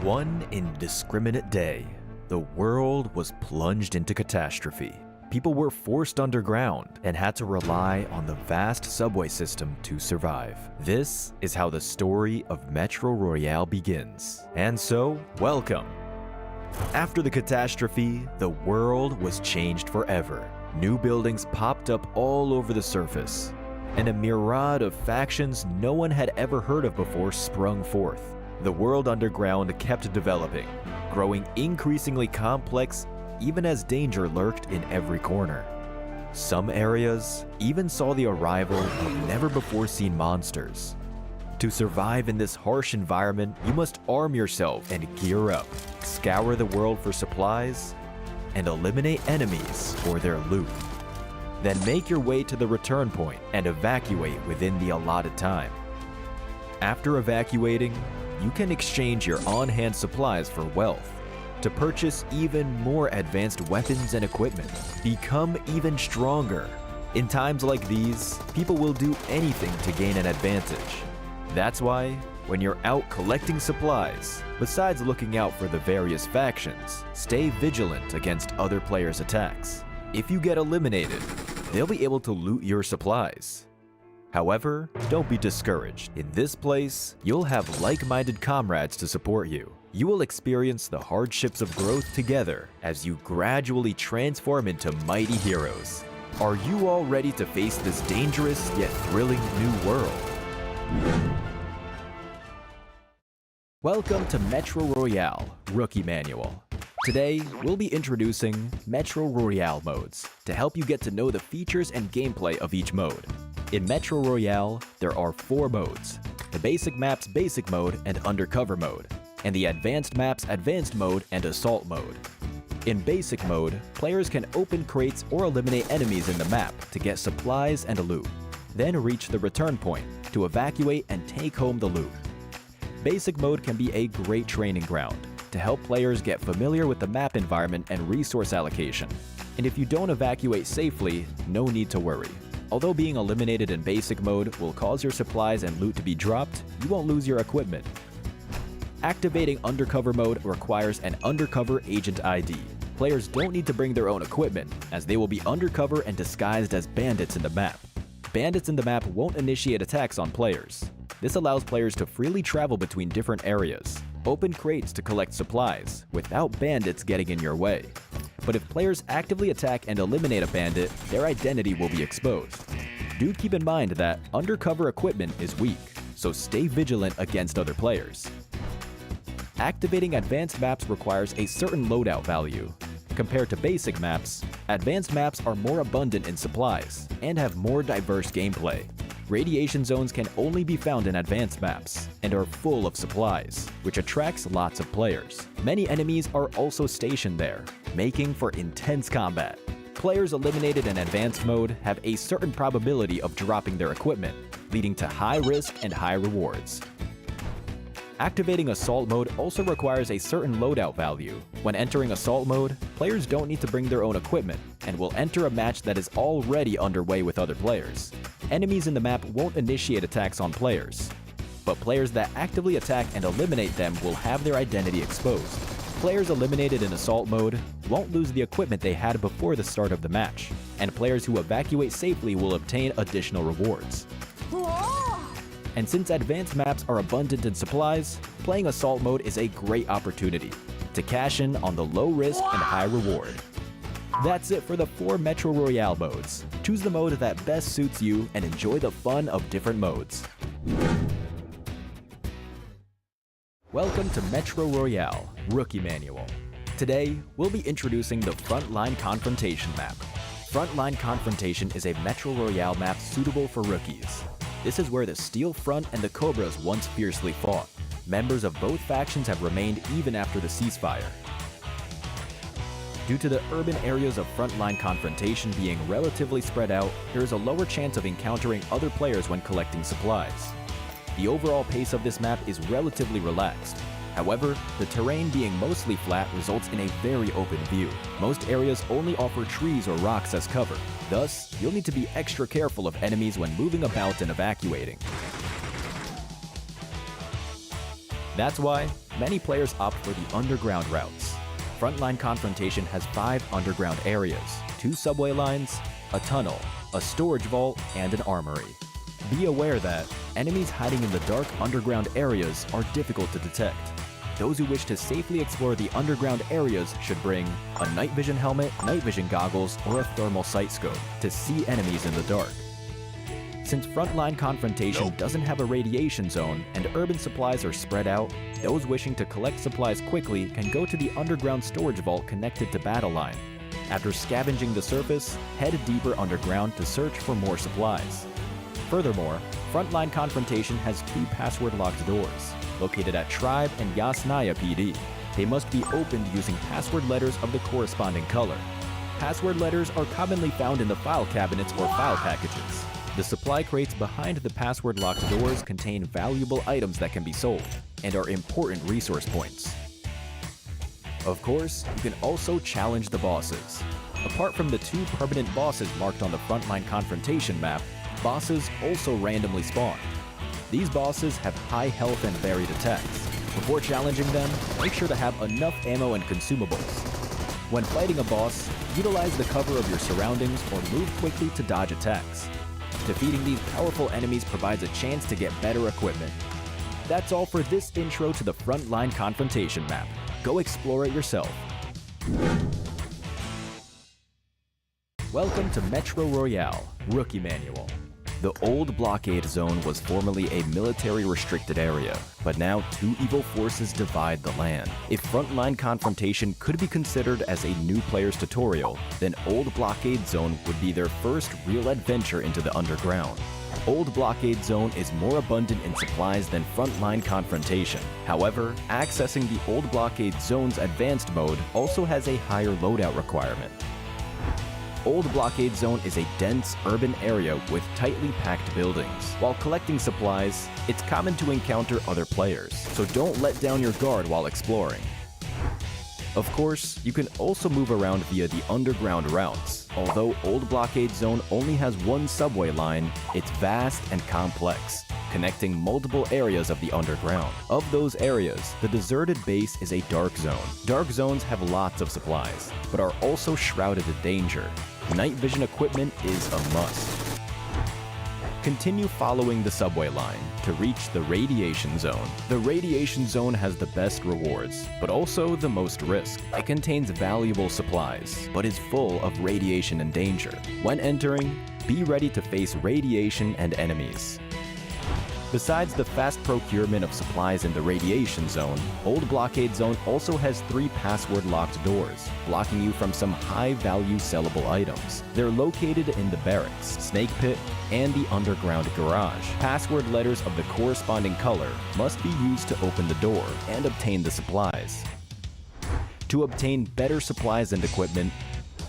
One indiscriminate day, the world was plunged into catastrophe. People were forced underground and had to rely on the vast subway system to survive. This is how the story of Metro Royale begins. And so, welcome! After the catastrophe, the world was changed forever. New buildings popped up all over the surface, and a myriad of factions no one had ever heard of before sprung forth. The world underground kept developing, growing increasingly complex even as danger lurked in every corner. Some areas even saw the arrival of never-before-seen monsters. To survive in this harsh environment, you must arm yourself and gear up, scour the world for supplies, and eliminate enemies for their loot. Then make your way to the return point and evacuate within the allotted time. After evacuating, you can exchange your on-hand supplies for wealth to purchase even more advanced weapons and equipment. Become even stronger. In times like these, people will do anything to gain an advantage. That's why, when you're out collecting supplies, besides looking out for the various factions, stay vigilant against other players' attacks. If you get eliminated, they'll be able to loot your supplies. However, don't be discouraged. In this place, you'll have like-minded comrades to support you. You will experience the hardships of growth together as you gradually transform into mighty heroes. Are you all ready to face this dangerous yet thrilling new world? Welcome to Metro Royale Rookie Manual. Today, we'll be introducing Metro Royale modes to help you get to know the features and gameplay of each mode. In Metro Royale, there are 4 modes: the basic map's basic mode and undercover mode, and the advanced map's advanced mode and assault mode. In basic mode, players can open crates or eliminate enemies in the map to get supplies and loot, then reach the return point to evacuate and take home the loot. Basic mode can be a great training ground to help players get familiar with the map environment and resource allocation. And if you don't evacuate safely, no need to worry. Although being eliminated in basic mode will cause your supplies and loot to be dropped, you won't lose your equipment. Activating undercover mode requires an undercover agent ID. Players don't need to bring their own equipment, as they will be undercover and disguised as bandits in the map. Bandits in the map won't initiate attacks on players. This allows players to freely travel between different areas, open crates to collect supplies, without bandits getting in your way. But if players actively attack and eliminate a bandit, their identity will be exposed. Do keep in mind that undercover equipment is weak, so stay vigilant against other players. Activating advanced maps requires a certain loadout value. Compared to basic maps, advanced maps are more abundant in supplies and have more diverse gameplay. Radiation zones can only be found in advanced maps and are full of supplies, which attracts lots of players. Many enemies are also stationed there, making for intense combat. Players eliminated in advanced mode have a certain probability of dropping their equipment, leading to high risk and high rewards. Activating assault mode also requires a certain loadout value. When entering assault mode, players don't need to bring their own equipment and will enter a match that is already underway with other players. Enemies in the map won't initiate attacks on players, but players that actively attack and eliminate them will have their identity exposed. Players eliminated in assault mode won't lose the equipment they had before the start of the match, and players who evacuate safely will obtain additional rewards. And since advanced maps are abundant in supplies, playing assault mode is a great opportunity to cash in on the low risk and high reward. That's it for the 4 Metro Royale modes. Choose the mode that best suits you and enjoy the fun of different modes. Welcome to Metro Royale Rookie Manual. Today, we'll be introducing the Frontline Confrontation map. Frontline Confrontation is a Metro Royale map suitable for rookies. This is where the Steel Front and the Cobras once fiercely fought. Members of both factions have remained even after the ceasefire. Due to the urban areas of Frontline Confrontation being relatively spread out, there is a lower chance of encountering other players when collecting supplies. The overall pace of this map is relatively relaxed. However, the terrain being mostly flat results in a very open view. Most areas only offer trees or rocks as cover. Thus, you'll need to be extra careful of enemies when moving about and evacuating. That's why many players opt for the underground routes. Frontline Confrontation has 5 underground areas, 2 subway lines, a tunnel, a storage vault, and an armory. Be aware that enemies hiding in the dark underground areas are difficult to detect. Those who wish to safely explore the underground areas should bring a night vision helmet, night vision goggles, or a thermal sight scope to see enemies in the dark. Since Frontline Confrontation doesn't have a radiation zone and urban supplies are spread out, those wishing to collect supplies quickly can go to the underground storage vault connected to Battle Line. After scavenging the surface, head deeper underground to search for more supplies. Furthermore, Frontline Confrontation has 2 password-locked doors, located at Tribe and Yasnaya PD. They must be opened using password letters of the corresponding color. Password letters are commonly found in the file cabinets or file packages. The supply crates behind the password-locked doors contain valuable items that can be sold and are important resource points. Of course, you can also challenge the bosses. Apart from the 2 permanent bosses marked on the Frontline Confrontation map, bosses also randomly spawn. These bosses have high health and varied attacks. Before challenging them, make sure to have enough ammo and consumables. When fighting a boss, utilize the cover of your surroundings or move quickly to dodge attacks. Defeating these powerful enemies provides a chance to get better equipment. That's all for this intro to the Frontline Confrontation map. Go explore it yourself. Welcome to Metro Royale, Rookie Manual. The old blockade zone was formerly a military-restricted area, but now 2 evil forces divide the land. If Frontline Confrontation could be considered as a new player's tutorial, then Old Blockade Zone would be their first real adventure into the underground. Old Blockade Zone is more abundant in supplies than Frontline Confrontation. However, accessing the Old Blockade Zone's advanced mode also has a higher loadout requirement. Old Blockade Zone is a dense urban area with tightly packed buildings. While collecting supplies, it's common to encounter other players, so don't let down your guard while exploring. Of course, you can also move around via the underground routes. Although Old Blockade Zone only has 1 subway line, it's vast and complex, connecting multiple areas of the underground. Of those areas, the deserted base is a dark zone. Dark zones have lots of supplies, but are also shrouded in danger. Night vision equipment is a must. Continue following the subway line to reach the radiation zone. The radiation zone has the best rewards, but also the most risk. It contains valuable supplies, but is full of radiation and danger. When entering, be ready to face radiation and enemies. Besides the fast procurement of supplies in the radiation zone, Old Blockade Zone also has 3 password-locked doors, blocking you from some high-value sellable items. They're located in the barracks, snake pit, and the underground garage. Password letters of the corresponding color must be used to open the door and obtain the supplies. To obtain better supplies and equipment,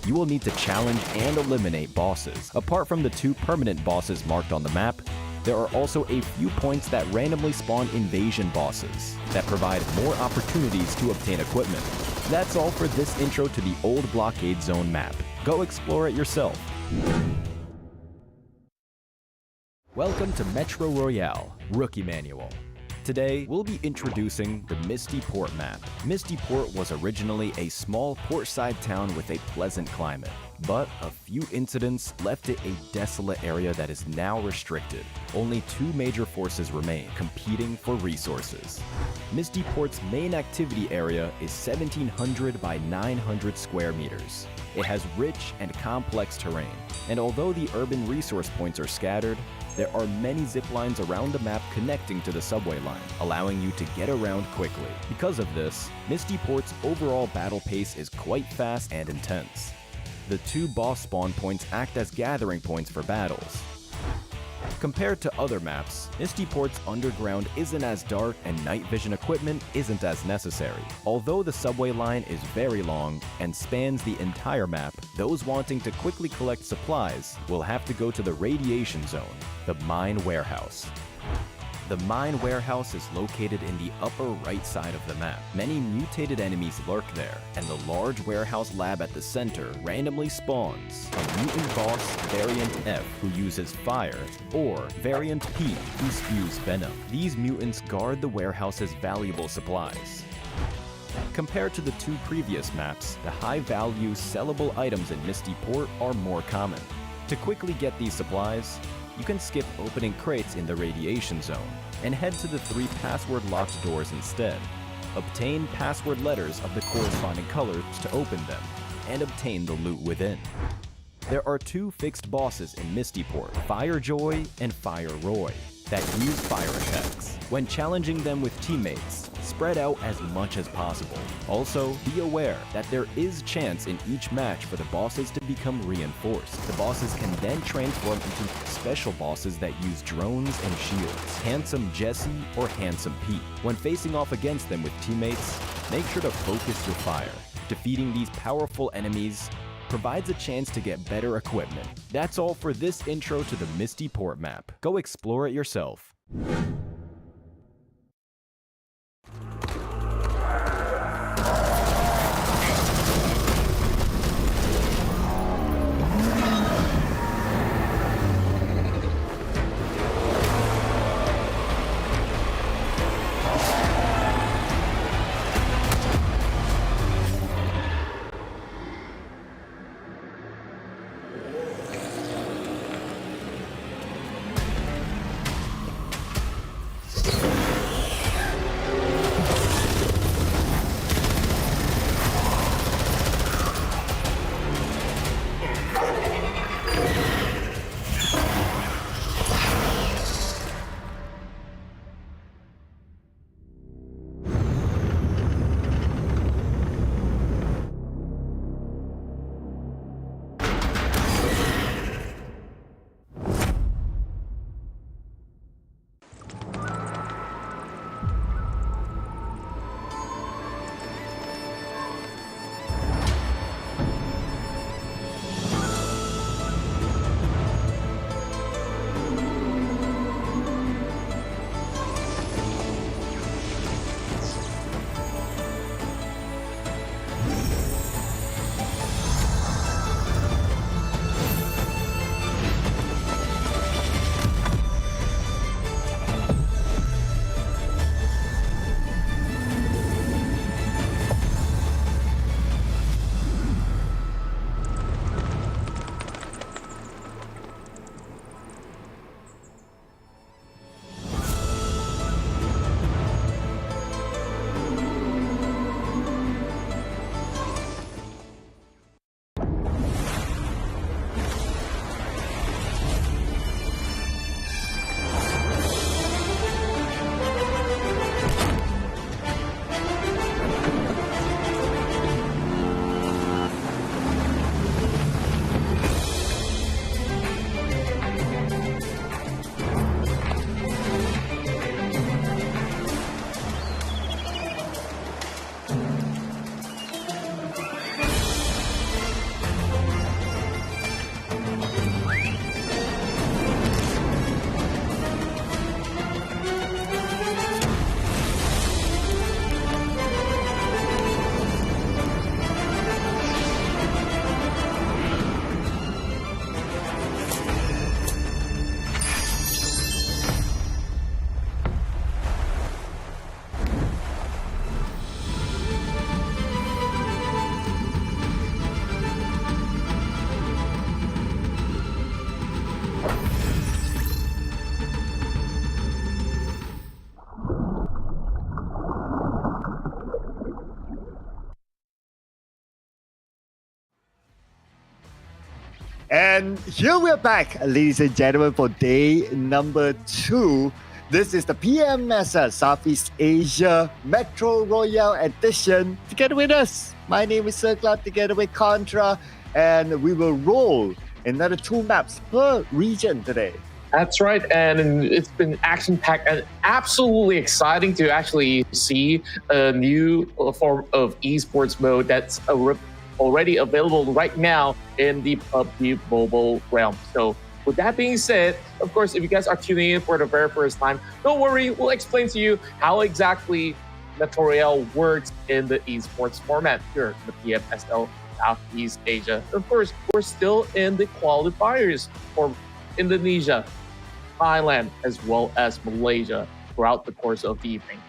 you will need to challenge and eliminate bosses. Apart from the 2 permanent bosses marked on the map, there are also a few points that randomly spawn invasion bosses that provide more opportunities to obtain equipment. That's all for this intro to the Old Blockade Zone map. Go explore it yourself. Welcome to Metro Royale, Rookie Manual. Today, we'll be introducing the Misty Port map. Misty Port was originally a small portside town with a pleasant climate, but a few incidents left it a desolate area that is now restricted. Only 2 major forces remain, competing for resources. Misty Port's main activity area is 1,700 by 900 square meters. It has rich and complex terrain, and although the urban resource points are scattered, there are many zip lines around the map connecting to the subway line, allowing you to get around quickly. Because of this, Misty Port's overall battle pace is quite fast and intense. The 2 boss spawn points act as gathering points for battles. Compared to other maps, Misty Port's underground isn't as dark and night vision equipment isn't as necessary. Although the subway line is very long and spans the entire map, those wanting to quickly collect supplies will have to go to the radiation zone, the mine warehouse. The mine warehouse is located in the upper right side of the map. Many mutated enemies lurk there, and the large warehouse lab at the center randomly spawns a mutant boss Variant F who uses fire, or Variant P who spews venom. These mutants guard the warehouse's valuable supplies. Compared to the two previous maps, the high-value sellable items in Misty Port are more common. To quickly get these supplies, you can skip opening crates in the radiation zone and head to the 3 password-locked doors instead. Obtain password letters of the corresponding colors to open them, and obtain the loot within. There are 2 fixed bosses in Misty Port, Firejoy and Fire Roy, that use fire attacks. When challenging them with teammates, spread out as much as possible. Also, be aware that there is chance in each match for the bosses to become reinforced. The bosses can then transform into special bosses that use drones and shields, Handsome Jesse or Handsome Pete. When facing off against them with teammates, make sure to focus your fire. Defeating these powerful enemies provides a chance to get better equipment. That's all for this intro to the Misty Port map. Go explore it yourself. And here we're back, ladies and gentlemen, for day number 2. This is the PMSL Southeast Asia Metro Royale edition. Together with us, my name is Sir Cloud, together with Contra, and we will roll another 2 maps per region today. That's right, and it's been action-packed and absolutely exciting to actually see a new form of esports mode that's already available right now in the PUBG mobile realm. So with that being said, of course, if you guys are tuning in for the very first time, don't worry, we'll explain to you how exactly Metro Royale works in the esports format here, the PMSL Southeast Asia. Of course, we're still in the qualifiers for Indonesia, Thailand, as well as Malaysia throughout the course of the evening.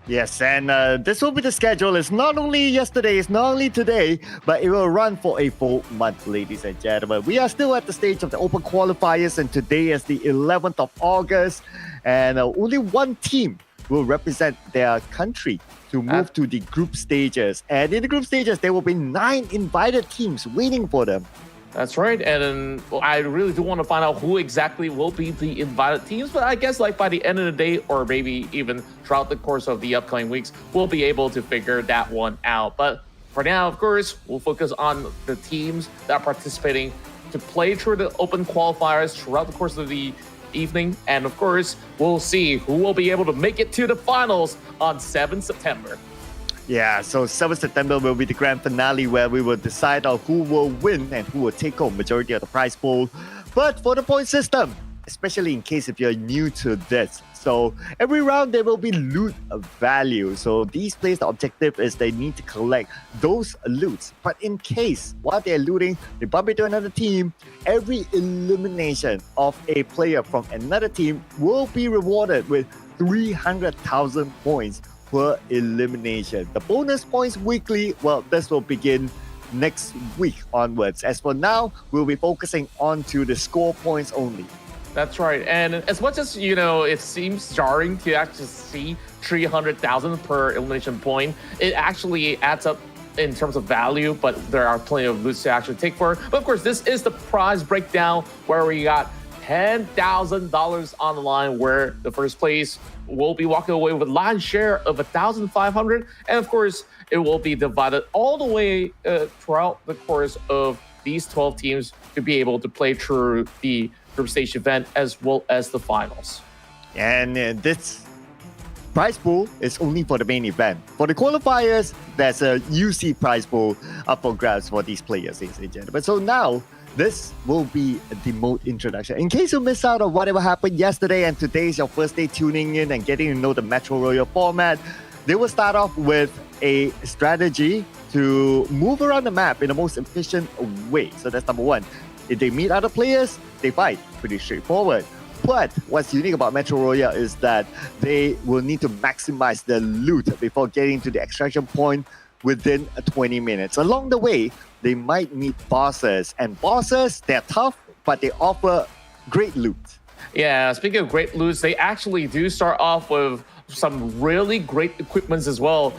Yes, and this will be the schedule. It's not only yesterday, it's not only today, but it will run for a full month, ladies and gentlemen. We are still at the stage of the open qualifiers, and today is the 11th of August, and only one team will represent their country to move to the group stages. And in the group stages, there will be 9 invited teams waiting for them. That's right, and I really do want to find out who exactly will be the invited teams, but I guess like by the end of the day, or maybe even throughout the course of the upcoming weeks, we'll be able to figure that one out. But for now, of course, we'll focus on the teams that are participating to play through the open qualifiers throughout the course of the evening, and of course, we'll see who will be able to make it to the finals on 7 September. Yeah, so 7th September will be the grand finale where we will decide on who will win and who will take home majority of the prize pool. But for the point system, especially in case if you're new to this, so every round there will be loot value. So these players, the objective is they need to collect those loots. But in case while they're looting, they bump into another team, every elimination of a player from another team will be rewarded with 300,000 points per elimination. The bonus points weekly, well, this will begin next week onwards. As for now, we'll be focusing on to the score points only. That's right. And as much as, it seems jarring to actually see 300,000 per elimination point, it actually adds up in terms of value, but there are plenty of loots to actually take for. But of course, this is the prize breakdown where we got $10,000 on the line, where the first place will be walking away with a lion's share of 1,500, and of course it will be divided all the way throughout the course of these 12 teams to be able to play through the group stage event as well as the finals. And this prize pool is only for the main event. For the qualifiers, there's a UC prize pool up for grabs for these players, ladies and gentlemen. So now this will be the mode introduction. In case you missed out on whatever happened yesterday and today is your first day tuning in and getting to know the Metro Royale format, they will start off with a strategy to move around the map in the most efficient way. So that's number one. If they meet other players, they fight. Pretty straightforward. But what's unique about Metro Royale is that they will need to maximize the loot before getting to the extraction point within 20 minutes. Along the way, they might meet bosses, and bosses, they're tough, but they offer great loot. Yeah, speaking of great loots, they actually do start off with some really great equipments as well.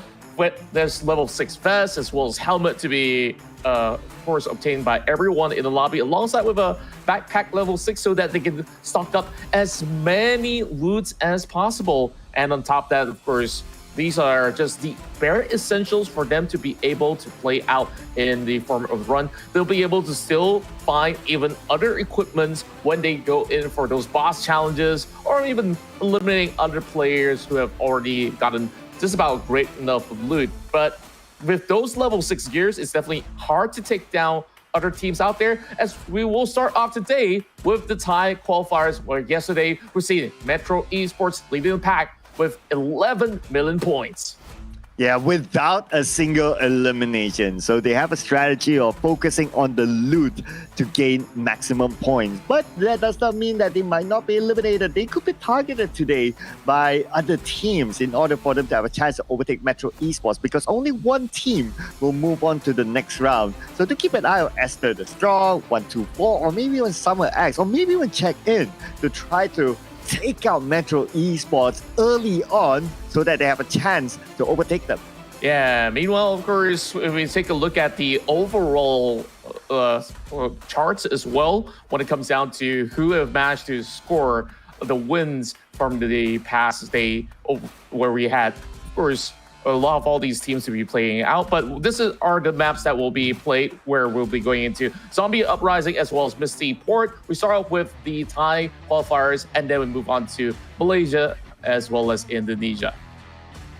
There's level 6 vest as well as helmet to be, of course, obtained by everyone in the lobby, alongside with a backpack level 6 so that they can stock up as many loots as possible. And on top of that, of course, these are just the bare essentials for them to be able to play out in the form of run. They'll be able to still find even other equipments when they go in for those boss challenges, or even eliminating other players who have already gotten just about great enough loot. But with those level 6 gears, it's definitely hard to take down other teams out there, as we will start off today with the Thai qualifiers, where yesterday we see Metro Esports leading the pack with 11 million points. Yeah, without a single elimination. So they have a strategy of focusing on the loot to gain maximum points. But that does not mean that they might not be eliminated. They could be targeted today by other teams in order for them to have a chance to overtake Metro Esports, because only one team will move on to the next round. So to keep an eye on Esther the Strong, 124, or maybe even Summer X, or maybe even check in to try to take out Metro Esports early on so that they have a chance to overtake them. Yeah, meanwhile, of course, if we take a look at the overall charts as well, when it comes down to who have managed to score the wins from the past day, where we had, of course, a lot of all these teams to be playing out. But this are the maps that will be played, where we'll be going into Zombie Uprising as well as Misty Port. We start off with the Thai qualifiers, and then we move on to Malaysia as well as Indonesia.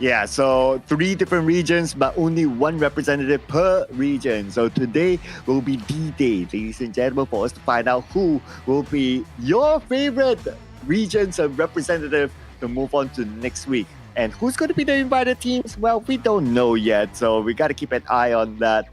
Yeah, so 3 different regions, but only 1 representative per region. So today will be D-Day, ladies and gentlemen, for us to find out who will be your favorite regions and representative to move on to next week. And who's going to be the invited teams? Well, we don't know yet, so we got to keep an eye on that.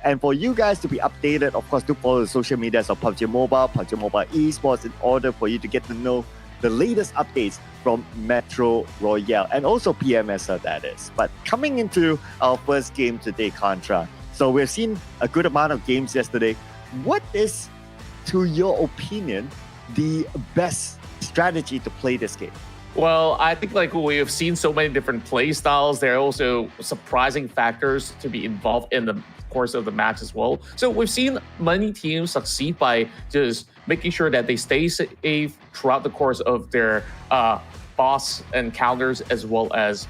And for you guys to be updated, of course, do follow the social medias of PUBG Mobile Esports in order for you to get to know the latest updates from Metro Royale and also PMSL, that is. But coming into our first game today, Contra. So we've seen a good amount of games yesterday. What is, to your opinion, the best strategy to play this game? Well, I think like we have seen so many different play styles. There are also surprising factors to be involved in the course of the match as well. So we've seen many teams succeed by just making sure that they stay safe throughout the course of their boss encounters, as well as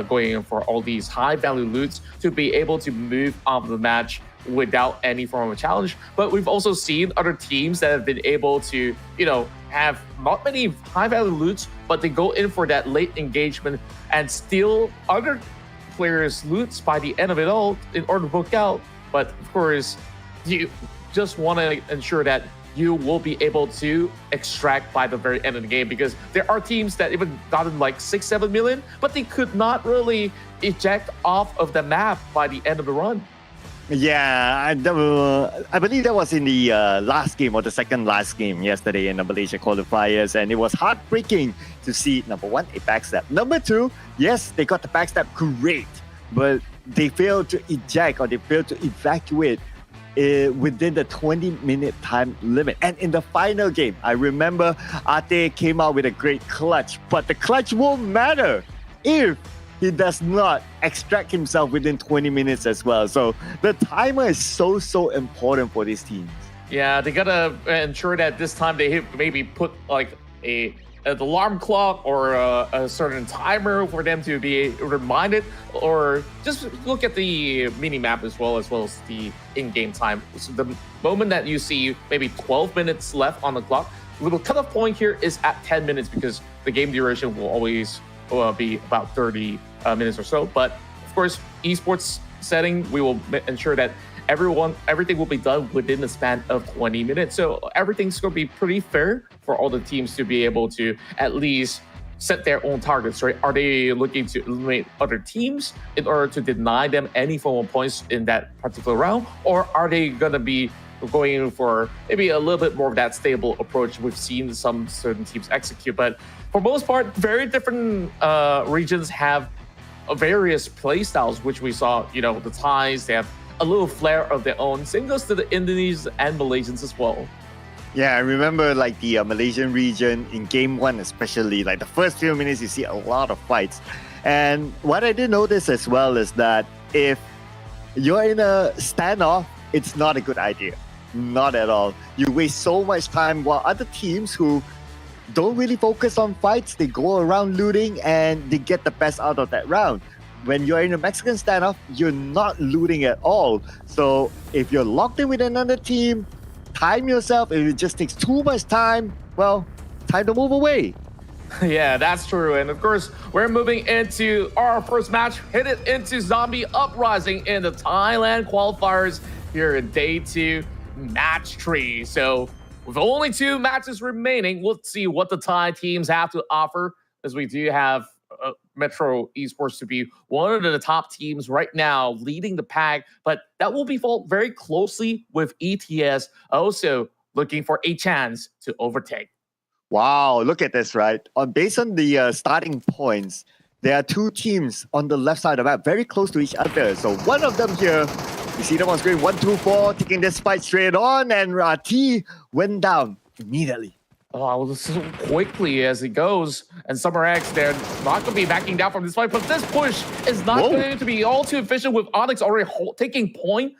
going in for all these high value loots to be able to move on the match without any form of challenge. But we've also seen other teams that have been able to, have not many high value loots, but they go in for that late engagement and steal other players' loots by the end of it all in order to book out. But of course, you just want to ensure that you will be able to extract by the very end of the game, because there are teams that even gotten like 6-7 million, but they could not really eject off of the map by the end of the run. Yeah, I believe that was in the last game or the second last game yesterday in the Malaysia qualifiers, and it was heartbreaking to see, number 1, a backstab. Number 2, yes, they got the backstab great, but they failed to eject or they failed to evacuate within the 20-minute time limit. And in the final game, I remember Ate came out with a great clutch, but the clutch won't matter if he does not extract himself within 20 minutes as well. So the timer is so important for these teams. Yeah, they gotta ensure that this time they maybe put like an alarm clock or a certain timer for them to be reminded, or just look at the mini map as well as the in-game time. So the moment that you see maybe 12 minutes left on the clock, the cutoff point here is at 10 minutes, because the game duration will always be about 30 minutes or so. But of course, esports setting, we will ensure that everything will be done within the span of 20 minutes. So everything's going to be pretty fair for all the teams to be able to at least set their own targets, right? Are they looking to eliminate other teams in order to deny them any form of points in that particular round? Or are they going to be going in for maybe a little bit more of that stable approach we've seen some certain teams execute? But for most part, very different regions have various play styles, which we saw, the Thais, they have a little flair of their own. Same goes to the Indonesians and Malaysians as well. Yeah, I remember like the Malaysian region in game 1 especially, like the first few minutes you see a lot of fights. And what I did notice as well is that if you're in a standoff, it's not a good idea. Not at all. You waste so much time, while other teams who don't really focus on fights, they go around looting and they get the best out of that round. When you're in a Mexican standoff, you're not looting at all. So if you're locked in with another team, time yourself. If it just takes too much time, well, time to move away. Yeah, that's true. And of course, we're moving into our first match, headed into Zombie Uprising in the Thailand qualifiers here in day 2, match 3. So with only 2 matches remaining, we'll see what the Thai teams have to offer, as we do have Metro Esports to be one of the top teams right now leading the pack, but that will be followed very closely with ETS also looking for a chance to overtake. Wow, look at this, right? Based on the starting points, there are 2 teams on the left side of the map, very close to each other. So one of them here, you see them on screen, 1-2-4, taking this fight straight on, and Rati went down immediately. Oh, so quickly as it goes. And Summer X, they're not going to be backing down from this fight, but this push is not going to be all too efficient, with Onyx already taking point,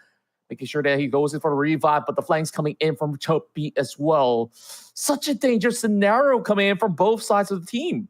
making sure that he goes in for the revive, but the flanks coming in from Chope B as well. Such a dangerous scenario coming in from both sides of the team.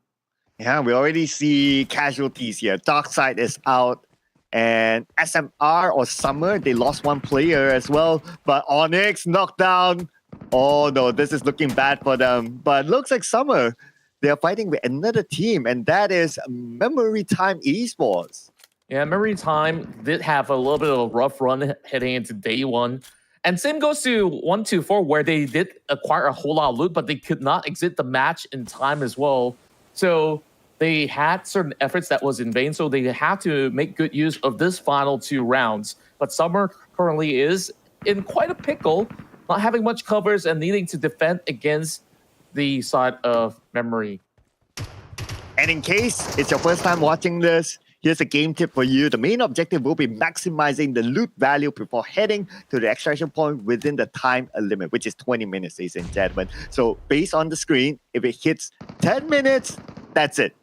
Yeah, we already see casualties here. Darkside is out, and SMR or Summer, they lost 1 player as well, but Onyx knocked down. Oh no, this is looking bad for them. But looks like Summer, they are fighting with another team, and that is Memory Time Esports. Yeah, Memory Time did have a little bit of a rough run heading into day one. And same goes to 124, where they did acquire a whole lot of loot, but they could not exit the match in time as well. So they had certain efforts that was in vain, so they have to make good use of this final 2 rounds. But Summer currently is in quite a pickle, not having much covers and needing to defend against the side of Memory. And in case it's your first time watching this, here's a game tip for you. The main objective will be maximizing the loot value before heading to the extraction point within the time limit, which is 20 minutes, ladies and gentlemen. So based on the screen, if it hits 10 minutes, that's it.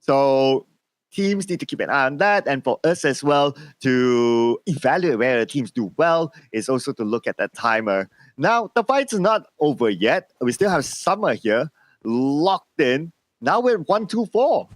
So teams need to keep an eye on that. And for us as well, to evaluate where the teams do well is also to look at that timer. Now, the fight's not over yet. We still have Summer here, locked in. Now we're 1-2-4.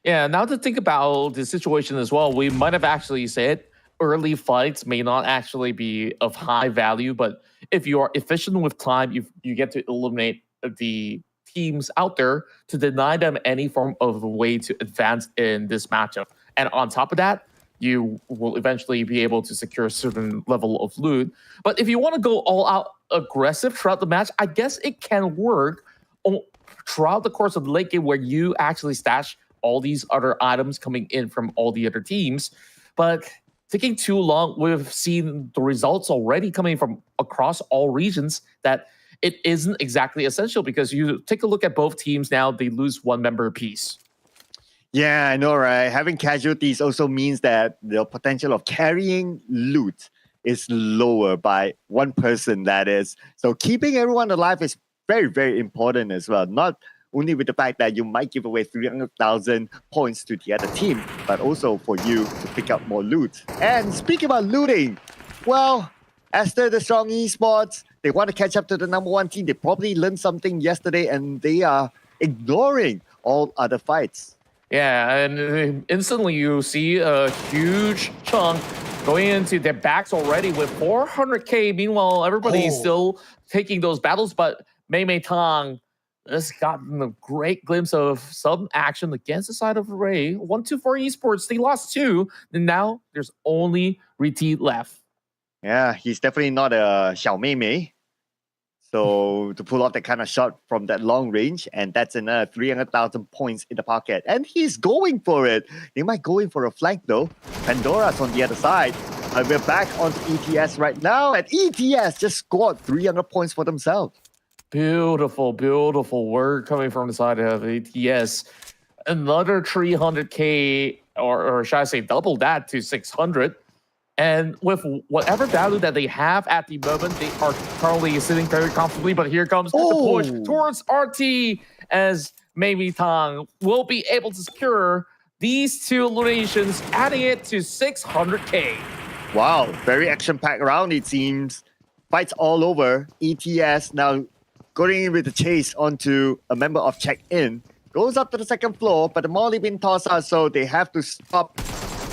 Yeah, now to think about the situation as well, we might have actually said early fights may not actually be of high value, but if you are efficient with time, you get to eliminate the teams out there to deny them any form of way to advance in this matchup. And on top of that, you will eventually be able to secure a certain level of loot. But if you want to go all out aggressive throughout the match, I guess it can work throughout the course of the late game where you actually stash all these other items coming in from all the other teams. But taking too long, we've seen the results already coming from across all regions that it isn't exactly essential, because you take a look at both teams now, they lose 1 member apiece. Yeah, I know, right? Having casualties also means that the potential of carrying loot is lower by 1 person, that is. So keeping everyone alive is very, very important as well. Not only with the fact that you might give away 300,000 points to the other team, but also for you to pick up more loot. And speaking about looting, well, Esther, the strong esports, they want to catch up to the number 1 team. They probably learned something yesterday, and they are ignoring all other fights. Yeah, and instantly you see a huge chunk going into their backs already with 400k. Meanwhile, everybody's still taking those battles, but Mei Tang has gotten a great glimpse of some action against the side of Ray. 124 Esports, they lost 2, and now there's only Riti left. Yeah, he's definitely not a Xiao Mei Mei. So to pull off that kind of shot from that long range, and that's another 300,000 points in the pocket. And he's going for it. They might go in for a flank though. Pandora's on the other side. And we're back onto ETS right now, and ETS just scored 300 points for themselves. Beautiful, beautiful work coming from the side of ATS. Another 300k, or should I say double that to 600. And with whatever value that they have at the moment, they are currently sitting very comfortably. But here comes the push towards RT, as Mei Tang will be able to secure these 2 eliminations, adding it to 600k. Wow, very action-packed round, it seems. Fights all over. ETS now going in with the chase onto a member of check-in. Goes up to the 2nd floor, but the molly been tossed out, so they have to stop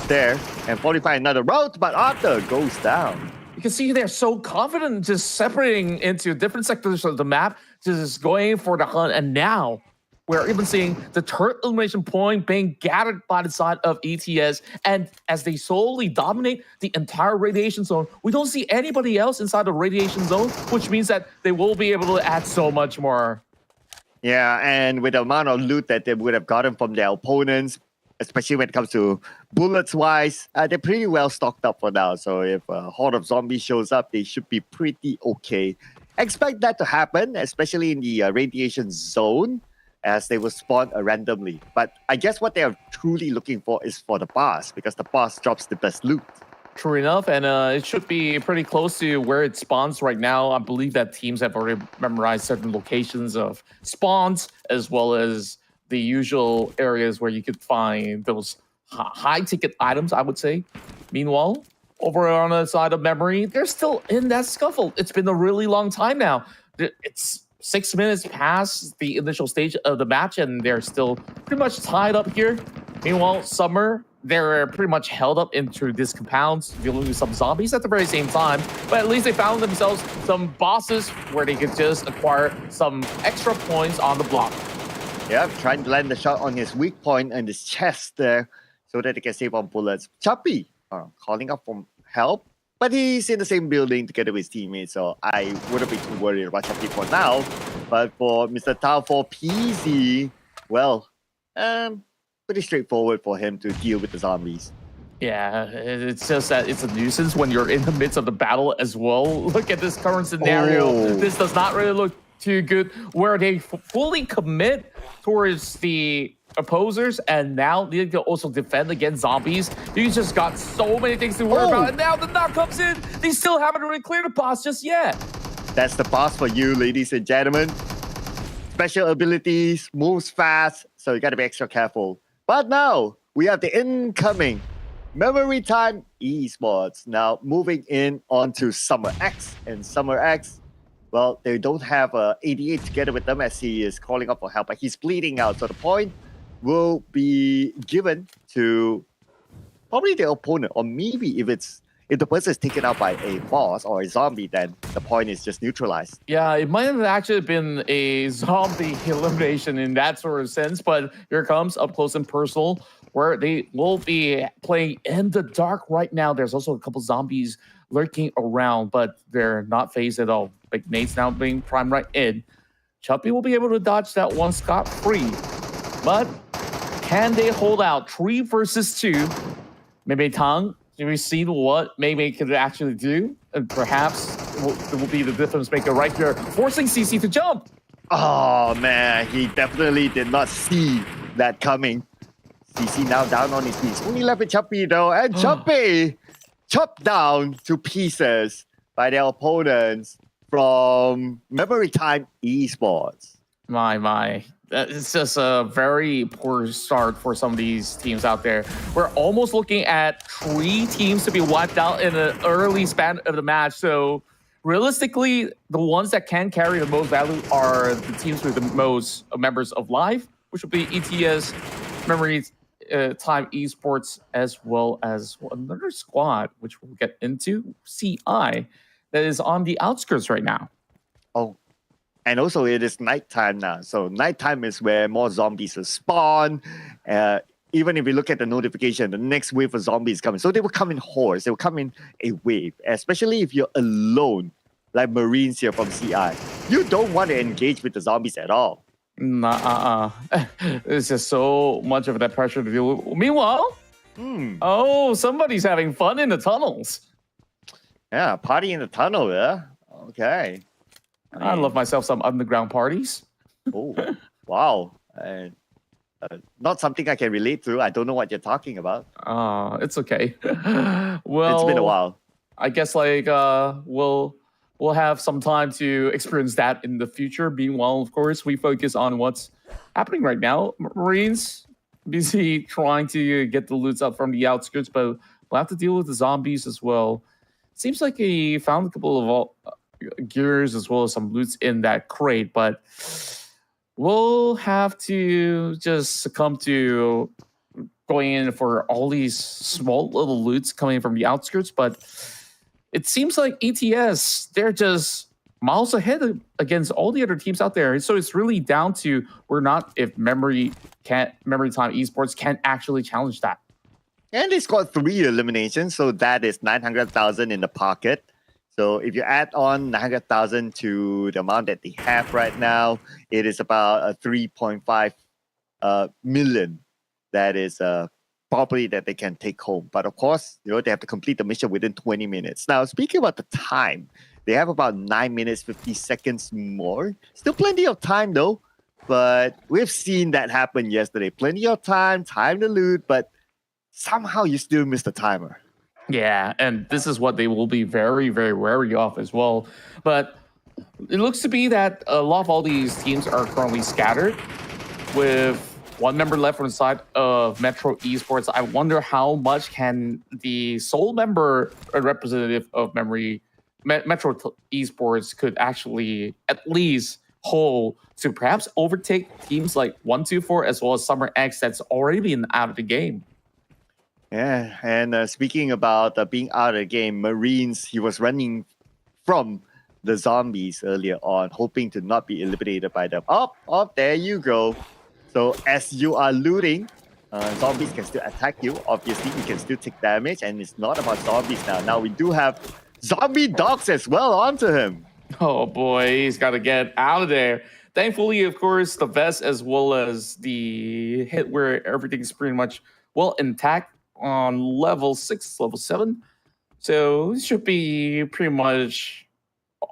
there and fortify another route, but Arthur goes down. You can see they're so confident, just separating into different sectors of the map, just going for the hunt. And now we're even seeing the third elimination point being gathered by the side of ETS. And as they solely dominate the entire radiation zone, we don't see anybody else inside the radiation zone, which means that they will be able to add so much more. Yeah, and with the amount of loot that they would have gotten from their opponents, especially when it comes to bullets-wise, they're pretty well stocked up for now. So if a horde of zombies shows up, they should be pretty okay. Expect that to happen, especially in the radiation zone, as they will spawn randomly. But I guess what they are truly looking for is for the boss, because the boss drops the best loot. True enough, and it should be pretty close to where it spawns right now. I believe that teams have already memorized certain locations of spawns, as well as the usual areas where you could find those high-ticket items, I would say. Meanwhile, over on the side of Memory, they're still in that scuffle. It's been a really long time now. It's 6 minutes past the initial stage of the match, and they're still pretty much tied up here. Meanwhile, Summer, they're pretty much held up into this compound, dealing with some zombies at the very same time. But at least they found themselves some bosses where they could just acquire some extra points on the block. Yeah, trying to land the shot on his weak point and his chest there so that he can save on bullets. Chappy calling up for help, but he's in the same building together with his teammates, so I wouldn't be too worried about Chappy for now. But for Mr. Tao, for PZ, well, pretty straightforward for him to deal with the zombies. Yeah, it's just that it's a nuisance when you're in the midst of the battle as well. Look at this current scenario. Oh. This does not really look too good, where they fully commit towards the opposers, and now they can also defend against zombies. You just got so many things to worry about, and now the knock comes in. They still haven't really cleared the boss just yet. That's the boss for you, ladies and gentlemen. Special abilities, moves fast, so you gotta be extra careful. But now, we have the incoming Memory Time Esports. Now, moving in onto Summer X. And Summer X, well, they don't have 88 together with them as he is calling up for help, but he's bleeding out. So the point will be given to probably the opponent, or maybe if the person is taken out by a boss or a zombie, then the point is just neutralized. Yeah, it might have actually been a zombie elimination in that sort of sense, but here comes up close and personal, where they will be playing in the dark right now. There's also a couple zombies lurking around, but they're not phased at all. Like Nate's now being primed right in. Chuppy will be able to dodge that one scot-free, but can they hold out 3 versus 2? Maybe Tang, do we see what Mei could actually do? And perhaps it will be the difference maker right here, forcing CC to jump. Oh man, he definitely did not see that coming. CC now down on his knees. Only left with Chappy though, and Chappy chopped down to pieces by their opponents from Memory Time Esports. My. It's just a very poor start for some of these teams out there. We're almost looking at 3 teams to be wiped out in an early span of the match. So realistically, the ones that can carry the most value are the teams with the most members of Live, which will be ETS, Memory Time Esports, as well as another squad, which we'll get into, CI, that is on the outskirts right now. Oh, and also it is nighttime now. So nighttime is where more zombies will spawn. Even if you look at the notification, the next wave of zombies coming. So they will come in hordes. They will come in a wave, especially if you're alone, like Marines here from CI. You don't want to engage with the zombies at all. It's just so much of that pressure to deal with. Meanwhile, somebody's having fun in the tunnels. Yeah, party in the tunnel, yeah? Okay. I love myself some underground parties. Oh, wow. Not something I can relate to. I don't know what you're talking about. It's okay. Well, it's been a while. I guess we'll have some time to experience that in the future. Meanwhile, of course, we focus on what's happening right now. Marines busy trying to get the loots out from the outskirts, but we'll have to deal with the zombies as well. Seems like he found a couple of gears as well as some loots in that crate, but we'll have to just succumb to going in for all these small little loots coming from the outskirts. But it seems like ETS, they're just miles ahead against all the other teams out there. So it's really down to if Memory Time Esports can actually challenge that. And they scored 3 eliminations, so that is 900,000 in the pocket. So if you add on 900,000 to the amount that they have right now, it is about 3.5 million. That is property that they can take home. But of course, they have to complete the mission within 20 minutes. Now, speaking about the time, they have about 9 minutes, 50 seconds more. Still plenty of time though. But we've seen that happen yesterday. Plenty of time to loot, but somehow you still miss the timer. Yeah, and this is what they will be very, very wary of as well. But it looks to be that a lot of all these teams are currently scattered with 1 member left on the side of Metro Esports. I wonder how much can the sole member representative of Metro Esports could actually at least hold to perhaps overtake teams like 124 as well as Summer X that's already been out of the game. Yeah, and speaking about being out of the game, Marines, he was running from the zombies earlier on, hoping to not be eliminated by them. There you go. So as you are looting, zombies can still attack you. Obviously, you can still take damage, and it's not about zombies now. Now we do have zombie dogs as well onto him. Oh boy, he's got to get out of there. Thankfully, of course, the vest as well as the hit where everything's pretty much well intact on level 6, level 7. So it should be pretty much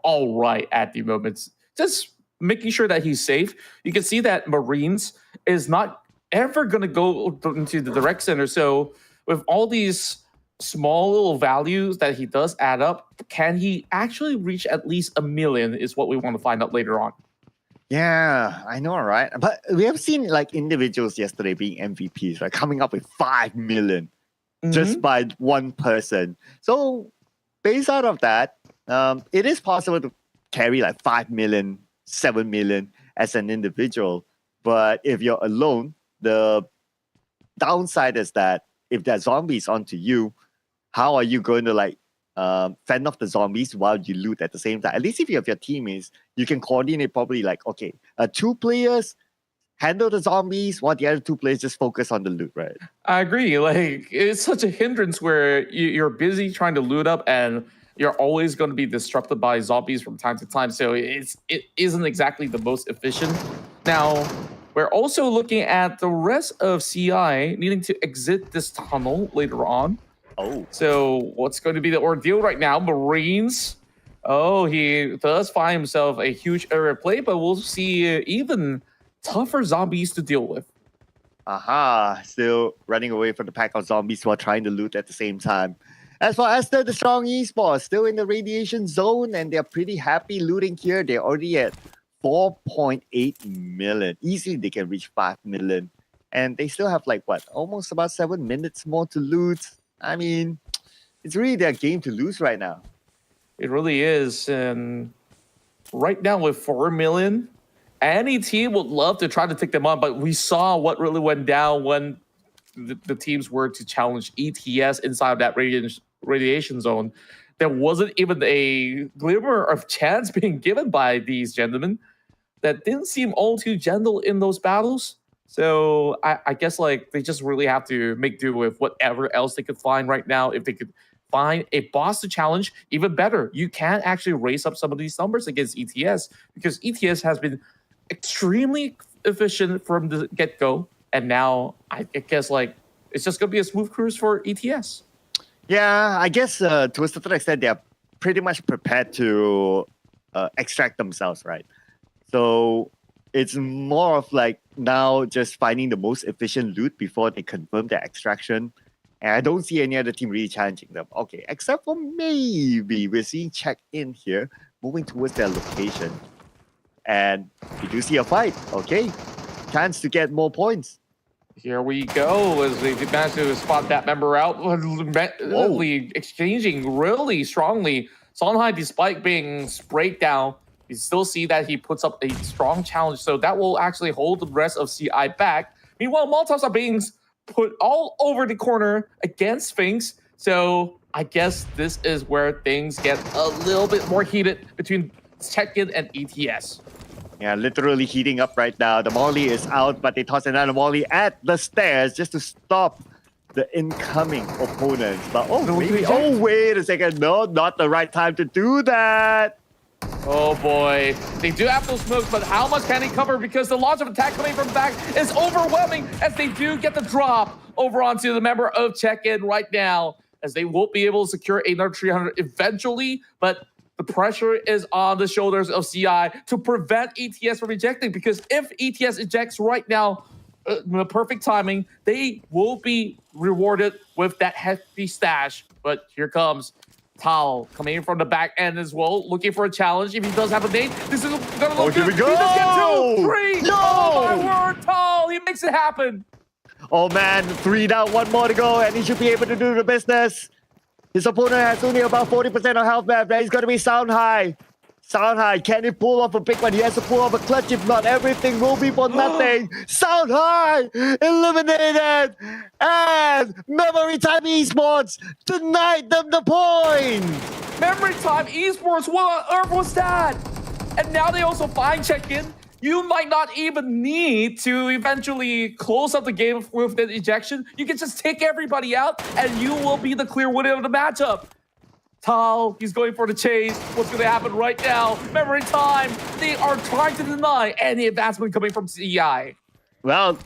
all right at the moment. Just making sure that he's safe. You can see that Marines is not ever going to go into the direct center. So with all these small little values that he does add up, can he actually reach at least 1 million is what we want to find out later on. Yeah, I know, right? But we have seen like individuals yesterday being MVPs, right? Coming up with 5 million just by one person. So based out of that, it is possible to carry like 5 million, 7 million as an individual. But if you're alone, the downside is that if there are zombies onto you, how are you going to like fend off the zombies while you loot at the same time? At least if you have your teammates, you can coordinate probably like, okay, 2 players handle the zombies while the other 2 players just focus on the loot, right? I agree. Like, it's such a hindrance where you're busy trying to loot up and you're always going to be disrupted by zombies from time to time. So it isn't exactly the most efficient. Now, we're also looking at the rest of CI needing to exit this tunnel later on. Oh. So what's going to be the ordeal right now? Marines. Oh, he does find himself a huge area play, but we'll see even tougher zombies to deal with. Aha, still running away from the pack of zombies while trying to loot at the same time. As for Esther, the strong Esports, still in the radiation zone, and they're pretty happy looting here. They're already at 4.8 million. Easily they can reach 5 million. And they still have like, what, almost about 7 minutes more to loot. I mean, it's really their game to lose right now. It really is. And right now with 4 million, any team would love to try to take them on, but we saw what really went down when the teams were to challenge ETS inside of that radiation zone. There wasn't even a glimmer of chance being given by these gentlemen. That didn't seem all too gentle in those battles. So I guess like they just really have to make do with whatever else they could find right now. If they could find a boss to challenge, even better. You can actually raise up some of these numbers against ETS because ETS has been extremely efficient from the get-go. And now I guess like it's just going to be a smooth cruise for ETS. Yeah, I guess to a certain extent, they're pretty much prepared to extract themselves, right? So it's more of like now just finding the most efficient loot before they confirm their extraction. And I don't see any other team really challenging them. Okay, except for maybe we're seeing check-in here, moving towards their location. And we do see a fight. Okay, chance to get more points. Here we go as they manage to spot that member out. Literally exchanging really strongly. Songhai, despite being sprayed down, you still see that he puts up a strong challenge. So that will actually hold the rest of CI back. Meanwhile, Molotovs are being put all over the corner against Sphinx. So I guess this is where things get a little bit more heated between Check-In and ETS. Yeah, literally heating up right now. The Molly is out, but they toss another Molly at the stairs just to stop the incoming opponents. But wait a second. No, not the right time to do that. Oh boy, they do have those smokes, but how much can he cover? Because the launch of attack coming from back is overwhelming as they do get the drop over onto the member of Check-In right now, as they won't be able to secure another 300 eventually, but the pressure is on the shoulders of CI to prevent ETS from ejecting, because if ETS ejects right now, the perfect timing, they will be rewarded with that hefty stash. But here comes Tal coming in from the back end as well, looking for a challenge. If he does have a nade, this is gonna look good. Here we go! He does get 2, 3. No! Oh my word, Tal! He makes it happen. Oh man, 3 down, 1 more to go, and he should be able to do the business. His opponent has only about 40% of health left. He's gonna be sound high. Sound high. Can he pull off a big one? He has to pull off a clutch. If not, everything will be for nothing. Sound high eliminated, and Memory Time Esports denied them the point. Memory Time Esports, what on earth was that? And now they also find Check-In. you might not even need to eventually close up the game with the ejection. You can just take everybody out, and you will be the clear winner of the matchup. Tal, he's going for the chase. What's going to happen right now? Memory time. They are trying to deny any advancement coming from CI. Well,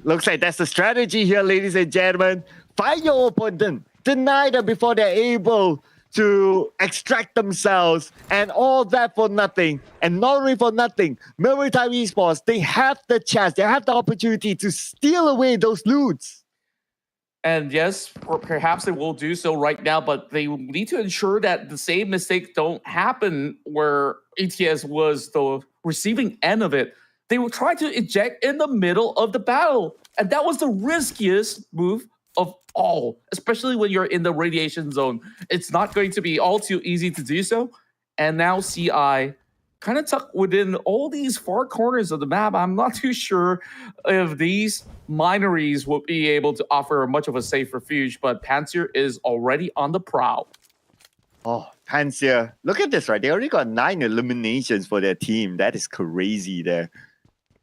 looks like that's the strategy here, ladies and gentlemen. Find your opponent, deny them before they're able to extract themselves, and all that for nothing. And not only for nothing, Maritime Esports, they have the chance, they have the opportunity to steal away those loots. And yes, or perhaps they will do so right now, but they need to ensure that the same mistake don't happen where ETS was the receiving end of it. They will try to eject in the middle of the battle. And that was the riskiest move of all, especially when you're in the radiation zone. It's not going to be all too easy to do so. And now CI kind of tucked within all these far corners of the map. I'm not too sure if these minories will be able to offer much of a safe refuge, but Panzer is already on the prowl. Oh, Panzer, look at this, right? They already got 9 eliminations for their team. That is crazy there.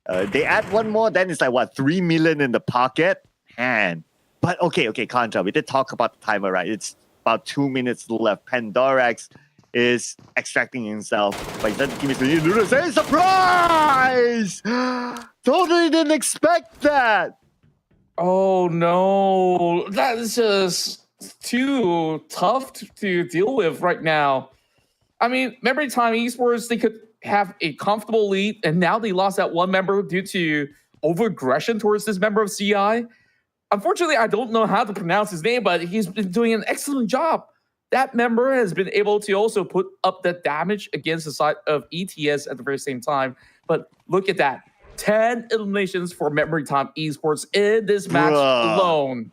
They add one more, then it's like, what, 3 million in the pocket? Man. But okay, Contra, we did talk about the timer, right? It's about 2 minutes left. Pandorax is extracting himself, but he doesn't give me the say surprise! Totally didn't expect that. Oh no, that is just too tough to deal with right now. I mean, every time Esports, they could have a comfortable lead, and now they lost that one member due to over-aggression towards this member of CI. Unfortunately, I don't know how to pronounce his name, but he's been doing an excellent job. That member has been able to also put up the damage against the side of ETS at the very same time. But look at that. 10 eliminations for Memory Time Esports in this match alone.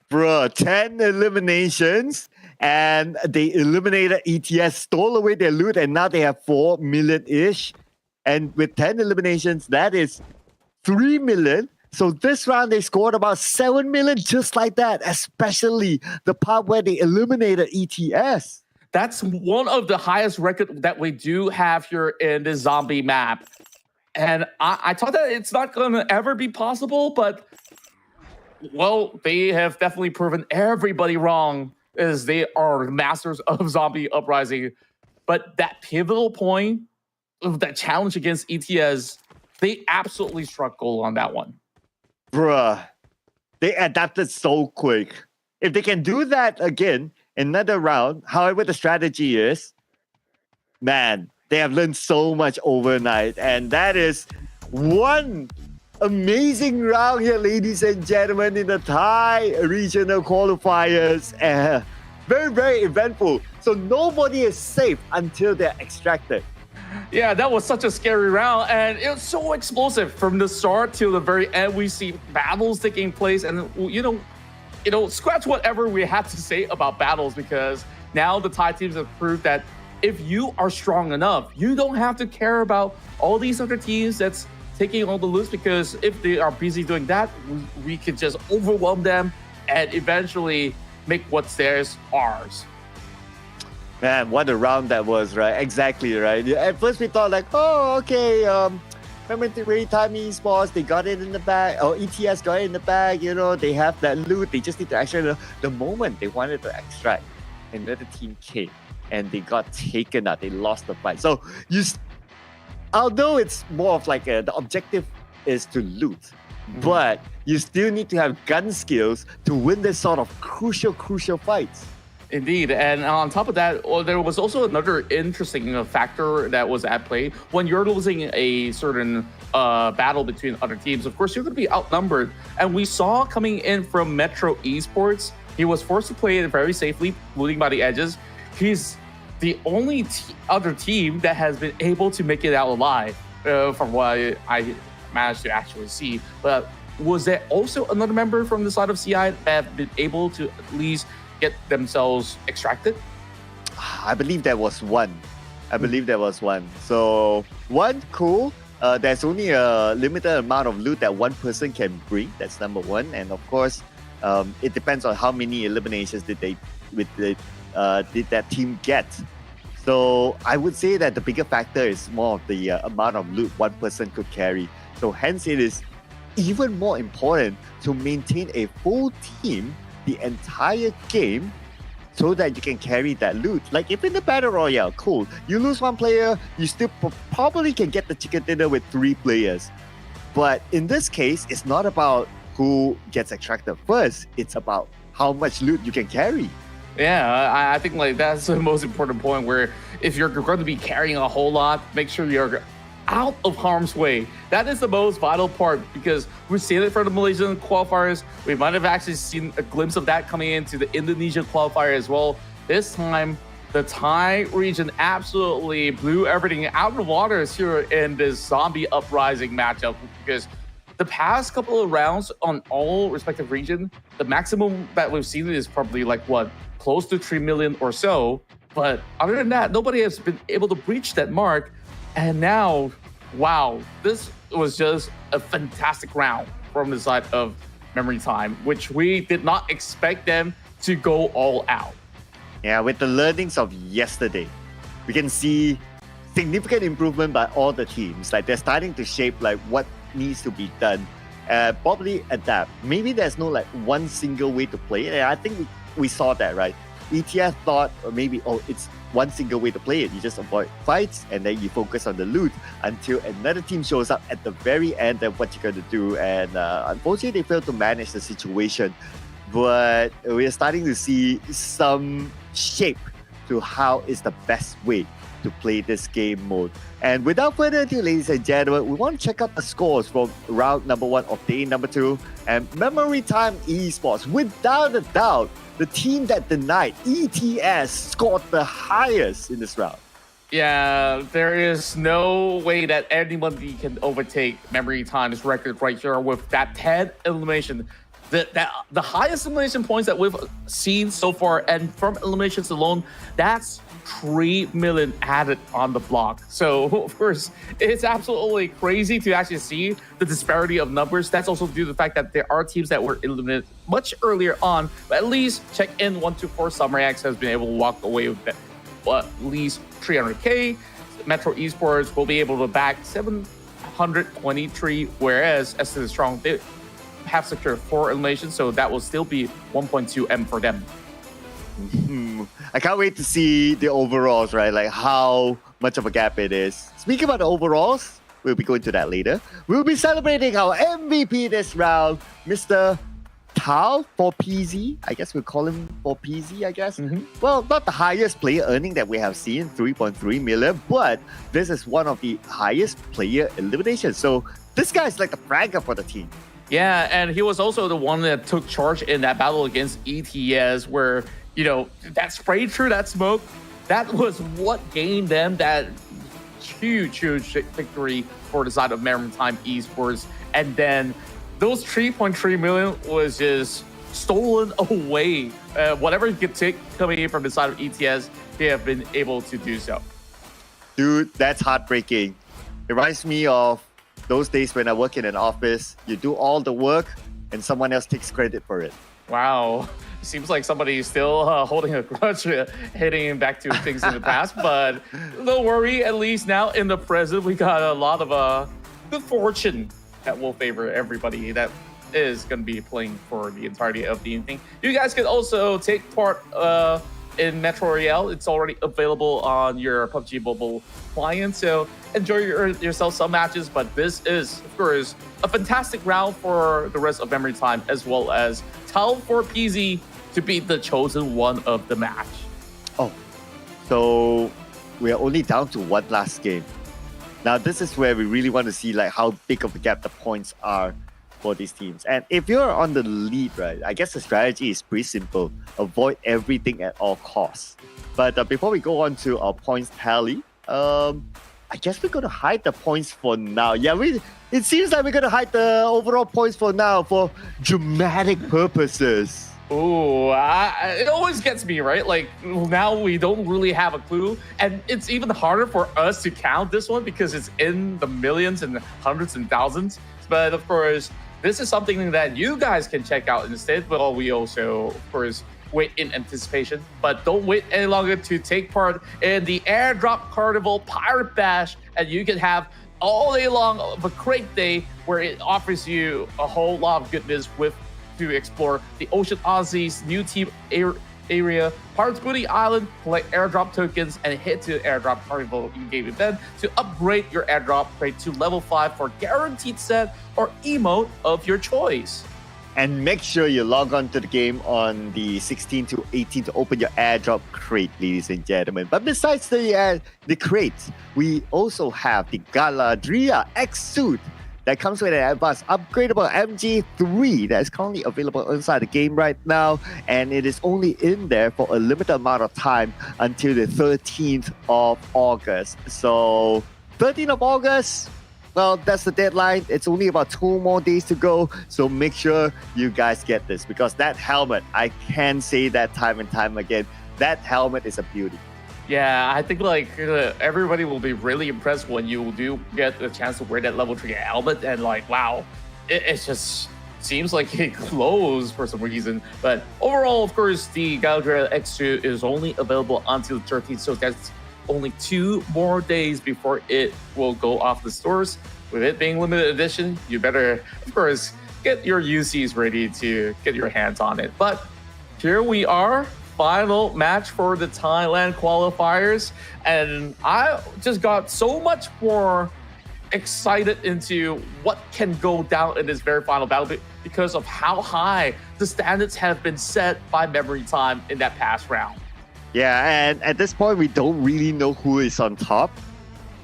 Bruh, 10 eliminations, and they eliminated ETS, stole away their loot, and now they have 4 million-ish. And with 10 eliminations, that is 3 million. So this round, they scored about 7 million just like that, especially the part where they eliminated ETS. That's one of the highest records that we do have here in the zombie map. And I thought that it's not going to ever be possible, but, well, they have definitely proven everybody wrong as they are masters of zombie uprising. But that pivotal point of that challenge against ETS, they absolutely struck gold on that one. Bruh, they adapted so quick. If they can do that again, another round, however the strategy is, man, they have learned so much overnight. And that is one amazing round here, ladies and gentlemen, in the Thai regional qualifiers. Very, very eventful. So nobody is safe until they're extracted. Yeah, that was such a scary round, and it was so explosive from the start to the very end. We see battles taking place, and you know, scratch whatever we have to say about battles, because now the Thai teams have proved that if you are strong enough, you don't have to care about all these other teams that's taking all the loots, because if they are busy doing that, we could just overwhelm them and eventually make what's theirs ours. Man, what a round that was, right? Exactly, right? At first we thought like, oh, okay, remember the Maritime Esports, they got it in the bag, or ETS got it in the bag, you know, they have that loot, they just need to extract. The moment they wanted to extract, another team came and they got taken out, they lost the fight. So, although it's more of like the objective is to loot, but you still need to have gun skills to win this sort of crucial fights. Indeed, and on top of that, there was also another interesting factor that was at play. When you're losing a certain battle between other teams, of course, you're going to be outnumbered. And we saw coming in from Metro Esports, he was forced to play it very safely, looting by the edges. He's the only other team that has been able to make it out alive, from what I managed to actually see. But was there also another member from the side of CI that have been able to at least get themselves extracted? I believe there was one. So one, cool. There's only a limited amount of loot that one person can bring. That's number one. And of course, it depends on how many eliminations did that team get. So I would say that the bigger factor is more of the amount of loot one person could carry. So hence it is even more important to maintain a full team the entire game so that you can carry that loot. Like if in the Battle Royale, cool, you lose one player, you still probably can get the chicken dinner with 3 players. But in this case, it's not about who gets extracted first, it's about how much loot you can carry. Yeah, I think like that's the most important point, where if you're going to be carrying a whole lot, make sure you're out of harm's way. That is the most vital part, because we've seen it for the Malaysian qualifiers. We might have actually seen a glimpse of that coming into the Indonesian qualifier as well. This time, the Thai region absolutely blew everything out of the waters here in this zombie uprising matchup, because the past couple of rounds on all respective region, the maximum that we've seen is probably like what, close to 3 million or so. But other than that, nobody has been able to breach that mark. And now, wow, this was just a fantastic round from the side of Memory Time, which we did not expect them to go all out. Yeah, with the learnings of yesterday, we can see significant improvement by all the teams. Like they're starting to shape like what needs to be done, probably adapt. Maybe there's no like one single way to play it. And I think we saw that, right? ETS thought maybe, it's one single way to play it. You just avoid fights and then you focus on the loot until another team shows up at the very end of what you're going to do. And unfortunately, they failed to manage the situation. But we're starting to see some shape to how is the best way to play this game mode. And without further ado, ladies and gentlemen, we want to check out the scores from round number 1 of day number 2. And Memory Time Esports, without a doubt, the team that denied ETS scored the highest in this round. Yeah, there is no way that anybody can overtake Memory Time's record right here with that 10 elimination. The highest elimination points that we've seen so far, and from eliminations alone, that's 3 million added on the block. So of course, it's absolutely crazy to actually see the disparity of numbers. That's also due to the fact that there are teams that were eliminated much earlier on, but at least check in 124 Samurai X has been able to walk away with that, at least 300k. Metro Esports will be able to back 723, whereas as to the Strong, they have secured 4 eliminations, so that will still be 1.2 M for them. I can't wait to see the overalls, right? Like how much of a gap it is. Speaking about the overalls, we'll be going to that later. We'll be celebrating our MVP this round, Mr. Tao for PZ. I guess we'll call him for PZ, I guess. Well, not the highest player earning that we have seen, 3.3 million, but this is one of the highest player eliminations. So this guy is like the fragger for the team. Yeah, and he was also the one that took charge in that battle against ETS, where, you know, that spray through that smoke, that was what gained them that huge victory for the side of Maritime Esports. And then those 3.3 million was just stolen away. Whatever you could take coming in from the side of ETS, they have been able to do so. Dude, that's heartbreaking. It reminds me of those days when I work in an office, you do all the work and someone else takes credit for it. Wow. Seems like somebody is still holding a grudge, heading back to things in the past. But don't worry, at least now in the present, we got a lot of good fortune that will favor everybody that is going to be playing for the entirety of the evening. You guys can also take part in Metro Royale. It's already available on your PUBG Mobile client, so enjoy yourself some matches. But this is, of course, a fantastic round for the rest of Memory Time, as well as Tao for PZ to be the chosen one of the match. Oh, so we are only down to one last game. Now, this is where we really want to see like how big of a gap the points are for these teams. And if you're on the lead, right, I guess the strategy is pretty simple. Avoid everything at all costs. But before we go on to our points tally, I guess we're going to hide the points for now. Yeah, it seems like we're going to hide the overall points for now for dramatic purposes. Oh, it always gets me, right? Like, now we don't really have a clue. And it's even harder for us to count this one because it's in the millions and hundreds and thousands. But of course, this is something that you guys can check out instead. But we also, of course, wait in anticipation, but don't wait any longer to take part in the Airdrop Carnival Pirate Bash, and you can have all day long of a great day where it offers you a whole lot of goodness to explore the Ocean Aussies, new team area, Pirates Booty Island, collect airdrop tokens, and head to Airdrop Carnival in-game event to upgrade your airdrop rate to level 5 for guaranteed set or emote of your choice. And make sure you log on to the game on the 16th to 18th to open your airdrop crate, ladies and gentlemen. But besides the crates, we also have the Galadriel X suit that comes with an advanced upgradable MG3 that is currently available inside the game right now, and it is only in there for a limited amount of time until the 13th of August. So 13th of August, well, that's the deadline. It's only about 2 more days to go, so make sure you guys get this, because that helmet, I can say that time and time again, that helmet is a beauty. Yeah, I think everybody will be really impressed when you do get the chance to wear that level 3 helmet, and wow, it just seems like it glows for some reason. But overall, of course, the Galadriel X2 is only available until the 13th, so that's only 2 more days before it will go off the stores. With it being limited edition, you better, of course, get your UCs ready to get your hands on it. But here we are. Final match for the Thailand qualifiers, and I just got so much more excited into what can go down in this very final battle because of how high the standards have been set by Memory Time in that past round. Yeah, and at this point, we don't really know who is on top.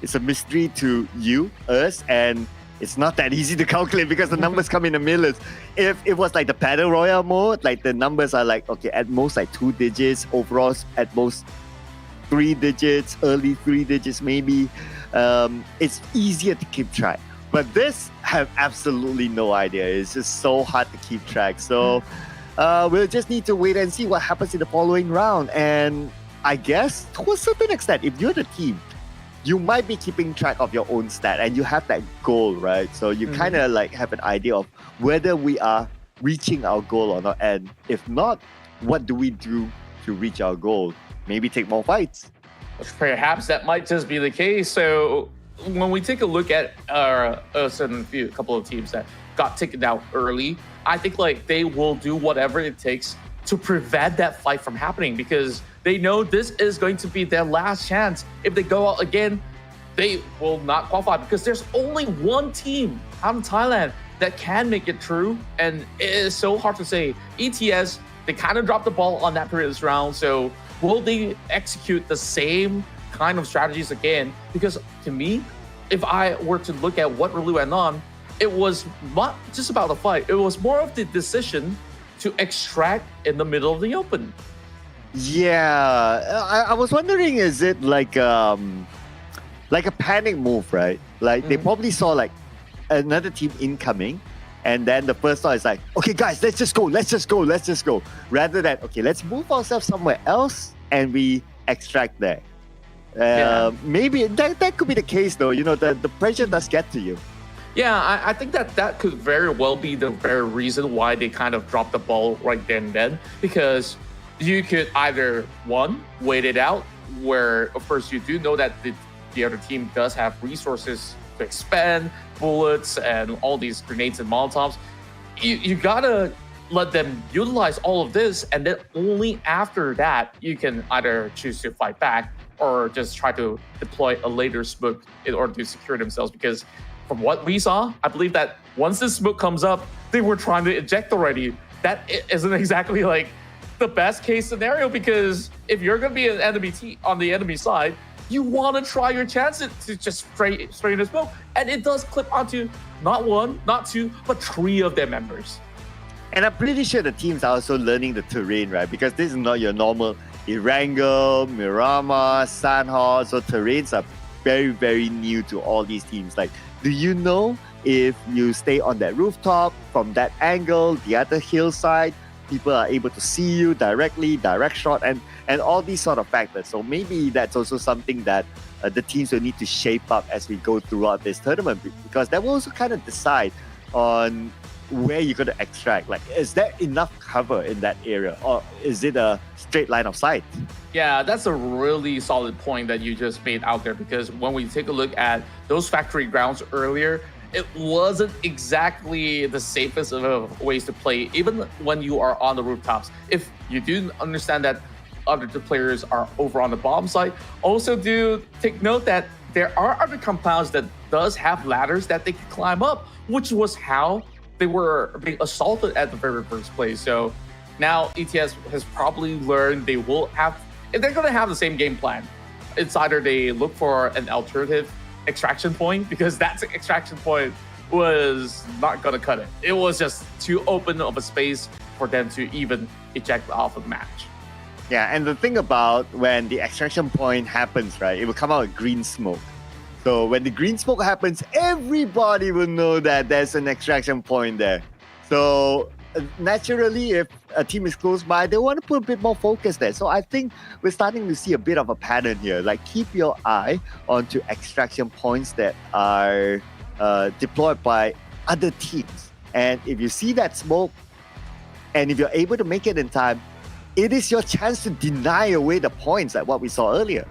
It's a mystery to you, us, and it's not that easy to calculate because the numbers come in the millions. If it was like the Battle Royale mode, the numbers are okay, at most 2 digits, overall at most 3 digits, early 3 digits maybe. It's easier to keep track. But this, I have absolutely no idea. It's just so hard to keep track. So we'll just need to wait and see what happens in the following round. And I guess to a certain extent, if you're the team, you might be keeping track of your own stat and you have that goal, right? So you kind of have an idea of whether we are reaching our goal or not. And if not, what do we do to reach our goal? Maybe take more fights. Perhaps that might just be the case. So when we take a look at a couple of teams that got taken out early, I think they will do whatever it takes to prevent that fight from happening, because they know this is going to be their last chance. If they go out again, they will not qualify, because there's only one team out in Thailand that can make it through, and it is so hard to say. ETS, they kind of dropped the ball on that previous round, so will they execute the same kind of strategies again? Because to me, if I were to look at what really went on, it was not just about the fight. It was more of the decision to extract in the middle of the open. Yeah, I was wondering, is it like a panic move, right? They probably saw another team incoming, and then the first thought is okay guys, let's just go. Rather than, okay, let's move ourselves somewhere else and we extract there. Maybe that could be the case though. The pressure does get to you. Yeah, I think that could very well be the very reason why they kind of dropped the ball right then, because you could either, one, wait it out, where, of course, you do know that the other team does have resources to expend, bullets, and all these grenades and molotovs. You gotta let them utilize all of this, and then only after that, you can either choose to fight back or just try to deploy a later smoke in order to secure themselves, because from what we saw, I believe that once this smoke comes up, they were trying to eject already. That isn't exactly the best case scenario, because if you're going to be an enemy on the enemy side, you want to try your chances to just straight in the smoke. And it does clip onto not 1, not 2, but 3 of their members. And I'm pretty sure the teams are also learning the terrain, right? Because this is not your normal Erangel, Miramar, Sanhor. So terrains are very, very new to all these teams. Do you know if you stay on that rooftop, from that angle, the other hillside, people are able to see you directly, direct shot, and all these sort of factors. So maybe that's also something that the teams will need to shape up as we go throughout this tournament, because that will also kind of decide on where you're going to extract. Like, is there enough cover in that area, or is it a straight line of sight? Yeah, that's a really solid point that you just made out there, because when we take a look at those factory grounds earlier, it wasn't exactly the safest of ways to play, even when you are on the rooftops. If you do understand that other players are over on the bottom side, also do take note that there are other compounds that does have ladders that they can climb up, which was how they were being assaulted at the very first place. So now ETS has probably learned they will have, if they're going to have the same game plan, it's either they look for an alternative extraction point, because that extraction point was not going to cut it. It was just too open of a space for them to even eject off of the match. Yeah, and the thing about when the extraction point happens, right, it will come out with green smoke. So when the green smoke happens, everybody will know that there's an extraction point there. So naturally, if a team is close by, they want to put a bit more focus there. So I think we're starting to see a bit of a pattern here. Like, keep your eye onto extraction points that are deployed by other teams. And if you see that smoke, and if you're able to make it in time, it is your chance to deny away the points, like what we saw earlier.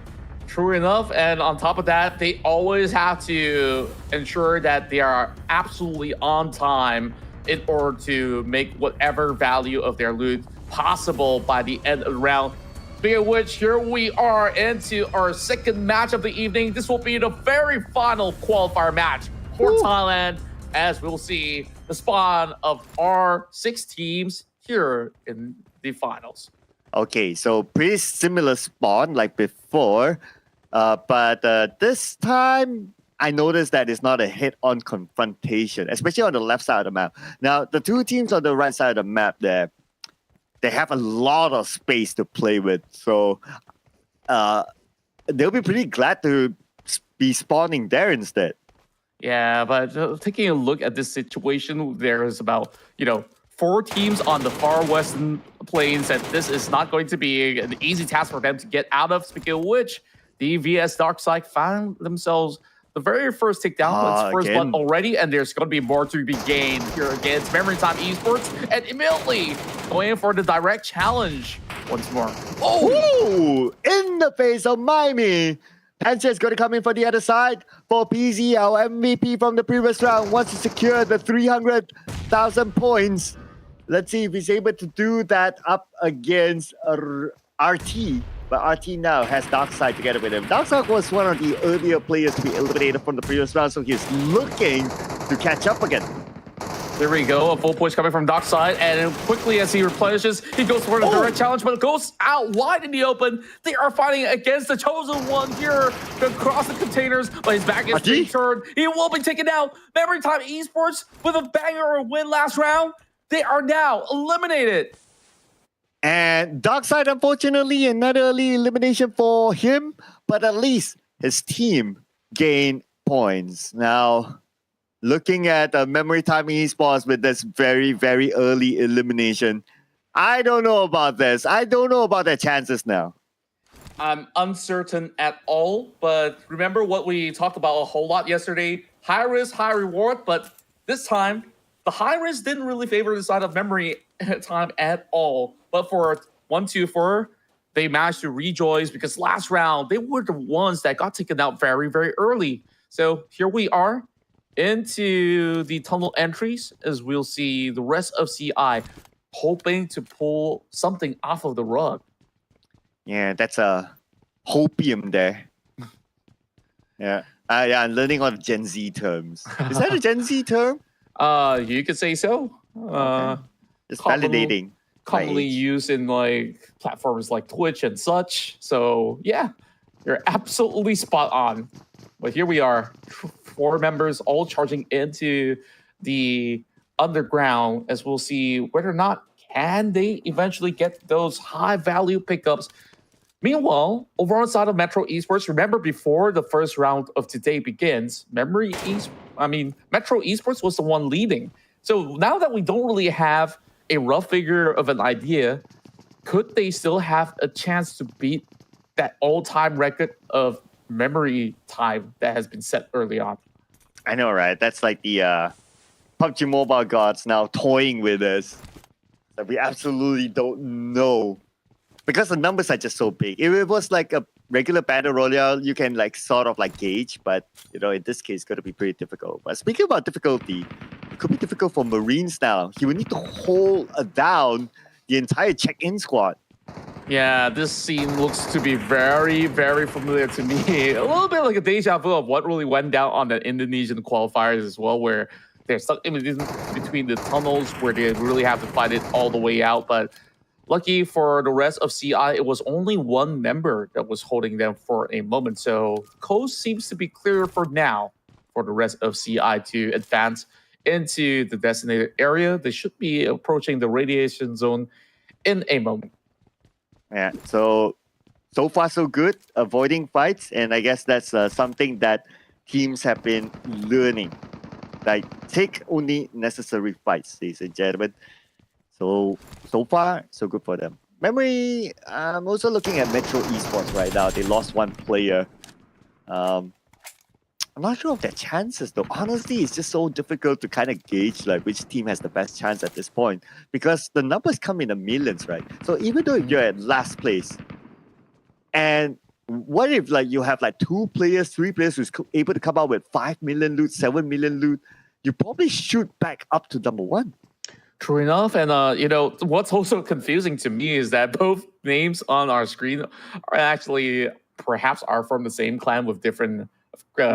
True enough, and on top of that, they always have to ensure that they are absolutely on time in order to make whatever value of their loot possible by the end of the round. Speaking of which, here we are into our second match of the evening. This will be the very final qualifier match for Thailand, as we'll see the spawn of our 6 teams here in the finals. Okay, so pretty similar spawn like before, but this time I noticed that it's not a head-on confrontation, especially on the left side of the map. Now, the 2 teams on the right side of the map there, they have a lot of space to play with, so they'll be pretty glad to be spawning there instead. Yeah, but taking a look at this situation, there is about, 4 teams on the far western plains, and this is not going to be an easy task for them to get out of. Speaking of which, the VS Darkside found themselves the very first takedown, it's first blood already, and there's going to be more to be gained here against Memory Time Esports, and immediately going in for the direct challenge once more. Oh, in the face of Miami. Pancha is going to come in for the other side for PZ, our MVP from the previous round, wants to secure the 300,000 points. Let's see if he's able to do that up against RT. But RT now has Darkside together with him. Darkside was one of the earlier players to be eliminated from the previous round, so he's looking to catch up again. There we go, a full push coming from Darkside, and quickly as he replenishes, he goes for the direct challenge, but it goes out wide in the open. They are fighting against the Chosen One here across the containers, but his back is being turned. He will be taken out. Memory Time Esports with a banger win last round. They are now eliminated. And Darkside, unfortunately, another early elimination for him, but at least his team gained points. Now, looking at Memory Time Esports with this very, very early elimination, I don't know about this. I don't know about their chances now. I'm uncertain at all, but remember what we talked about a whole lot yesterday? High risk, high reward, but this time, the high risk didn't really favor the side of Memory Time at all. But for 1-2-4, they managed to rejoice because last round, they were the ones that got taken out very, very early. So here we are into the tunnel entries, as we'll see the rest of CI hoping to pull something off of the rug. Yeah, that's a hopium there. Yeah, I'm learning all the Gen Z terms. Is that a Gen Z term? You could say so. Okay. Just validating. Commonly used in like platforms like Twitch and such. So yeah, you're absolutely spot on. But here we are, 4 members all charging into the underground, as we'll see whether or not can they eventually get those high value pickups. Meanwhile, over on the side of Metro Esports, remember before the first round of today begins, Metro Esports was the one leading. So now that we don't really have a rough figure of an idea, could they still have a chance to beat that all-time record of Memory Time that has been set early on? I know, right? That's like the PUBG Mobile gods now toying with us. That we absolutely don't know. Because the numbers are just so big. If it was like a regular battle royale, you can like sort of like gauge, but you know, in this case, it's going to be pretty difficult. But speaking about difficulty, it could be difficult for Marines now. He would need to hold down the entire check-in squad. Yeah, this scene looks to be very, very familiar to me. A little bit like a deja vu of what really went down on the Indonesian qualifiers as well, where they're stuck in between the tunnels where they really have to fight it all the way out. But lucky for the rest of CI, it was only one member that was holding them for a moment. So coast seems to be clear for now for the rest of CI to advance into the designated area. They should be approaching the radiation zone in a moment. Yeah, so far so good, avoiding fights, and I guess that's something that teams have been learning. Like, take only necessary fights, ladies and gentlemen. So far, so good for them. Memory, I'm also looking at Metro Esports right now. They lost one player. I'm not sure of their chances though. Honestly, it's just so difficult to kind of gauge like which team has the best chance at this point because the numbers come in the millions, right? So even though you're at last place, and what if like you have like 2 players, 3 players who's able to come out with 5 million loot, 7 million loot, you probably shoot back up to number 1. True enough, and you know what's also confusing to me is that both names on our screen are actually perhaps are from the same clan with different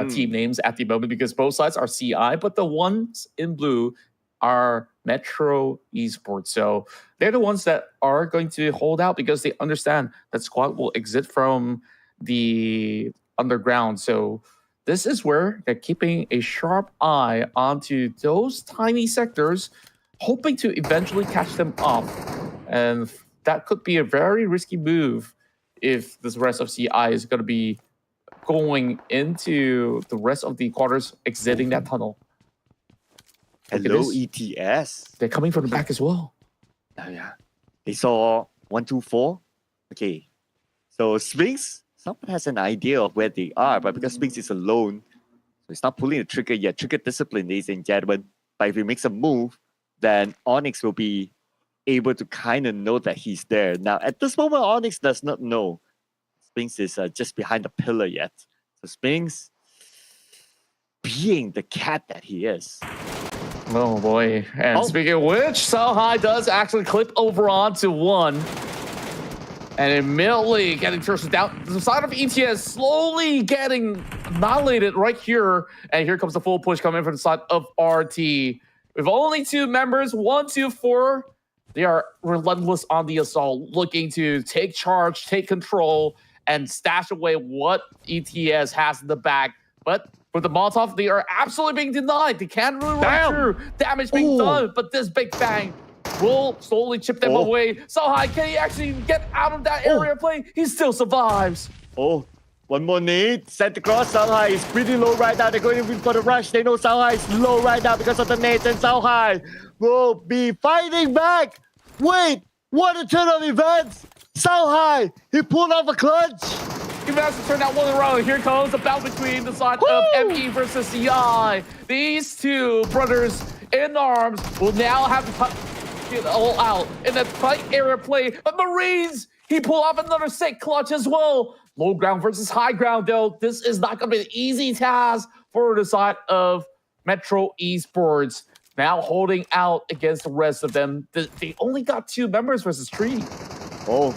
team names at the moment because both sides are CI, but the ones in blue are Metro Esports. So they're the ones that are going to hold out because they understand that squad will exit from the underground. So this is where they're keeping a sharp eye onto those tiny sectors, hoping to eventually catch them up. And that could be a very risky move if this rest of CI is going to be going into the rest of the quarters, exiting that tunnel. Hello, ETS. They're coming from the back as well. Oh, yeah. They saw 124. Okay. So Sphinx, someone has an idea of where they are, but because Sphinx is alone, so he's not pulling the trigger yet. Trigger discipline, ladies and gentlemen. But if he makes a move, then Onyx will be able to kind of know that he's there. Now, at this moment, Onyx does not know Sphinx is just behind the pillar yet. So Sphinx, being the cat that he is. Oh boy. And speaking of which, Sauhai does actually clip over onto 1. And immediately getting Tursus down. The side of ETS slowly getting annihilated right here. And here comes the full push coming from the side of RT. With only 2 members, 1, 2, 4. They are relentless on the assault, looking to take charge, take control, and stash away what ETS has in the back. But with the Molotov, they are absolutely being denied. They can't really run through. Damage being done, but this Big Bang will slowly chip them away. Sauhai, can he actually get out of that area of play? He still survives. One more nade. Sent across. Sauhai is pretty low right now. They're going in for the rush. They know Sauhai is low right now because of the nades, and Sauhai will be fighting back. Wait, what a turn of events. Sauhai, he pulled off a clutch. He managed to turn that one around. Here comes the battle between the side of ME versus CI. These 2 brothers in arms will now have to get all out in the tight area play. But Marines, he pulled off another sick clutch as well. Low ground versus high ground, though. This is not going to be an easy task for the side of Metro Esports. Now holding out against the rest of them. They only got 2 members versus 3.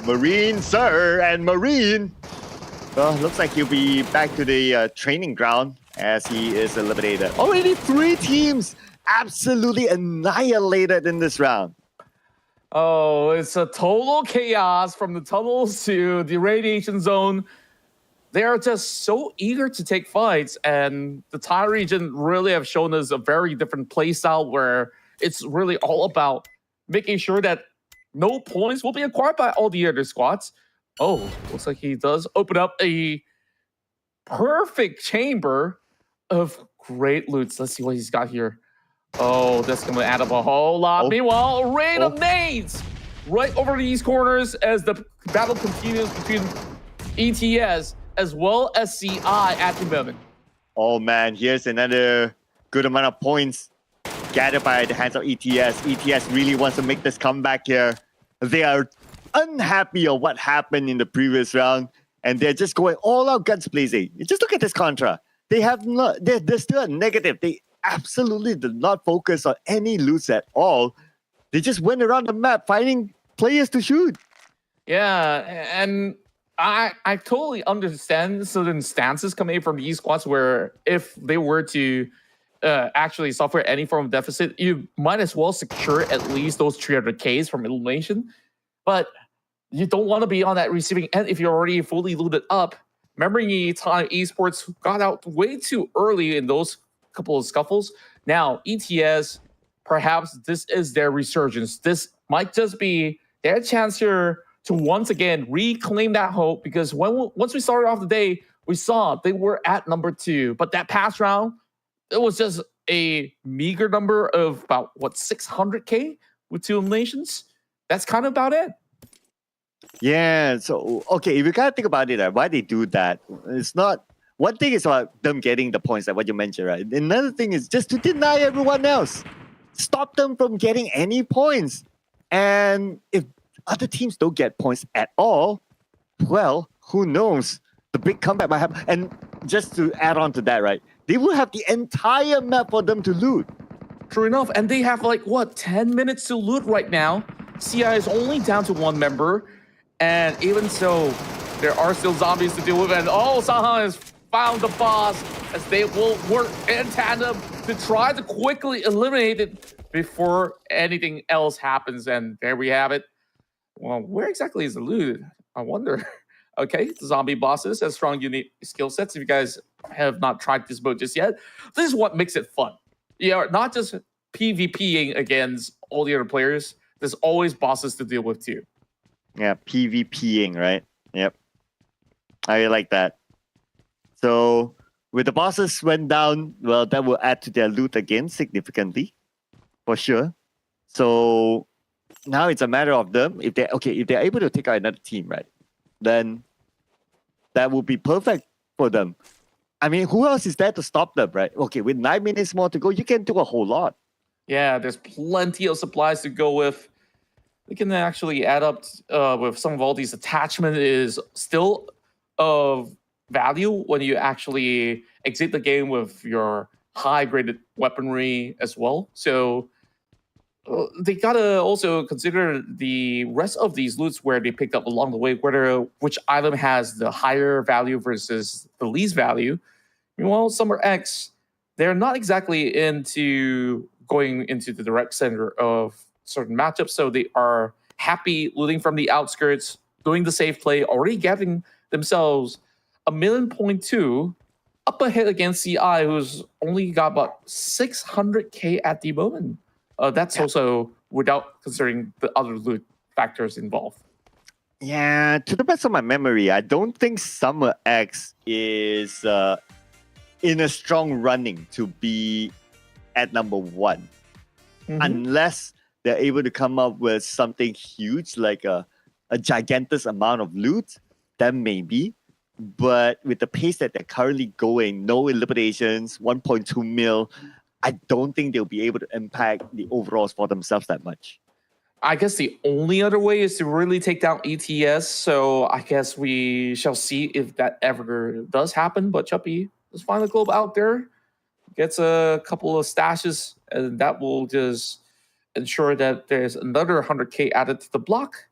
Marine, sir, and Marine. Well, looks like he'll be back to the training ground as he is eliminated. Already 3 teams absolutely annihilated in this round. Oh, it's a total chaos from the tunnels to the radiation zone. They are just so eager to take fights, and the Thai region really have shown us a very different play style where it's really all about making sure that no points will be acquired by all the other squads. Oh, looks like he does open up a perfect chamber of great loots. Let's see what he's got here. Oh, that's going to add up a whole lot. Meanwhile, a rain of nades right over these corners as the battle continues between ETS as well as CI at the moment. Oh man, here's another good amount of points gathered by the hands of ETS. ETS really wants to make this comeback here. They are unhappy of what happened in the previous round, and they're just going all out guns blazing. Just look at this Contra. They have not. They're still a negative. They absolutely did not focus on any loots at all. They just went around the map finding players to shoot. Yeah, and I totally understand certain stances coming from these squads where if they were to actually suffer any form of deficit, you might as well secure at least those 300Ks from elimination. But you don't want to be on that receiving end if you're already fully looted up. Remember the time Esports got out way too early in those couple of scuffles? Now, ETS, perhaps this is their resurgence. This might just be their chance here to once again reclaim that hope, because once we started off the day, we saw they were at number 2. But that past round, it was just a meager number of about, 600K with 2 eliminations? That's kind of about it. Yeah, so, okay, if you kind of think about it, why they do that, it's not... One thing is about them getting the points, like what you mentioned, right? Another thing is just to deny everyone else. Stop them from getting any points. And if other teams don't get points at all, well, who knows? The big comeback might happen. And just to add on to that, right? They will have the entire map for them to loot. True enough. And they have 10 minutes to loot right now. CI is only down to 1 member. And even so, there are still zombies to deal with. And Saha has found the boss as they will work in tandem to try to quickly eliminate it before anything else happens. And there we have it. Well, where exactly is the loot? I wonder. Okay, the zombie bosses have strong, unique skill sets. If you guys have not tried this mode just yet, this is what makes it fun. Yeah, not just PvPing against all the other players. There's always bosses to deal with too. Yeah, PvPing, right? Yep. I like that. So, with the bosses went down, well, that will add to their loot again significantly, for sure. So, now it's a matter of them. If they're able to take out another team, right, then that would be perfect for them. I mean, who else is there to stop them, right? Okay, with 9 minutes more to go, you can do a whole lot. Yeah, there's plenty of supplies to go with. We can actually add up with some of all these attachment is still of value when you actually exit the game with your high-graded weaponry as well. So they gotta also consider the rest of these loots where they picked up along the way, which item has the higher value versus the least value. Meanwhile, Summer X, they're not exactly into going into the direct center of certain matchups, so they are happy looting from the outskirts, doing the safe play, already getting themselves 1.2 up ahead against CI, who's only got about 600K at the moment. That's also without considering the other loot factors involved. Yeah, to the best of my memory, I don't think Summer X is in a strong running to be at number 1. Unless they're able to come up with something huge, like a gigantic amount of loot, then maybe. But with the pace that they're currently going, no eliminations, 1.2 mil, I don't think they'll be able to impact the overalls for themselves that much. I guess the only other way is to really take down ETS. So I guess we shall see if that ever does happen. But Chuppy, let's find the globe out there, gets a couple of stashes, and that will just ensure that there's another 100K added to the block.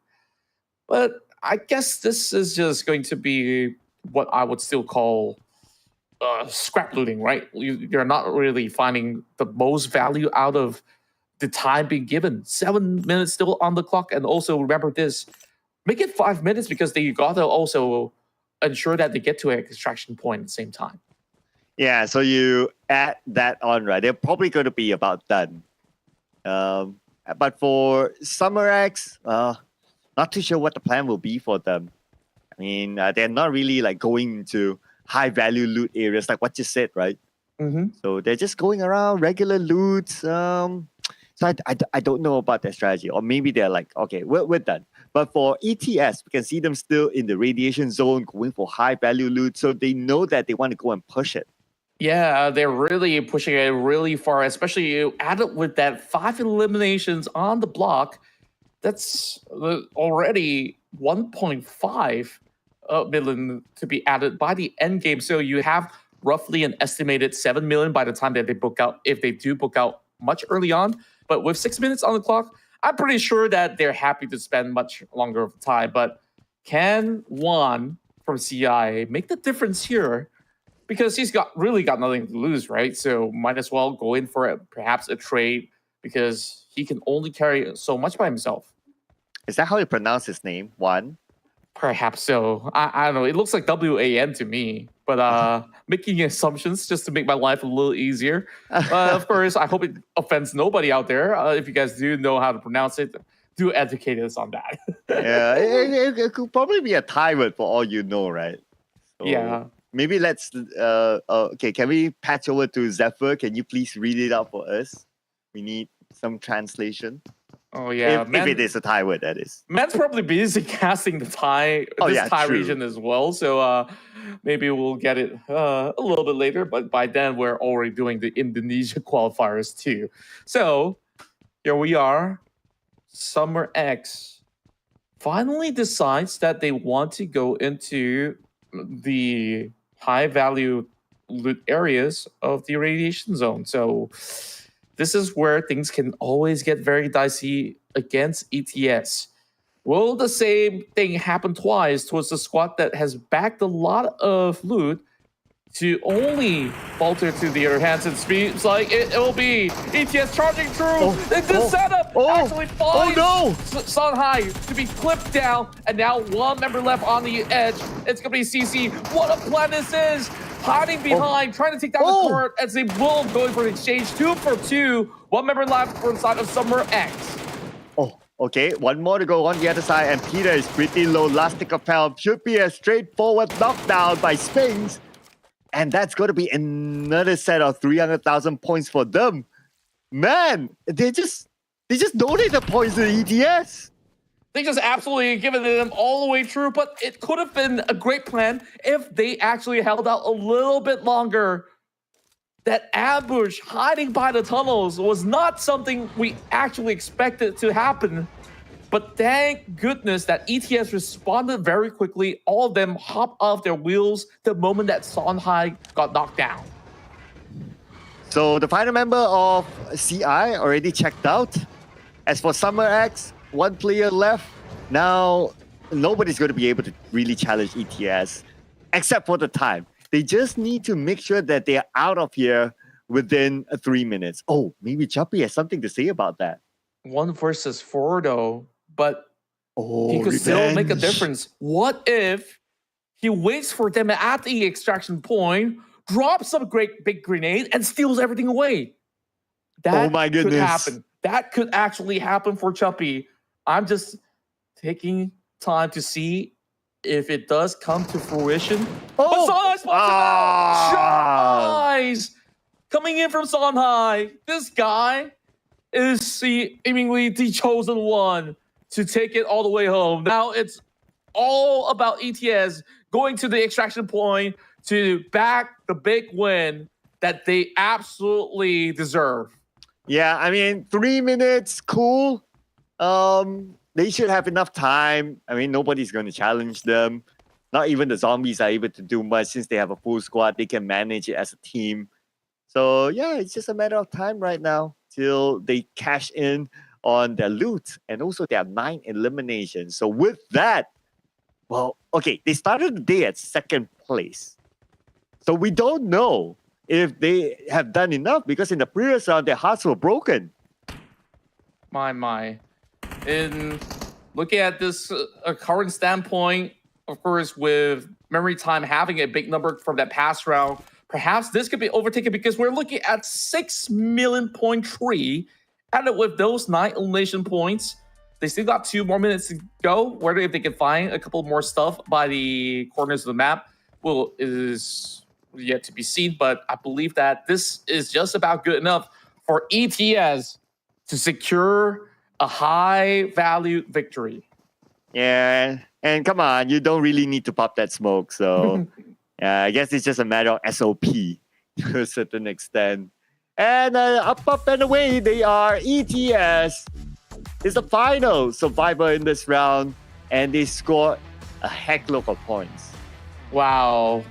But I guess this is just going to be what I would still call scrap looting, right? You're not really finding the most value out of the time being given. 7 minutes still on the clock. And also remember this, make it 5 minutes because they got to also ensure that they get to an extraction point at the same time. Yeah, so you add that on, right? They're probably going to be about done. But for Summer X, not too sure what the plan will be for them. I mean, they're not really going into high value loot areas like what you said, right? So they're just going around regular loot. So I don't know about their strategy, or maybe they're like, okay, we're done. But for ETS, we can see them still in the radiation zone going for high value loot. So they know that they want to go and push it. Yeah, they're really pushing it really far, especially you add it with that 5 eliminations on the block. That's already 1.5 million to be added by the end game. So you have roughly an estimated 7 million by the time that they book out, if they do book out much early on. But with 6 minutes on the clock, I'm pretty sure that they're happy to spend much longer of time. But can Juan from CI make the difference here? Because he's really got nothing to lose, right? So might as well go in for perhaps a trade because he can only carry so much by himself. Is that how you pronounce his name? Juan? Perhaps so. I don't know. It looks like WAN to me, but making assumptions just to make my life a little easier. Of course, I hope it offends nobody out there. If you guys do know how to pronounce it, do educate us on that. Yeah, it could probably be a Thai word for all you know, right? So Yeah. maybe let's. Okay, can we patch over to Zephyr? Can you please read it out for us? We need some translation. Oh yeah, If it is a Thai word, that is. Man's probably busy casting the Thai Thai true. region as well, so maybe we'll get it a little bit later. But by then, we're already doing the Indonesia qualifiers too. So here we are. Summer X finally decides that they want to go into the high value loot areas of the radiation zone. So this is where things can always get very dicey against ETS. Will the same thing happen twice towards the squad that has backed a lot of loot to only falter to the other hands? It seems like it will be ETS charging through. This setup actually finds Songhai to be clipped down, and now one member left on the edge. It's going to be CC. What a plan this is! Hiding behind, trying to take down the court as they will going for the exchange. 2 for 2. One member left for the side of Summer X. Okay, one more to go on the other side, and Peter is pretty low. Last tick of help should be a straightforward knockdown by Sphinx. And that's going to be another set of 300,000 points for them. Man, they just donated points to the ETS. They just absolutely given it them all the way through, but it could have been a great plan if they actually held out a little bit longer. That ambush hiding by the tunnels was not something we actually expected to happen. But thank goodness that ETS responded very quickly. All of them hopped off their wheels the moment that Songhai got knocked down. So the final member of CI already checked out. As for Summer X, one player left. Now, nobody's going to be able to really challenge ETS, except for the time. They just need to make sure that they are out of here within 3 minutes. Oh, maybe Chappie has something to say about that. 1 versus 4 though, but he could revenge. still make a difference. What if he waits for them at the extraction point, drops some great big grenade, and steals everything away? That oh my goodness. could happen. That could actually happen for Chappie. I'm just taking time to see if it does come to fruition. But Songhai spots him out! Shut eyes! Coming in from Songhai. This guy is seemingly the chosen one to take it all the way home. Now it's all about ETS going to the extraction point to back the big win that they absolutely deserve. Yeah, I mean, 3 minutes, cool. They should have enough time. I mean, nobody's going to challenge them. Not even the zombies are able to do much since they have a full squad. They can manage it as a team. So, yeah, it's just a matter of time right now till they cash in on their loot. And also, they have 9 eliminations. So, with that, well, okay, they started the day at 2nd place. So, we don't know if they have done enough because in the previous round, their hearts were broken. My. In looking at this current standpoint, of course, with memory time having a big number from that past round, perhaps this could be overtaken because we're looking at 6 million point tree. And with those 9 elimination points, they still got 2 more minutes to go. Whether if they can find a couple more stuff by the corners of the map, well, is yet to be seen. But I believe that this is just about good enough for ETS to secure a high-value victory. Yeah, and come on, you don't really need to pop that smoke. So I guess it's just a matter of SOP. to a certain extent. And up and away they are. ETS is the final survivor in this round, and they scored a heckload of points. Wow.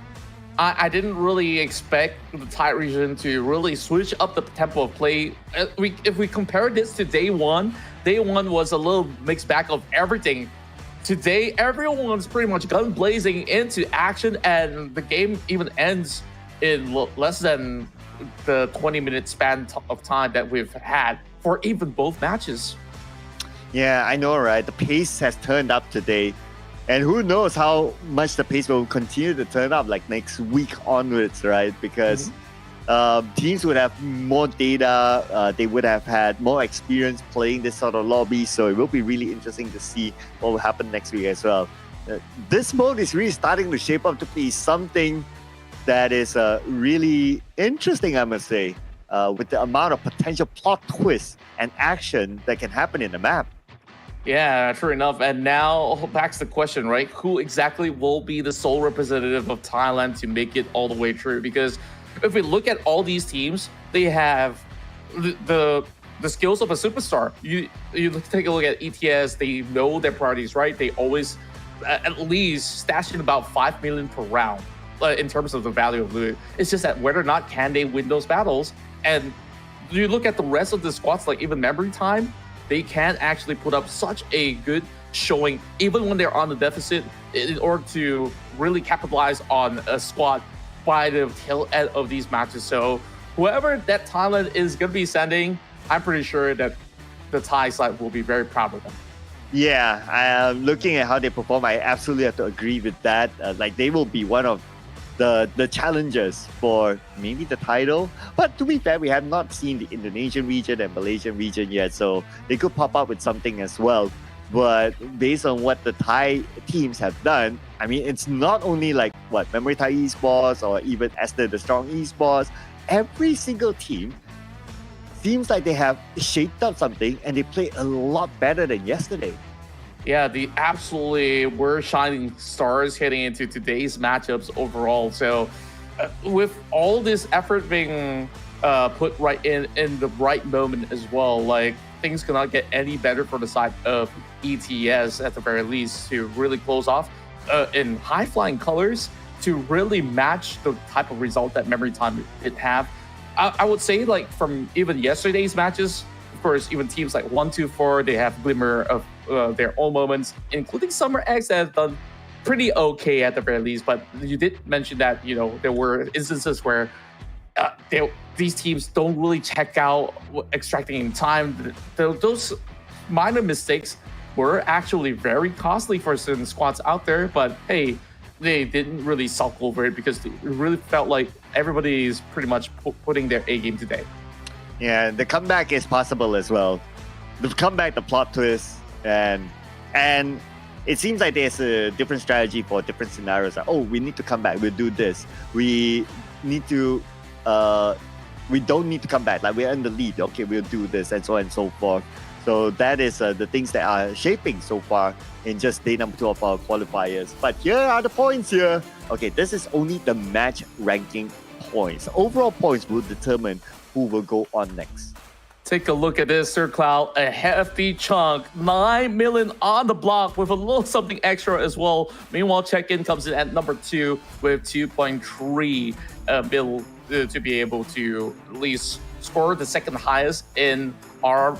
I didn't really expect the Thai region to really switch up the tempo of play. If we compare this to day one was a little mixed bag of everything. Today, everyone's pretty much gun blazing into action, and the game even ends in less than the 20-minute span of time that we've had for even both matches. Yeah, I know, right? The pace has turned up today. And who knows how much the pace will continue to turn up like next week onwards, right? Because teams would have more data, they would have had more experience playing this sort of lobby. So it will be really interesting to see what will happen next week as well. This mode is really starting to shape up to be something that is really interesting, I must say, with the amount of potential plot twists and action that can happen in the map. Yeah, true enough. And now back to the question, right? Who exactly will be the sole representative of Thailand to make it all the way through? Because if we look at all these teams, they have the skills of a superstar. You take a look at ETS, they know their priorities, right? They always at least stash in about 5 million per round in terms of the value of loot. It's just that whether or not can they win those battles. And you look at the rest of the squads, like even Memory Time, they can actually put up such a good showing, even when they're on the deficit, in order to really capitalize on a squad by the tail end of these matches. So whoever that Thailand is going to be sending, I'm pretty sure that the Thai side will be very proud of them. Yeah, looking at how they perform, I absolutely have to agree with that. Like they will be one of the challengers for maybe the title. But to be fair, we have not seen the Indonesian region and Malaysian region yet, so they could pop up with something as well. But based on what the Thai teams have done, I mean, it's not only like Memory Thai Esports or even Esther the Strong Esports. Every single team seems like they have shaped up something and they play a lot better than yesterday. Yeah, they absolutely were shining stars heading into today's matchups overall. So with all this effort being put right in the right moment as well, like things cannot get any better for the side of ETS at the very least to really close off in high flying colors to really match the type of result that Memory Time did have. I would say like from even yesterday's matches, of course, even teams like 1-2-4, they have glimmer of their own moments, including Summer X that have done pretty okay at the very least. But you did mention that, you know, there were instances where these teams don't really check out extracting in time. Those minor mistakes were actually very costly for certain squads out there. But hey, they didn't really sulk over it because it really felt like everybody is pretty much putting their A game today. Yeah, the comeback is possible as well. The comeback, the plot twist, and it seems like there's a different strategy for different scenarios. Like, oh, we need to come back. We'll do this. We need to. We don't need to come back. Like we're in the lead. Okay, we'll do this, and so on and so forth. So that is the things that are shaping so far in just day number 2 of our qualifiers. But here are the points here. Okay, this is only the match ranking points. Overall points will determine who will go on next. Take a look at this, Sir Cloud. A hefty chunk, 9 million on the block with a little something extra as well. Meanwhile, check-in comes in at number 2 with 2.3 mil to be able to at least score the second highest in our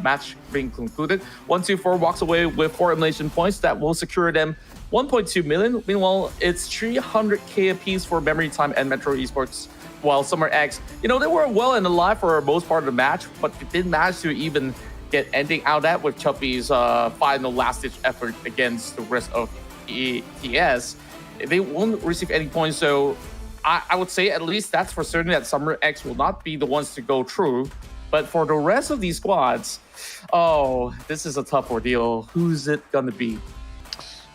match being concluded. 1-2-4 walks away with 4 elimination points that will secure them 1.2 million. Meanwhile, it's 300k apiece for Memory Time and Metro Esports. While Summer X, you know, they were well and alive for most part of the match, but they didn't manage to even get ending out at with Chuppy's final last-ditch effort against the rest of ETS. They won't receive any points, so I would say at least that's for certain that Summer X will not be the ones to go through. But for the rest of these squads, oh, this is a tough ordeal. Who's it gonna be?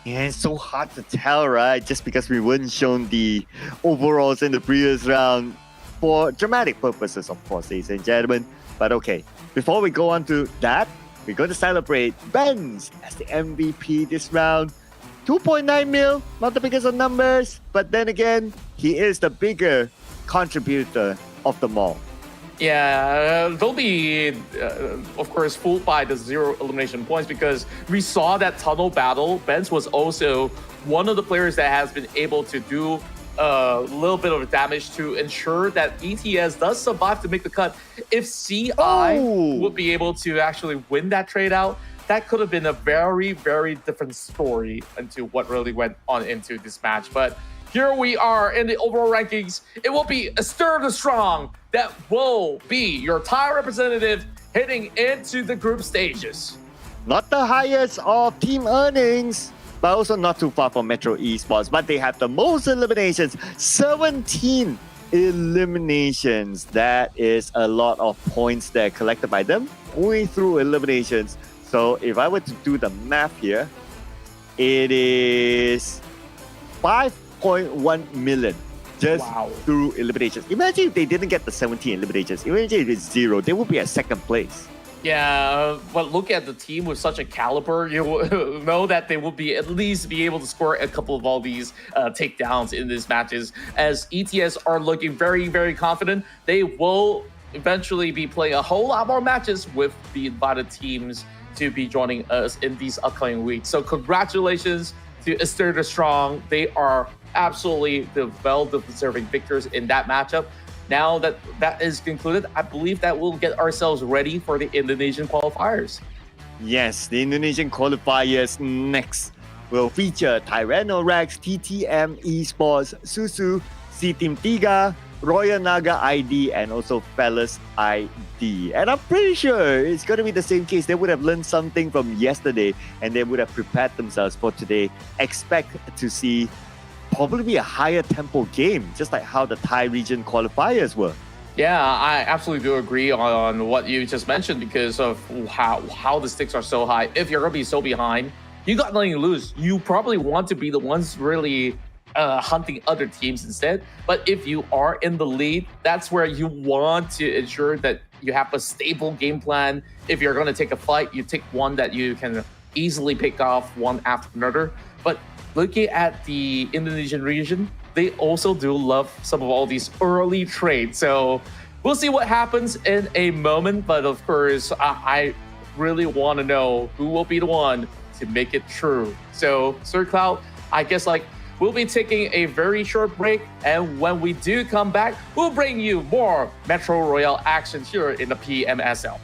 Yeah, it's so hard to tell, right? Just because we weren't shown the overalls in the previous round for dramatic purposes, of course, ladies and gentlemen. But okay, before we go on to that, we're going to celebrate Benz as the MVP this round. 2.9 mil, not the biggest of numbers, but then again, he is the bigger contributor of them all. Yeah, they'll be, of course, fooled by the 0 elimination points because we saw that tunnel battle. Benz was also one of the players that has been able to do a little bit of damage to ensure that ETS does survive to make the cut. If CI would be able to actually win that trade out, that could have been a very, very different story into what really went on into this match. But here we are in the overall rankings. It will be Stir the Strong that will be your Thai representative heading into the group stages. Not the highest of team earnings, but also not too far from Metro Esports. But they have the most eliminations, 17 eliminations. That is a lot of points that are collected by them only through eliminations. So if I were to do the math here, it is 5.1 million just through eliminations. Imagine if they didn't get the 17 eliminations. Imagine if it's 0, they would be at second place. Yeah, but look at the team with such a caliber. You know that they will be at least be able to score a couple of all these takedowns in these matches. As ETS are looking very, very confident, they will eventually be playing a whole lot more matches with the invited teams to be joining us in these upcoming weeks. So congratulations to Esther the Strong. They are absolutely the well-deserving victors in that matchup. Now that that is concluded, I believe that we'll get ourselves ready for the Indonesian qualifiers. Yes, the Indonesian qualifiers next will feature Tyrannorex, TTM Esports, Susu, C-Team Tiga, Royal Naga ID, and also Fellas ID. And I'm pretty sure it's going to be the same case. They would have learned something from yesterday and they would have prepared themselves for today. Expect to see probably a higher tempo game, just like how the Thai region qualifiers were. Yeah, I absolutely do agree on what you just mentioned because of how the stakes are so high. If you're going to be so behind, you got nothing to lose. You probably want to be the ones really hunting other teams instead. But if you are in the lead, that's where you want to ensure that you have a stable game plan. If you're going to take a fight, you take one that you can easily pick off one after another. But looking at the Indonesian region, they also do love some of all these early trades. So we'll see what happens in a moment. But of course, I really want to know who will be the one to make it true. So Sir Cloud, I guess we'll be taking a very short break. And when we do come back, we'll bring you more Metro Royale action here in the PMSL.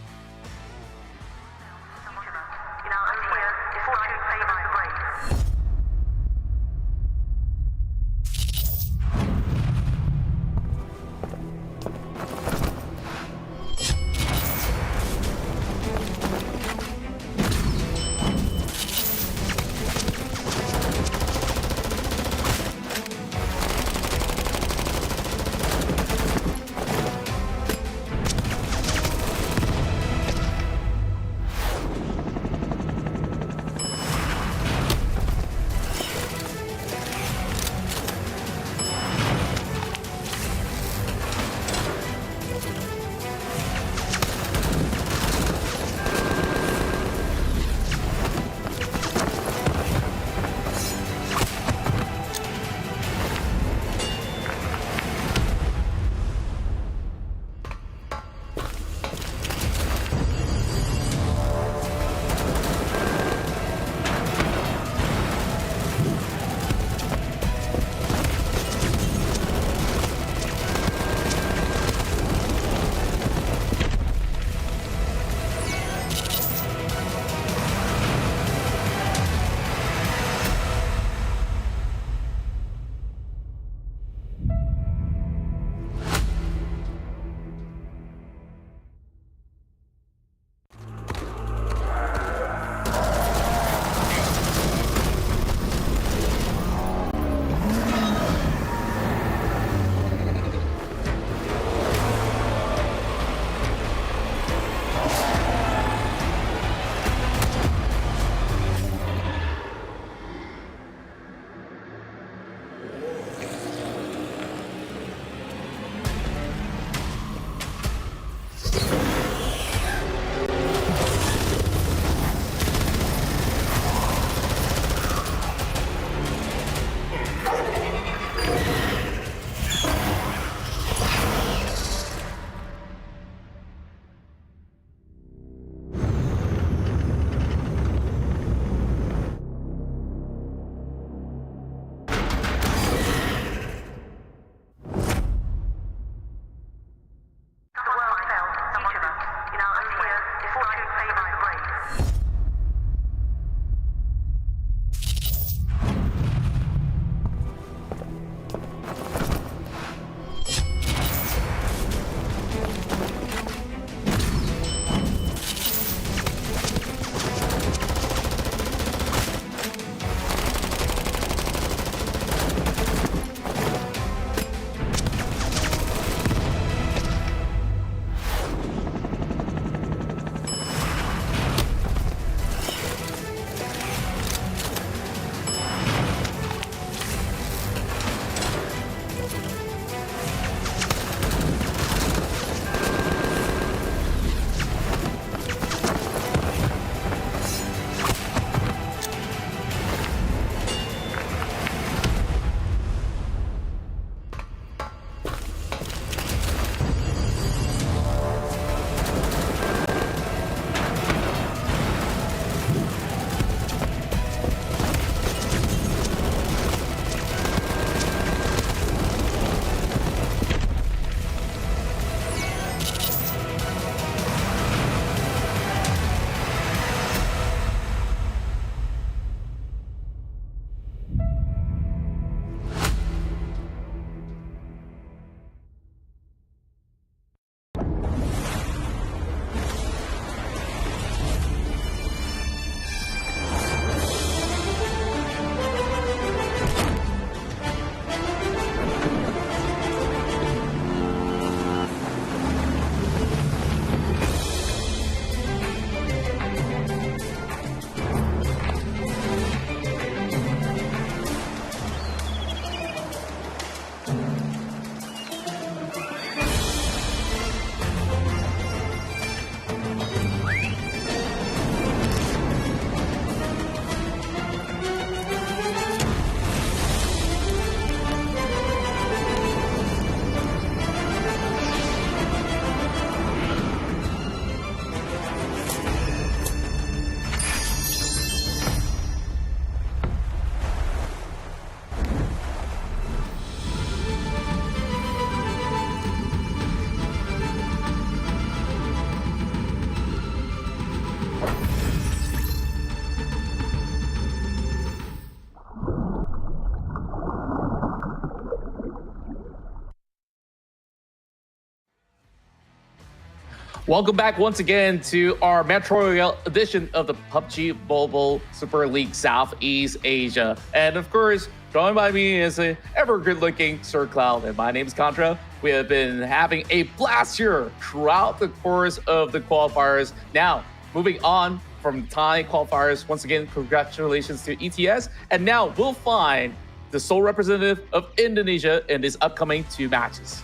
Welcome back once again to our Metro Royale edition of the PUBG Mobile Super League Southeast Asia. And of course, joined by me is a ever good-looking Sir Cloud, and my name is Contra. We have been having a blast here throughout the course of the qualifiers. Now, moving on from Thai qualifiers, once again, congratulations to ETS. And now we'll find the sole representative of Indonesia in these upcoming 2 matches.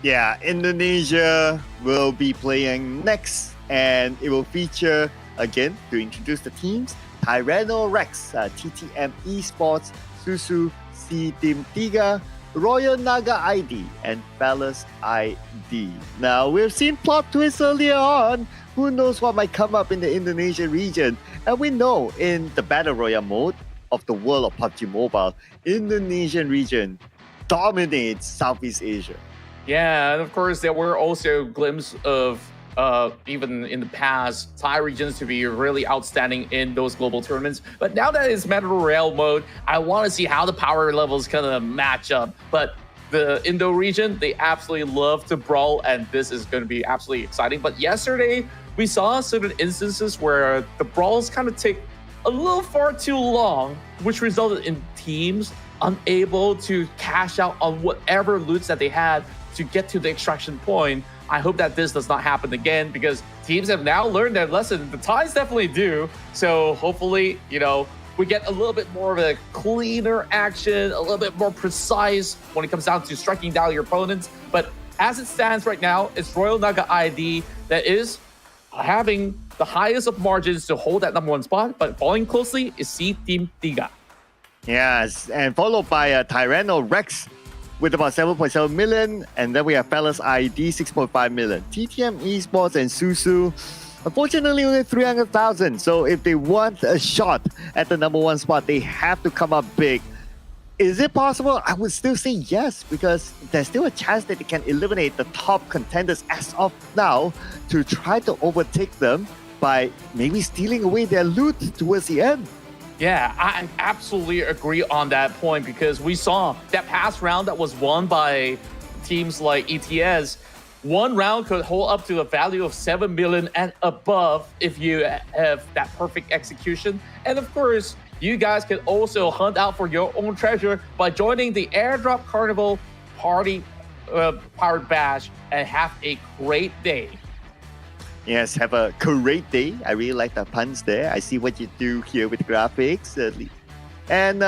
Yeah, Indonesia will be playing next, and it will feature, again, to introduce the teams, Tyrannorex, TTM Esports, Susu, C Team Tiga, Royal Naga ID, and Palace ID. Now, we've seen plot twists earlier on. Who knows what might come up in the Indonesian region? And we know in the Battle Royale mode of the world of PUBG Mobile, Indonesian region dominates Southeast Asia. Yeah, and of course, there were also glimpses of even in the past, Thai regions to be really outstanding in those global tournaments. But now that it's Battle Royale mode, I want to see how the power levels kind of match up. But the Indo region, they absolutely love to brawl, and this is going to be absolutely exciting. But yesterday, we saw certain instances where the brawls kind of take a little far too long, which resulted in teams unable to cash out on whatever loots that they had to get to the extraction point. I hope that this does not happen again, because teams have now learned their lesson. The Thais definitely do. So hopefully, we get a little bit more of a cleaner action, a little bit more precise when it comes down to striking down your opponents. But as it stands right now, it's Royal Naga ID that is having the highest of margins to hold that #1 spot, but following closely is C Team Tiga. Yes, and followed by Tyrannorex with about 7.7 million, and then we have Palace ID 6.5 million. TTM Esports and Susu, unfortunately, only 300,000. So if they want a shot at the #1 spot, they have to come up big. Is it possible? I would still say yes, because there's still a chance that they can eliminate the top contenders as of now to try to overtake them by maybe stealing away their loot towards the end. Yeah, I absolutely agree on that point, because we saw that past round that was won by teams like ETS. One round could hold up to a value of 7 million and above if you have that perfect execution. And of course, you guys can also hunt out for your own treasure by joining the Airdrop Carnival Party Powered Bash and have a great day. Yes, have a great day. I really like the puns there. I see what you do here with the graphics. And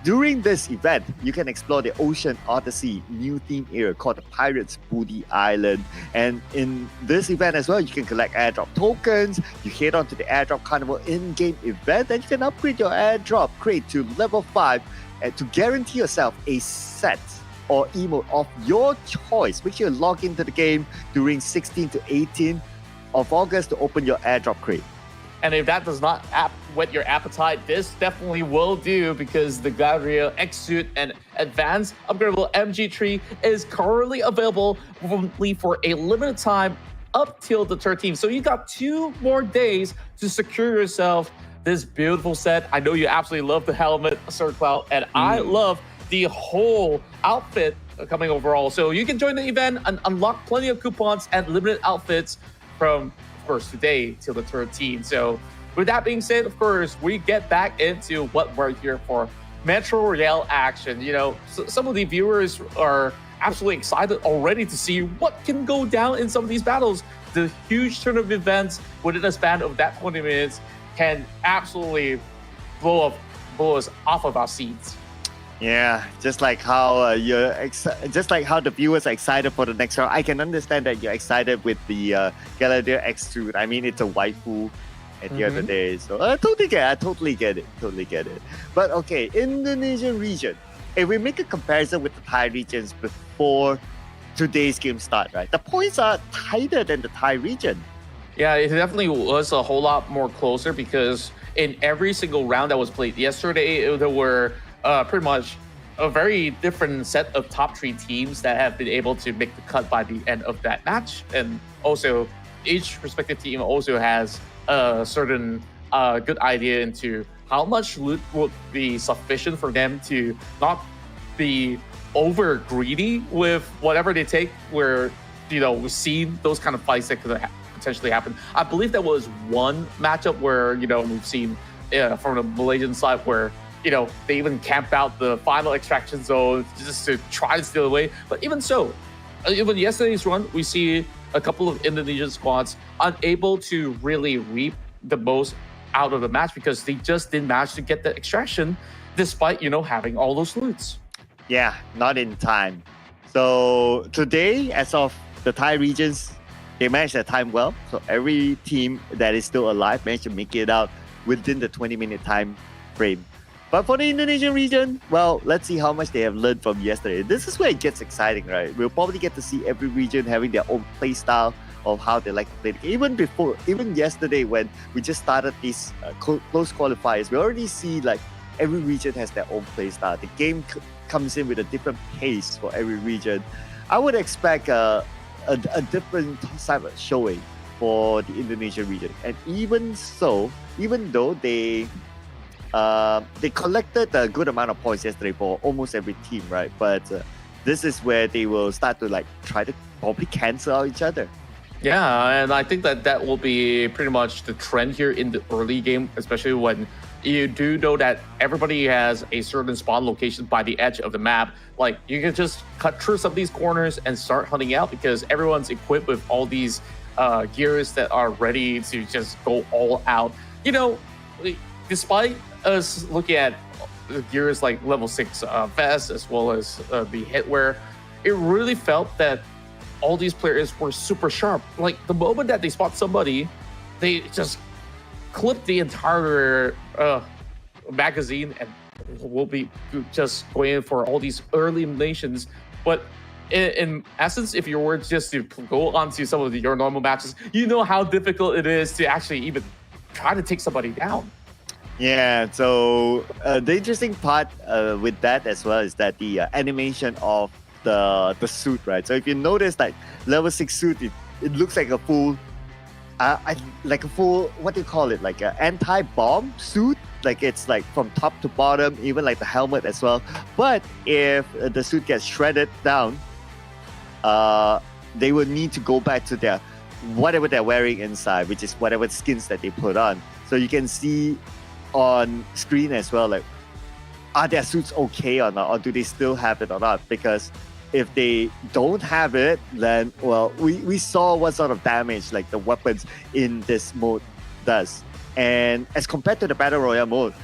during this event, you can explore the Ocean Odyssey new theme area called the Pirates Booty Island. And in this event as well, you can collect airdrop tokens. You head on to the Airdrop Carnival in-game event, and you can upgrade your airdrop crate to level 5 to guarantee yourself a set or emote of your choice. Make sure you log into the game during 16 to 18 of August to open your airdrop crate. And if that does not whet your appetite, this definitely will do, because the Gabriel X-Suit and Advanced Upgradable MG Tree is currently available only for a limited time up till the 13th. So you got 2 more days to secure yourself this beautiful set. I know you absolutely love the helmet, Sir Cloud, and I love the whole outfit coming overall. So you can join the event and unlock plenty of coupons and limited outfits from, of course, today till the 13th. So with that being said, of course, we get back into what we're here for. Metro Royale action. Some of the viewers are absolutely excited already to see what can go down in some of these battles. The huge turn of events within a span of that 20 minutes can absolutely blow us off of our seats. Yeah, just like how just like how the viewers are excited for the next round. I can understand that you're excited with the Galadier X-Suit. I mean, it's a waifu at the end of the day, so I totally get it. But okay, Indonesian region. If we make a comparison with the Thai regions before today's game start, right? The points are tighter than the Thai region. Yeah, it definitely was a whole lot more closer, because in every single round that was played yesterday, there were pretty much a very different set of top 3 teams that have been able to make the cut by the end of that match. And also, each respective team also has a certain good idea into how much loot would be sufficient for them to not be over greedy with whatever they take, where we've seen those kind of fights that could potentially happen. I believe there was one matchup where, we've seen from the Malaysian side where, they even camp out the final extraction zone just to try to steal away. But even so, even yesterday's run, we see a couple of Indonesian squads unable to really reap the most out of the match because they just didn't manage to get the extraction despite, having all those loots. Yeah, not in time. So today, as of the Thai regions, they managed their time well. So every team that is still alive managed to make it out within the 20-minute time frame. But for the Indonesian region, well, let's see how much they have learned from yesterday. This is where it gets exciting, right? We'll probably get to see every region having their own play style of how they like to play the game. Even yesterday when we just started these close qualifiers, we already see like every region has their own play style. The game comes in with a different pace for every region. I would expect a different type of showing for the Indonesian region. And even though they collected a good amount of points yesterday for almost every team, right? But this is where they will start to like try to probably cancel out each other. Yeah, and I think that will be pretty much the trend here in the early game, especially when you do know that everybody has a certain spawn location by the edge of the map. Like, you can just cut through some of these corners and start hunting out because everyone's equipped with all these gears that are ready to just go all out. Despite us looking at gears like level 6 vest as well as the headwear, it really felt that all these players were super sharp. Like, the moment that they spot somebody, they just clip the entire magazine and will be just going in for all these early eliminations. But in essence, if you were just to go onto some of your normal matches, you know how difficult it is to actually even try to take somebody down. Yeah, so the interesting part with that as well is that the animation of the suit, right? So if you notice, like level 6 suit, it looks like a full what do you call it, like an anti-bomb suit. Like, it's like from top to bottom, even like the helmet as well. But if the suit gets shredded down, they will need to go back to their whatever they're wearing inside, which is whatever skins that they put on. So you can see on screen as well, like, are their suits okay or not, or do they still have it or not? Because if they don't have it, then, well, we saw what sort of damage like the weapons in this mode does. And as compared to the Battle Royale mode,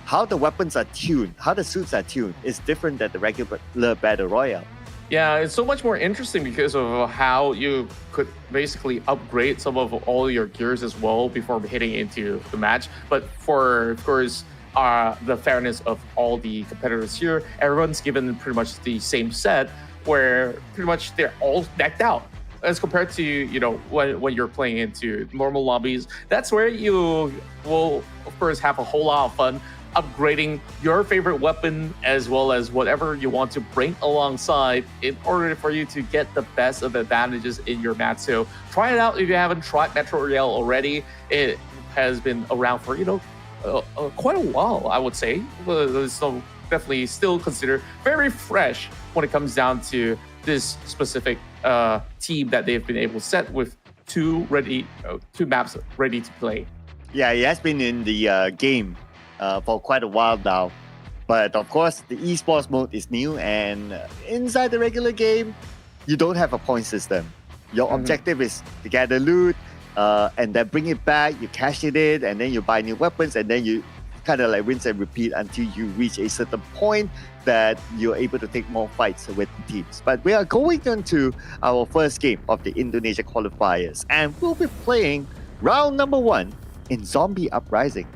how the weapons are tuned, how the suits are tuned is different than the regular Battle Royale. Yeah, it's so much more interesting because of how you could basically upgrade some of all your gears as well before hitting into the match. But for, of course, the fairness of all the competitors here, everyone's given pretty much the same set where pretty much they're all decked out. As compared to, when you're playing into normal lobbies, that's where you will, of course, have a whole lot of fun upgrading your favorite weapon as well as whatever you want to bring alongside in order for you to get the best of advantages in your match. So try it out if you haven't tried Metro Royale already. It has been around for, quite a while, I would say. So definitely still considered very fresh when it comes down to this specific team that they've been able to set with two maps ready to play. Yeah, he has been in the game for quite a while now. But of course, the esports mode is new, and inside the regular game, you don't have a point system. Your objective is to gather loot, and then bring it back, you cash it in, and then you buy new weapons, and then you kind of like rinse and repeat until you reach a certain point that you're able to take more fights with teams. But we are going into our first game of the Indonesia qualifiers, and we'll be playing round number 1 in Zombie Uprising.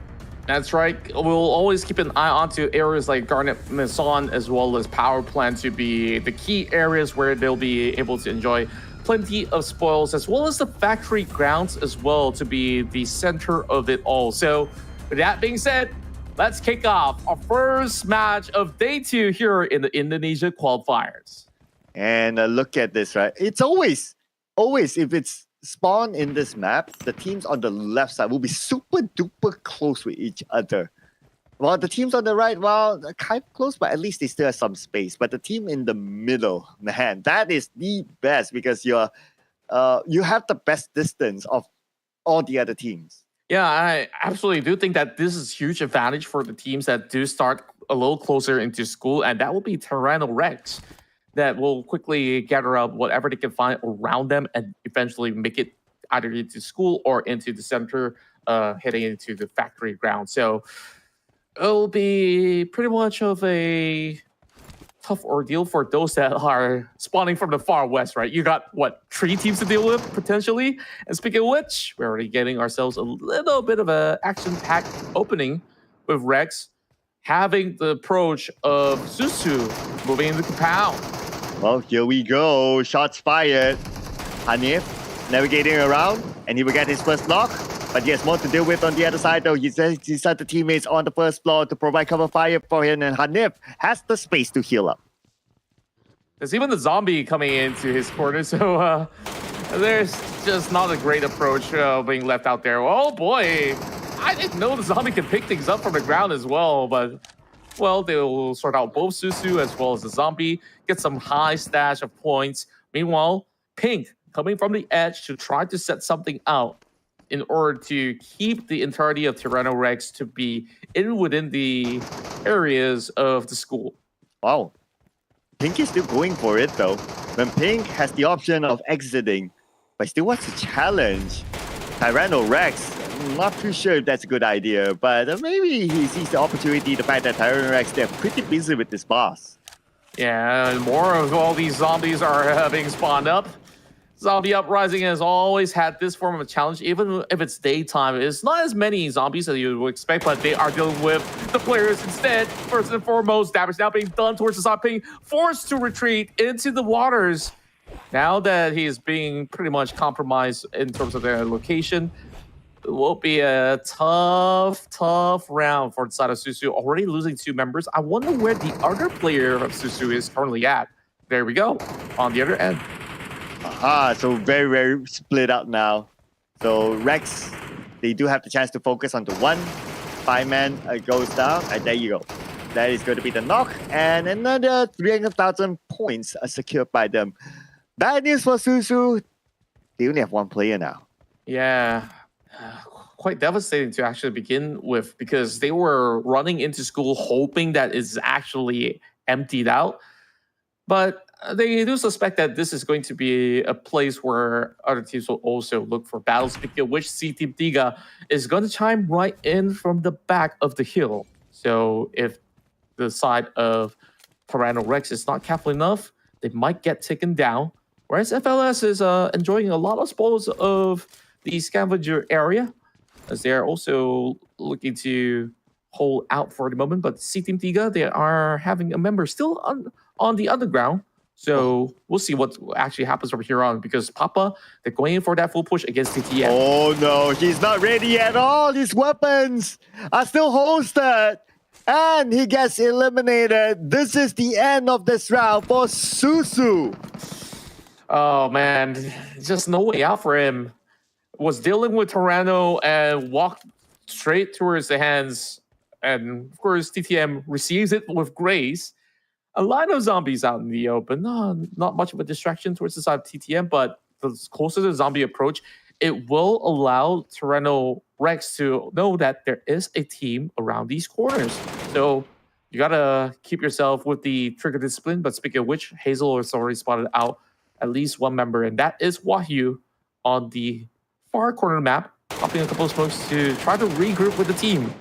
That's right. We'll always keep an eye on to areas like Garnet Maison as well as Power Plant to be the key areas where they'll be able to enjoy plenty of spoils, as well as the factory grounds as well to be the center of it all. So with that being said, let's kick off our first match of day 2 here in the Indonesia qualifiers. And look at this, right? It's always, if it's spawn in this map, the teams on the left side will be super duper close with each other. While the teams on the right, well, they're kind of close, but at least they still have some space. But the team in the middle, man, that is the best because you're you have the best distance of all the other teams. Yeah, I absolutely do think that this is huge advantage for the teams that do start a little closer into school, and that will be Tyranno Rex that will quickly gather up whatever they can find around them and eventually make it either into school or into the center, heading into the factory ground. So it'll be pretty much of a tough ordeal for those that are spawning from the far west, right? You got, what, 3 teams to deal with, potentially? And speaking of which, we're already getting ourselves a little bit of a action-packed opening with Rex having the approach of Susu moving into compound. Well, here we go. Shots fired. Hanif navigating around, and he will get his first knock. But he has more to deal with on the other side, though. He says he set the teammates on the first floor to provide cover fire for him, and Hanif has the space to heal up. There's even the zombie coming into his corner, so there's just not a great approach being left out there. Oh boy, I didn't know the zombie can pick things up from the ground as well, but well, they'll sort out both Susu as well as the zombie, get some high stash of points. Meanwhile, Pink coming from the edge to try to set something out in order to keep the entirety of Tyranno Rex to be within the areas of the school. Wow. Pink is still going for it, though. When Pink has the option of exiting, but still wants to challenge Tyranno Rex, I'm not too sure if that's a good idea, but maybe he sees the opportunity, the fact that Tyranno Rex, they're pretty busy with this boss. Yeah, more of all these zombies are being spawned up. Zombie Uprising has always had this form of a challenge, even if it's daytime. It's not as many zombies as you would expect, but they are dealing with the players instead. First and foremost, damage now being done towards the zombie, being forced to retreat into the waters. Now that he's being pretty much compromised in terms of their location, it will be a tough round for the side of Susu. Already losing 2 members. I wonder where the other player of Susu is currently at. There we go, on the other end. So very split up now. So Rex, they do have the chance to focus on the 1. 5-man goes down, and there you go. That is going to be the knock, and another 300,000 points are secured by them. Bad news for Susu. They only have 1 player now. Yeah, quite devastating to actually begin with, because they were running into school hoping that it's actually emptied out. But they do suspect that this is going to be a place where other teams will also look for battles, speaking of which C-Team Tiga is going to chime right in from the back of the hill. So if the side of Tyranno Rex is not careful enough, they might get taken down. Whereas FLS is enjoying a lot of spoils of the scavenger area, as they are also looking to hold out for the moment. But C-Team Tiga, they are having a member still on the underground. So we'll see what actually happens from here on, because Papa, they're going in for that full push against TTM. Oh no, he's not ready at all. His weapons are still holstered. And he gets eliminated. This is the end of this round for Susu. Oh man, just no way out for him. Was dealing with Tyranno and walked straight towards the hands. And of course, TTM receives it with grace. A line of zombies out in the open. Not much of a distraction towards the side of TTM, but the closer the zombie approach, it will allow Tyranno Rex to know that there is a team around these corners. So you gotta keep yourself with the trigger discipline. But speaking of which, Hazel has already spotted out at least 1 member, and that is Wahyu on the far corner of the map, popping a couple of smokes to try to regroup with the team.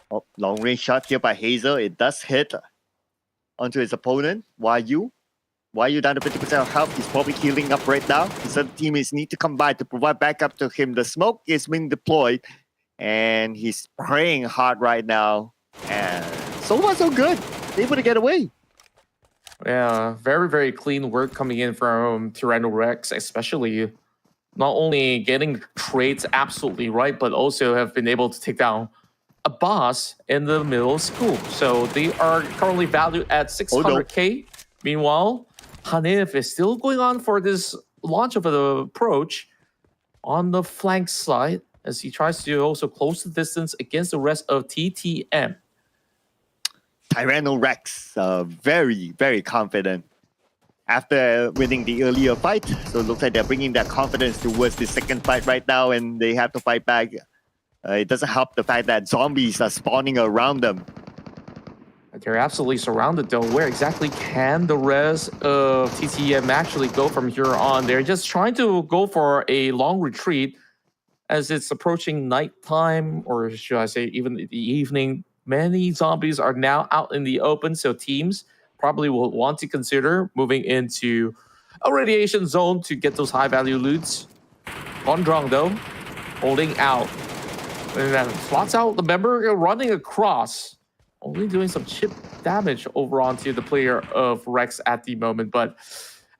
Oh, long range shot here by Hazel. It does hit onto his opponent, Wahyu. Wahyu down to 50% of health. He's probably healing up right now. His other teammates need to come by to provide backup to him. The smoke is being deployed, and he's praying hard right now. And so far, so good. Able to get away. Yeah, very clean work coming in from Tyranno Rex, especially not only getting trades absolutely right, but also have been able to take down a boss in the middle of school. So they are currently valued at 600k. Meanwhile, Hanif is still going on for this launch of an approach on the flank side as he tries to also close the distance against the rest of TTM. Tyranno Rex, very confident. after winning the earlier fight. So it looks like they're bringing that confidence towards the second fight right now, and they have to fight back. It doesn't help the fact that zombies are spawning around them. They're absolutely surrounded though. Where exactly can the rest of TTM actually go from here on? They're just trying to go for a long retreat as it's approaching nighttime, or should I say even the evening. Many zombies are now out in the open, so teams probably will want to consider moving into a radiation zone to get those high value loots. Gondrong though, holding out. And then slots out the member running across. Only doing some chip damage over onto the player of Rex at the moment, but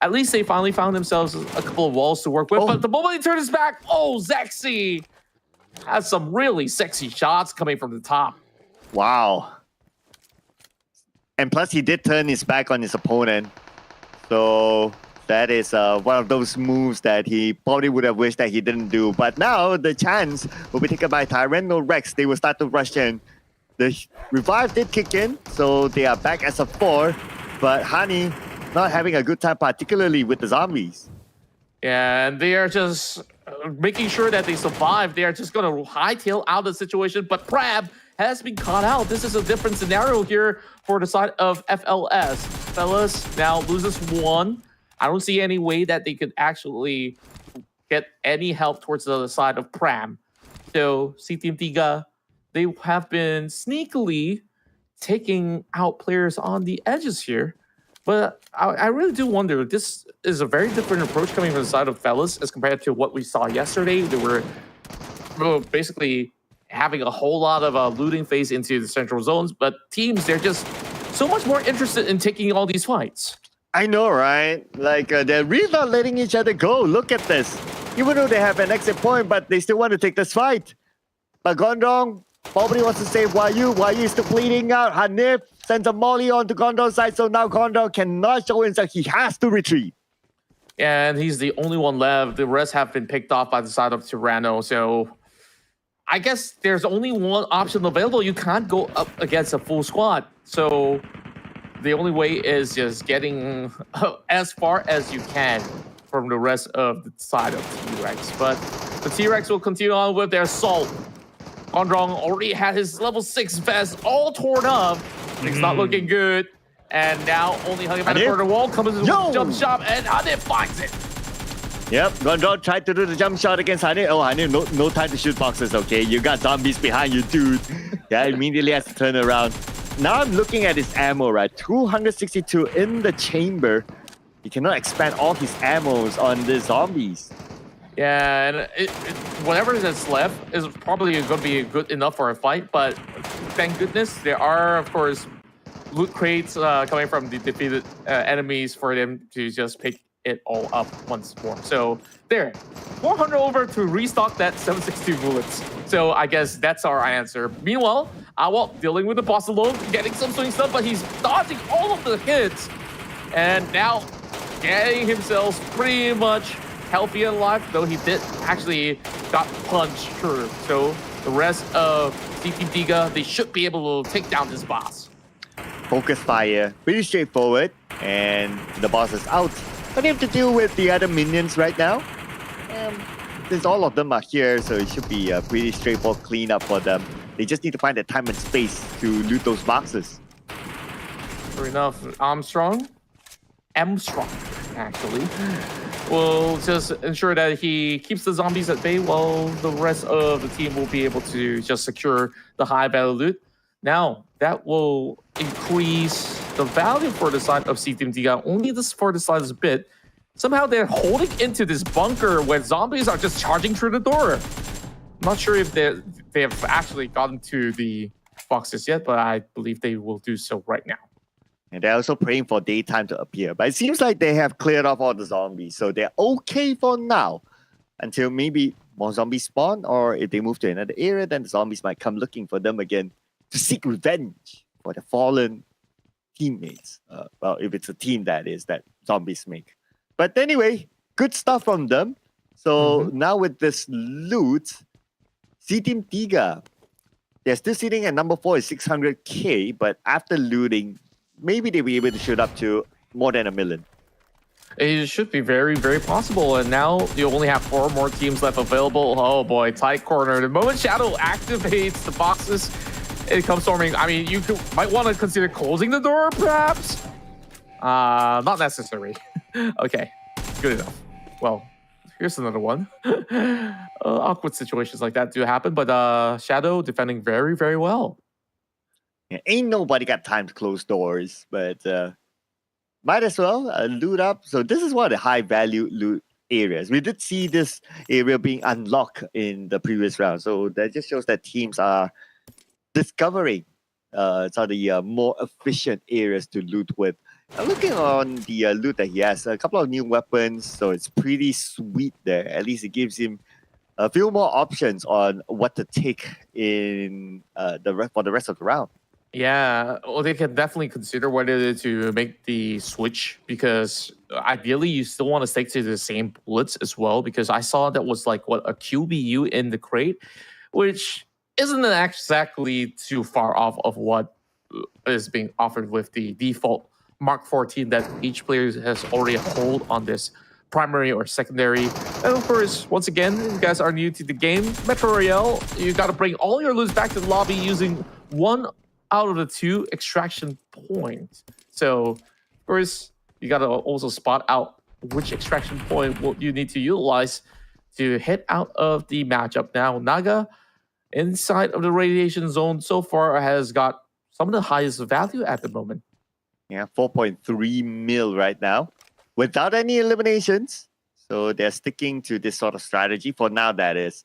at least they finally found themselves a couple of walls to work with. But the moment he turned his back, Zexy has some really sexy shots coming from the top. Wow. And plus, he did turn his back on his opponent. So that is one of those moves that he probably would have wished that he didn't do. But now the chance will be taken by Tyrannal Rex. They will start to rush in. The revive did kick in, so they are back as a 4. But Hani not having a good time, particularly with the zombies. Yeah, and they are just making sure that they survive. They are just going to hightail out of the situation. But Prab has been caught out. This is a different scenario here for the side of FLS. FLS now loses 1. I don't see any way that they could actually get any help towards the other side of Pram. So, C-Team Tiga, they have been sneakily taking out players on the edges here. But I really do wonder, this is a very different approach coming from the side of Fellas as compared to what we saw yesterday. They were basically having a whole lot of looting phase into the central zones, but teams, they're just so much more interested in taking all these fights. I know, right? Like, they're really not letting each other go. Look at this. Even though they have an exit point, but they still want to take this fight. But Gondrong probably wants to save Wayu. Wayu is still bleeding out. Hanif sends a molly on to Gondrong's side, so now Gondrong cannot show himself. He has to retreat. And he's the only one left. The rest have been picked off by the side of Tyranno, so I guess there's only one option available. You can't go up against a full squad. So the only way is just getting as far as you can from the rest of the side of T-Rex. But the T-Rex will continue on with their assault. Gondrong already had his level 6 vest all torn up. It's not looking good. And now only hugging by the corner wall comes with a jump shot, and Hanif finds it. Yep, Gondrong tried to do the jump shot against Hanif. Oh, Hanif, no time to shoot boxes, okay? You got zombies behind you, dude. Yeah, immediately has to turn around. Now I'm looking at his ammo, right? 262 in the chamber. He cannot expand all his ammos on the zombies. Yeah, and whatever that's left is probably going to be good enough for a fight, but thank goodness there are, of course, loot crates coming from the defeated enemies for them to just pick it all up once more. So there, 400 over to restock that 762 bullets. So I guess that's our answer. Meanwhile, Awalt dealing with the boss alone, getting some swing stuff, but he's dodging all of the hits. And now getting himself pretty much healthy and alive, though he did actually got punched through. So the rest of Team Tiga, they should be able to take down this boss. Focus fire, pretty straightforward, and the boss is out. But they have to deal with the other minions right now. Since all of them are here, so it should be a pretty straightforward cleanup for them. They just need to find the time and space to loot those boxes. Sure enough, Armstrong, actually, will just ensure that he keeps the zombies at bay while the rest of the team will be able to just secure the high value loot. Now, that will increase the value for the side of C-Team Tiga, only this for the side a bit. Somehow they're holding into this bunker where zombies are just charging through the door. I'm not sure if they have actually gotten to the boxes yet, but I believe they will do so right now. And they're also praying for daytime to appear. But it seems like they have cleared off all the zombies, so they're okay for now. Until maybe more zombies spawn, or if they move to another area, then the zombies might come looking for them again to seek revenge for the fallen teammates. Well, if it's a team that zombies make. But anyway, good stuff from them. So now with this loot, C-Team Tiga, they're still sitting at number 4 is 600k, but after looting, maybe they'll be able to shoot up to more than 1 million. It should be very, very possible. And now you only have 4 more teams left available. Oh boy, tight corner. The moment Shadow activates the boxes, it comes storming. I mean, might want to consider closing the door, perhaps. Not necessary. Okay, good enough. Well, here's another one. Awkward situations like that do happen, but Shadow defending very, very well. Yeah, ain't nobody got time to close doors, but might as well loot up. So this is one of the high value loot areas. We did see this area being unlocked in the previous round, so that just shows that teams are discovering some of the more efficient areas to loot with. Looking on the loot that he has, a couple of new weapons, so it's pretty sweet there. At least it gives him a few more options on what to take in for the rest of the round. Yeah, well, they can definitely consider whether to make the switch, because ideally you still want to stick to the same bullets as well, because I saw that was like a QBU in the crate, which isn't exactly too far off of what is being offered with the default Mark 14 that each player has already hold on this primary or secondary. And of course, once again, if you guys are new to the game, Metro Royale, you got to bring all your loot back to the lobby using 1 out of the 2 extraction points. So, of course, you got to also spot out which extraction point you need to utilize to head out of the matchup. Now, Naga, inside of the radiation zone so far, has got some of the highest value at the moment. Yeah, 4.3 mil right now, without any eliminations. So they're sticking to this sort of strategy for now, that is.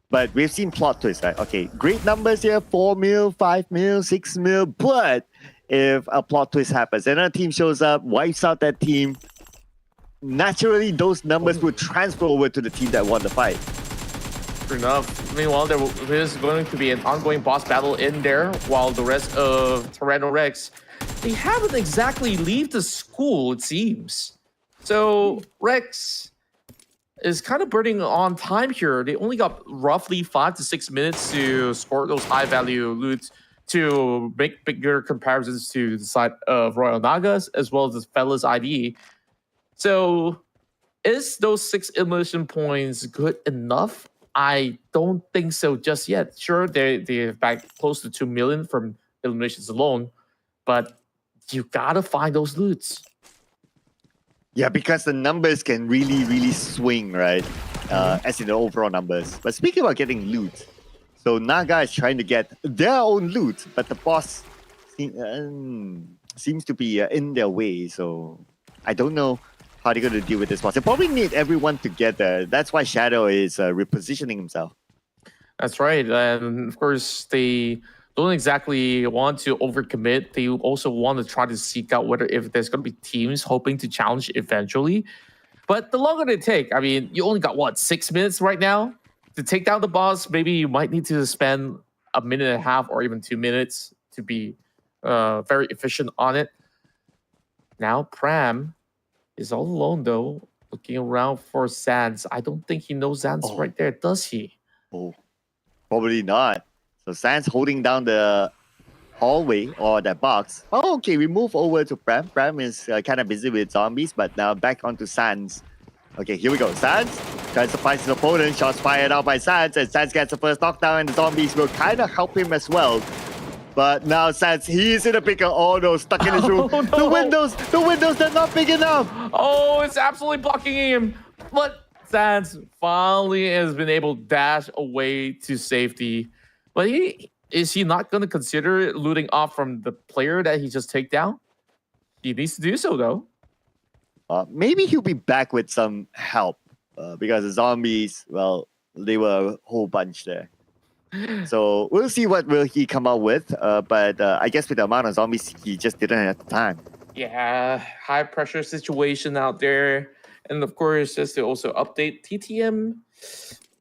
But we've seen plot twists, right? Okay, great numbers here, 4 mil, 5 mil, 6 mil. But if a plot twist happens and a team shows up, wipes out that team, naturally those numbers would transfer over to the team that won the fight. True enough. Meanwhile, there is going to be an ongoing boss battle in there, while the rest of Tyranno Rex, they haven't exactly leave the school, it seems. So Rex is kind of burning on time here. They only got roughly 5 to 6 minutes to score those high-value loot to make bigger comparisons to the side of Royal Nagas as well as the Fellas ID. So is those 6 elimination points good enough? I don't think so just yet. Sure, they're back close to 2 million from eliminations alone, but you gotta find those loots. Yeah, because the numbers can really, really swing, right? As in the overall numbers. But speaking about getting loot, so Naga is trying to get their own loot, but the boss seems to be in their way. So I don't know how they're going to deal with this boss. They probably need everyone together. That's why Shadow is repositioning himself. That's right. And of course, they don't exactly want to overcommit. They also want to try to seek out whether if there's going to be teams hoping to challenge eventually. But the longer they take, I mean, you only got, what, 6 minutes right now to take down the boss? Maybe you might need to spend a minute and a half or even 2 minutes to be very efficient on it. Now, Pram is all alone, though, looking around for Sans. I don't think he knows Sans right there, does he? Oh, probably not. So Sans holding down the hallway or that box. Oh, okay, we move over to Pram. Pram is kind of busy with zombies, but now back onto Sans. Okay, here we go. Sans tries to find his opponent. Shots fired out by Sans, and Sans gets the first knockdown, and the zombies will kind of help him as well. But now Sans, he's in a pickle. Oh no, stuck in his room. No. The windows, they're not big enough. Oh, it's absolutely blocking him. But Sans finally has been able to dash away to safety. But is he not going to consider looting off from the player that he just take down? He needs to do so, though. Maybe he'll be back with some help because the zombies, well, they were a whole bunch there. So we'll see what will he come out with. But I guess with the amount of zombies, he just didn't have the time. Yeah, high pressure situation out there. And of course, just to also update TTM.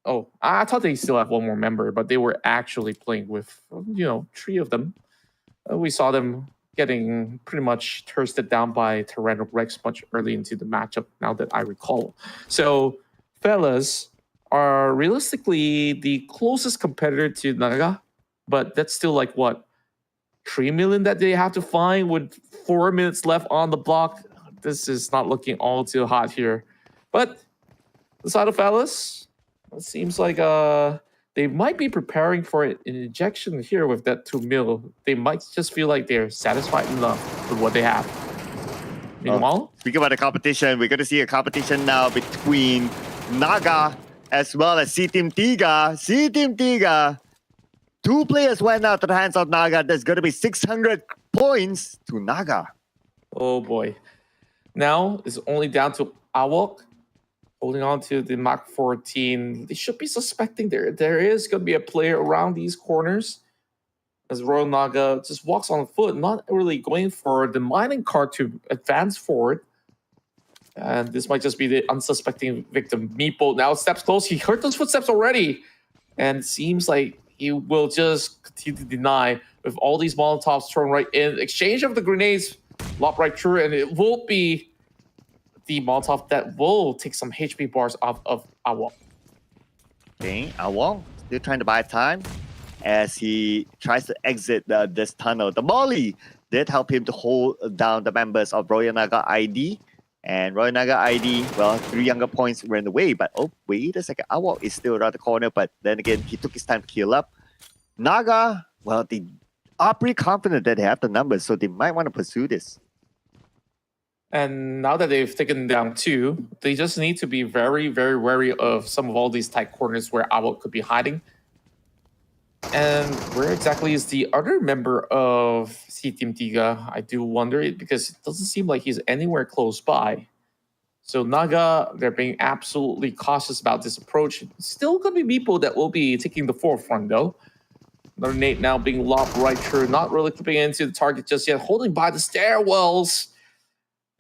Oh, I thought they still have one more member, but they were actually playing with, 3 of them. We saw them getting pretty much thirsted down by Tyranno Rex much early into the matchup, now that I recall. So, Fellas are realistically the closest competitor to Naga, but that's still like, what, 3 million that they have to find with 4 minutes left on the block? this is not looking all too hot here. But the side of Alice, it seems like they might be preparing for an injection here with that 2 mil. They might just feel like they're satisfied enough with what they have. Meanwhile, speaking about the competition, we're going to see a competition now between Naga as well as C-Team Tiga. C-Team Tiga, 2 players went out to the hands of Naga. There's going to be 600 points to Naga. oh boy. Now it's only down to Awok holding on to the Mach 14. They should be suspecting there is going to be a player around these corners as Royal Naga just walks on foot, not really going for the mining cart to advance forward. And this might just be the unsuspecting victim. Meepo now steps close. He heard those footsteps already. And seems like he will just continue to deny with all these Molotovs thrown right in. Exchange of the grenades, lob right through, and it will be the Molotov that will take some HP bars off of Awok. Okay, Awong still trying to buy time as he tries to exit this tunnel. The Molly did help him to hold down the members of Royal Naga ID. And Royal Naga ID, well, 3 younger points were in the way. But oh, wait a second. Awok is still around the corner. But then again, he took his time to heal up. Naga, well, they are pretty confident that they have the numbers. So they might want to pursue this. And now that they've taken down 2, they just need to be very, very wary of some of all these tight corners where Awok could be hiding. And where exactly is the other member of C-Team Tiga? I do wonder it because it doesn't seem like he's anywhere close by. So Naga, they're being absolutely cautious about this approach. Still going to be Meepo that will be taking the forefront though. Another nade now being lobbed right through, not really clipping into the target just yet, holding by the stairwells.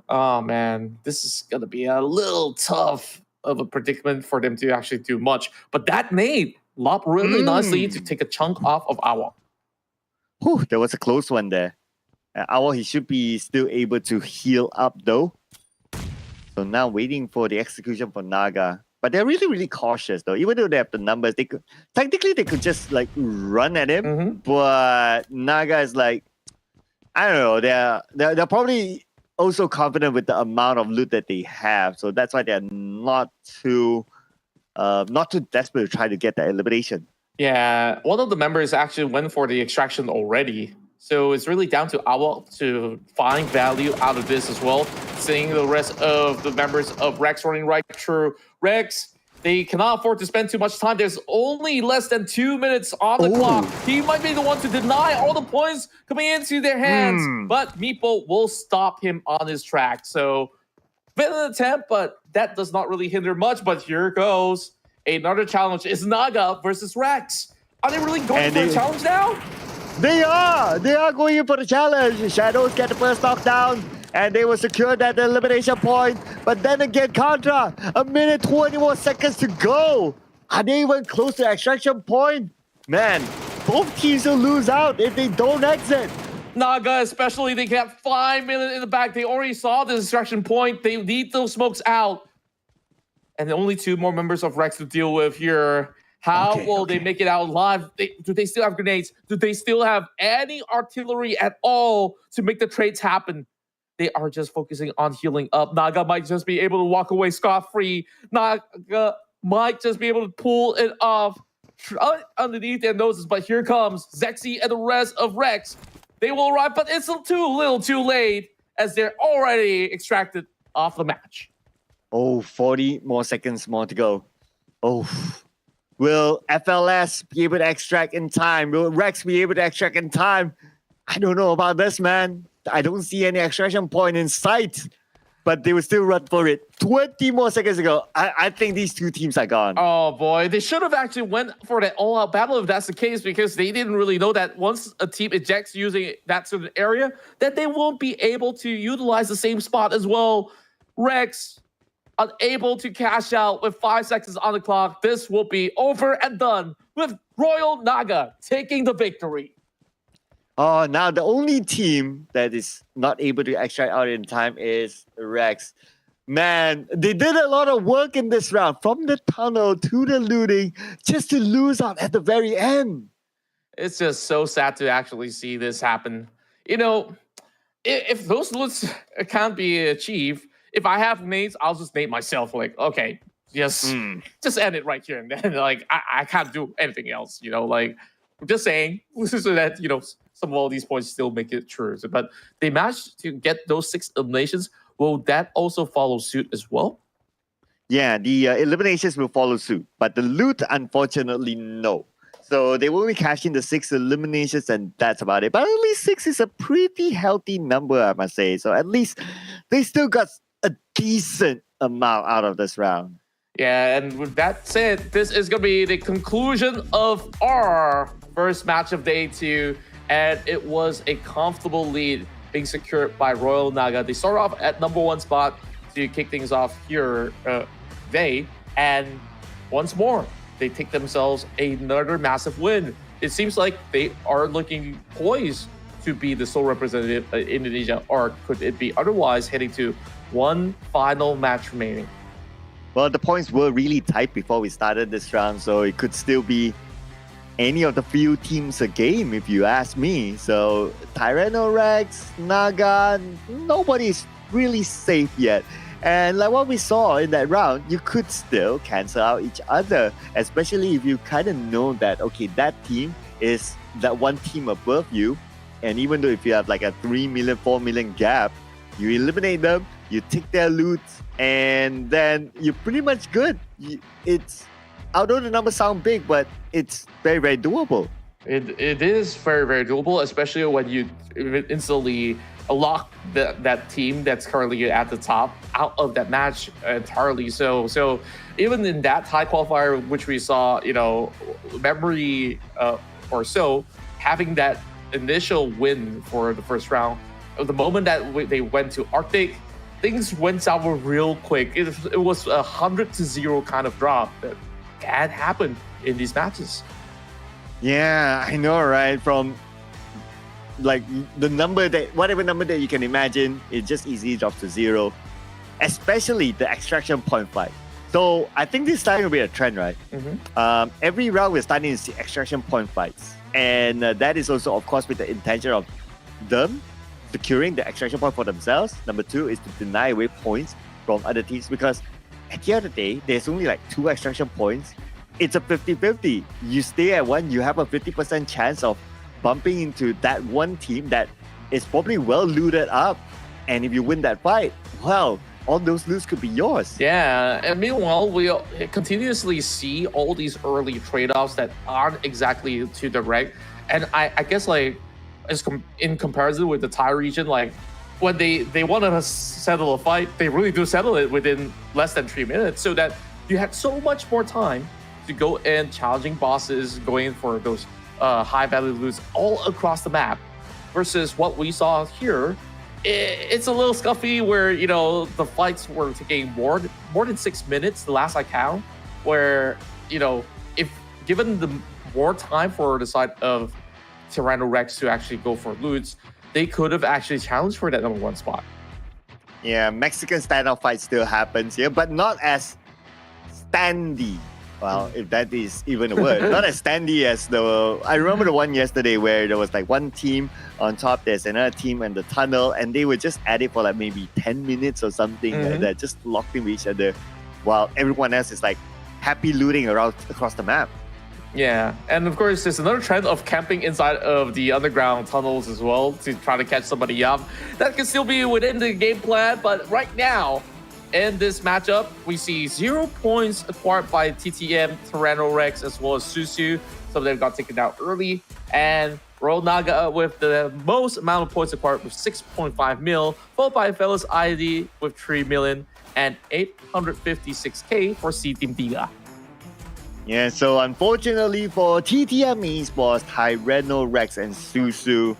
Oh man, this is going to be a little tough of a predicament for them to actually do much. But that nade lobbed really nicely to take a chunk off of Awok. Whew, there was a close one there. Awok, he should be still able to heal up though. So now waiting for the execution for Naga. But they're really, really cautious though. Even though they have the numbers, they could just like run at him. But Naga is like, I don't know, they're probably also confident with the amount of loot that they have. So that's why they're not too desperate to try to get that elimination. Yeah, one of the members actually went for the extraction already. So it's really down to Awok to find value out of this as well. Seeing the rest of the members of Rex running right through. Rex, they cannot afford to spend too much time. There's only less than 2 minutes on the clock. He might be the one to deny all the points coming into their hands. But Meepo will stop him on his track. So, bit of an attempt, but that does not really hinder much. But here goes. Another challenge is Naga versus Rex. Are they really going for a challenge now? They are going in for the challenge. Shadows get the first knockdown, and they will secure that elimination point. But then again, Contra, 1 minute 20 more seconds to go. Are they even close to the extraction point? Man, both teams will lose out if they don't exit. Naga especially, they have 5 minutes in the back. They already saw the extraction point. They need those smokes out. And only 2 more members of Rex to deal with here. How will they make it out alive? Do they still have grenades? Do they still have any artillery at all to make the trades happen? They are just focusing on healing up. Naga might just be able to walk away scot-free. Naga might just be able to pull it off underneath their noses. But here comes Zexy and the rest of Rex. They will arrive, but it's a little too late as they're already extracted off the match. 40 more seconds more to go. Will FLS be able to extract in time? Will Rex be able to extract in time? I don't know about this, man. I don't see any extraction point in sight, but they will still run for it. 20 more seconds ago. I think these 2 teams are gone. Oh boy, they should have actually went for that all-out battle if that's the case, because they didn't really know that once a team ejects using that certain area, that they won't be able to utilize the same spot as well. Rex unable to cash out with 5 seconds on the clock. This will be over and done with Royal Naga taking the victory. Now the only team that is not able to extract out in time is Rex. Man, they did a lot of work in this round, from the tunnel to the looting, just to lose out at the very end. It's just so sad to actually see this happen. You know, if those loots can't be achieved, if I have names, I'll just name myself. Like, okay, just end it right here and then. Like, I can't do anything else. Like, I'm just saying so that some of all these points still make it true. But they managed to get those 6 eliminations. Will that also follow suit as well? Yeah, the eliminations will follow suit, but the loot, unfortunately, no. So they will only cash in the 6 eliminations, and that's about it. But at least 6 is a pretty healthy number, I must say. So at least they still got a decent amount out of this round. Yeah, and with that said, this is going to be the conclusion of our first match of day 2, and it was a comfortable lead being secured by Royal Naga. They start off at number 1 spot to kick things off here today, and once more, they take themselves another massive win. It seems like they are looking poised to be the sole representative of Indonesia, or could it be otherwise, heading to one final match remaining? Well, the points were really tight before we started this round, so it could still be any of the few teams a game, if you ask me. So Tyrannorex, Naga, nobody's really safe yet. And like what we saw in that round, you could still cancel out each other, especially if you kind of know that, okay, that team is that one team above you. And even though if you have like a 3 million, 4 million gap, you eliminate them, you take their loot, and then you're pretty much good. It's, although the numbers sound big, but it's very, very doable. It is very, very doable, especially when you instantly lock that team that's currently at the top out of that match entirely. So even in that Thai qualifier, which we saw, memory or so, having that initial win for the first round, the moment that they went to Arctic, things went sour real quick. It was 100-0 kind of drop that can happen in these matches. Yeah, I know, right? From like the number that, whatever number that you can imagine, it just easily drops to 0, especially the extraction point fight. So I think this is starting to be a trend, right? Every round we're starting to see extraction point fights. And that is also, of course, with the intention of them securing the extraction point for themselves. Number 2 is to deny away points from other teams, because at the end of the day, there's only like 2 extraction points. It's a 50-50. You stay at 1, you have a 50% chance of bumping into that one team that is probably well looted up. And if you win that fight, well, all those loots could be yours. Yeah, and meanwhile, we continuously see all these early trade-offs that aren't exactly to the rank. And I guess like in comparison with the Thai region, like when they want to settle a fight, they really do settle it within less than 3 minutes, so that you had so much more time to go in challenging bosses, going for those high-value loots all across the map, versus what we saw here. It's a little scuffy where, the fights were taking more than 6 minutes, the last I count, where, if given the more time for the side of Tyrannorex to actually go for loots, they could have actually challenged for that number 1 spot. Yeah, Mexican standoff fight still happens here, but not as standy. Well, if that is even a word. Not as standy as I remember the one yesterday where there was like one team on top, there's another team in the tunnel, and they were just at it for like maybe 10 minutes or something like that, just locked in with each other, while everyone else is like happy looting around across the map. Yeah, and of course, there's another trend of camping inside of the underground tunnels as well to try to catch somebody up. That can still be within the game plan, but right now, in this matchup, we see 0 points acquired by TTM, Tyrannorex, as well as Susu. Some of them got taken out early. And Royal Naga with the most amount of points acquired with 6.5 mil, followed by Fellas ID with 3 million and 856k for C Team Tiga. Yeah, so unfortunately for TTM Esports, Tyrannorex and Susu,